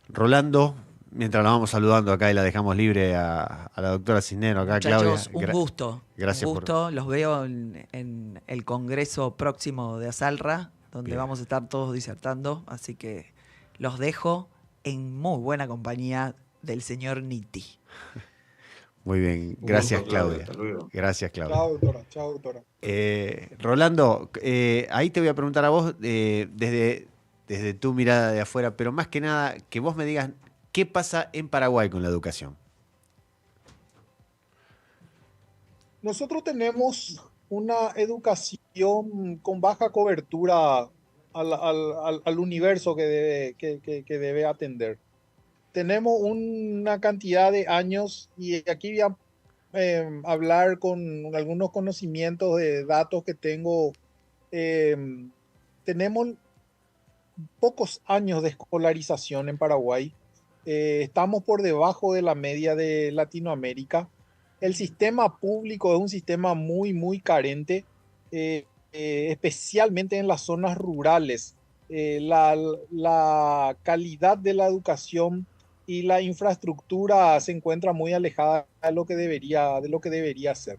[SPEAKER 3] Rolando, mientras la vamos saludando acá y la dejamos libre a la doctora Cisnero, acá
[SPEAKER 7] Muchachos,
[SPEAKER 3] Claudia.
[SPEAKER 7] un gusto.
[SPEAKER 3] Gracias
[SPEAKER 7] un gusto. Los veo en el congreso próximo de Asalra, donde
[SPEAKER 3] Bien.
[SPEAKER 7] vamos a estar todos disertando, así que los dejo en muy buena compañía del señor Nitti.
[SPEAKER 3] Muy bien,
[SPEAKER 5] Un
[SPEAKER 3] gracias
[SPEAKER 5] gusto, Claudia.
[SPEAKER 3] Claudia.
[SPEAKER 5] Hasta luego.
[SPEAKER 3] Gracias Claudia.
[SPEAKER 6] Chao, doctora. Chao, doctora.
[SPEAKER 3] Rolando, ahí te voy a preguntar a vos desde tu mirada de afuera, pero más que nada que vos me digas qué pasa en Paraguay con la educación.
[SPEAKER 6] Nosotros tenemos una educación con baja cobertura al universo que debe atender. Tenemos una cantidad de años, y aquí voy a hablar con algunos conocimientos de datos que tengo. Tenemos pocos años de escolarización en Paraguay. Estamos por debajo de la media de Latinoamérica. El sistema público es un sistema muy, muy carente, especialmente en las zonas rurales. La calidad de la educación y la infraestructura se encuentra muy alejada de lo que debería ser.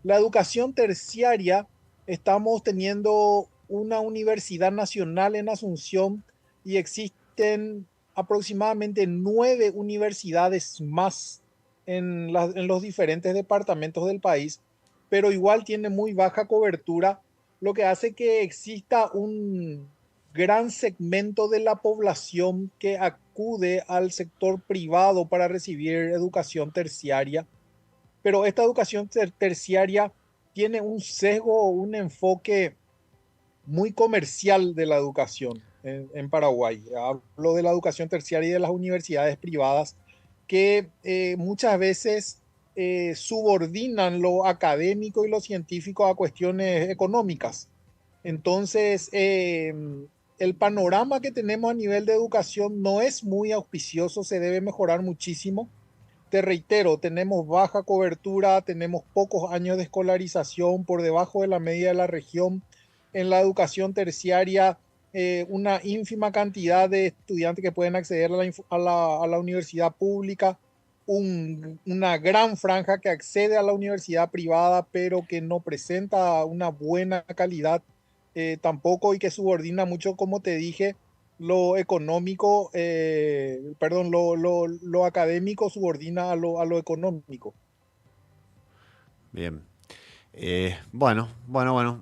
[SPEAKER 6] La educación terciaria, estamos teniendo una universidad nacional en Asunción y existen aproximadamente 9 universidades más en los diferentes departamentos del país, pero igual tiene muy baja cobertura, lo que hace que exista un gran segmento de la población que acude al sector privado para recibir educación terciaria, pero esta educación terciaria tiene un sesgo, un enfoque muy comercial de la educación en Paraguay. Hablo de la educación terciaria y de las universidades privadas que muchas veces subordinan lo académico y lo científico a cuestiones económicas. Entonces, el panorama que tenemos a nivel de educación no es muy auspicioso, se debe mejorar muchísimo. Te reitero, tenemos baja cobertura, tenemos pocos años de escolarización por debajo de la media de la región. En la educación terciaria, una ínfima cantidad de estudiantes que pueden acceder a la universidad pública, una gran franja que accede a la universidad privada, pero que no presenta una buena calidad tampoco, y que subordina mucho, como te dije, lo económico, perdón, lo académico subordina a lo económico.
[SPEAKER 3] Bien. Bueno,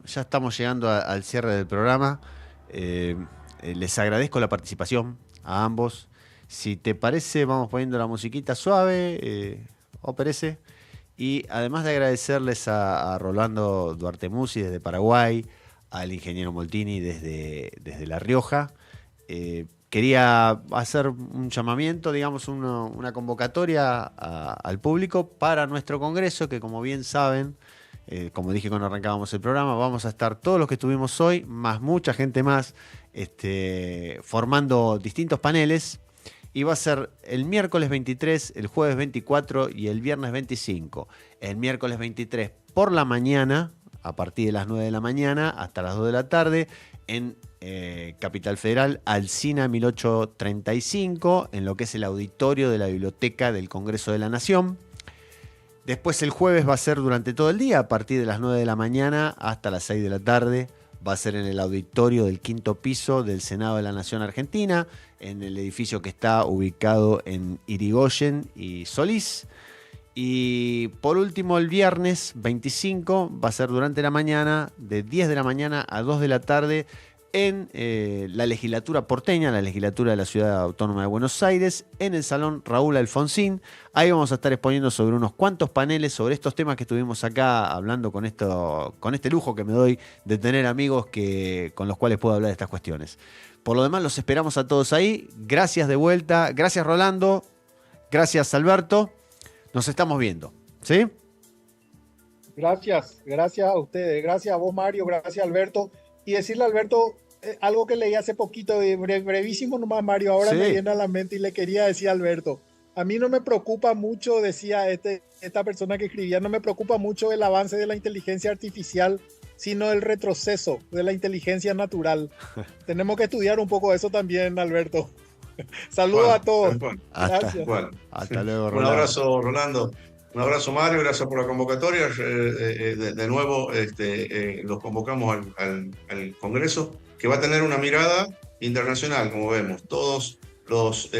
[SPEAKER 3] ya estamos llegando al cierre del programa. Les agradezco la participación a ambos. Si te parece, vamos poniendo la musiquita suave, o parece. Y además de agradecerles a Rolando Duarte Musi desde Paraguay, al ingeniero Moltini desde La Rioja, quería hacer un llamamiento, digamos, una convocatoria al público para nuestro congreso, que como bien saben, como dije cuando arrancábamos el programa, vamos a estar todos los que estuvimos hoy, más mucha gente más, formando distintos paneles. Y va a ser el miércoles 23, el jueves 24 y el viernes 25. El miércoles 23 por la mañana, a partir de las 9 de la mañana hasta las 2 de la tarde, en Capital Federal, Alsina 1835, en lo que es el auditorio de la Biblioteca del Congreso de la Nación. Después el jueves va a ser durante todo el día, a partir de las 9 de la mañana hasta las 6 de la tarde. Va a ser en el auditorio del 5º piso del Senado de la Nación Argentina, en el edificio que está ubicado en Irigoyen y Solís. Y por último, el viernes 25 va a ser durante la mañana, de 10 de la mañana a 2 de la tarde, en la legislatura porteña, la legislatura de la Ciudad Autónoma de Buenos Aires, en el Salón Raúl Alfonsín. Ahí vamos a estar exponiendo sobre unos cuantos paneles sobre estos temas que estuvimos acá hablando con este lujo que me doy de tener amigos con los cuales puedo hablar de estas cuestiones. Por lo demás, los esperamos a todos ahí. Gracias de vuelta. Gracias, Rolando. Gracias, Alberto. Nos estamos viendo. ¿Sí?
[SPEAKER 6] Gracias a ustedes. Gracias a vos, Mario. Gracias, Alberto. Y decirle a Alberto algo que leí hace poquito, brevísimo nomás, Mario. Ahora me viene a la mente y le quería decir a Alberto. A mí no me preocupa mucho, decía esta persona que escribía, no me preocupa mucho el avance de la inteligencia artificial, sino el retroceso de la inteligencia natural. Tenemos que estudiar un poco eso también, Alberto. Saludos a todos.
[SPEAKER 3] Gracias. Hasta luego, Rolando.
[SPEAKER 5] Un abrazo, Rolando. Un abrazo, Mario. Gracias por la convocatoria. De nuevo, los convocamos al Congreso, que va a tener una mirada internacional, como vemos. Todos los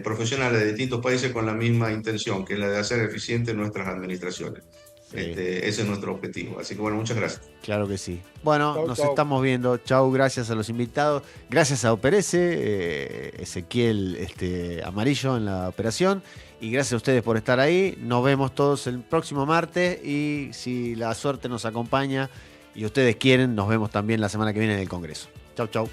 [SPEAKER 5] profesionales de distintos países con la misma intención, que es la de hacer eficientes nuestras administraciones. Sí. Ese es nuestro objetivo. Así que bueno, muchas gracias.
[SPEAKER 3] Claro que sí. Bueno, nos estamos viendo. Chau, gracias a los invitados. Gracias a Operece, Ezequiel Amarillo en la operación. Y gracias a ustedes por estar ahí. Nos vemos todos el próximo martes. Y si la suerte nos acompaña y ustedes quieren, nos vemos también la semana que viene en el Congreso. Chau.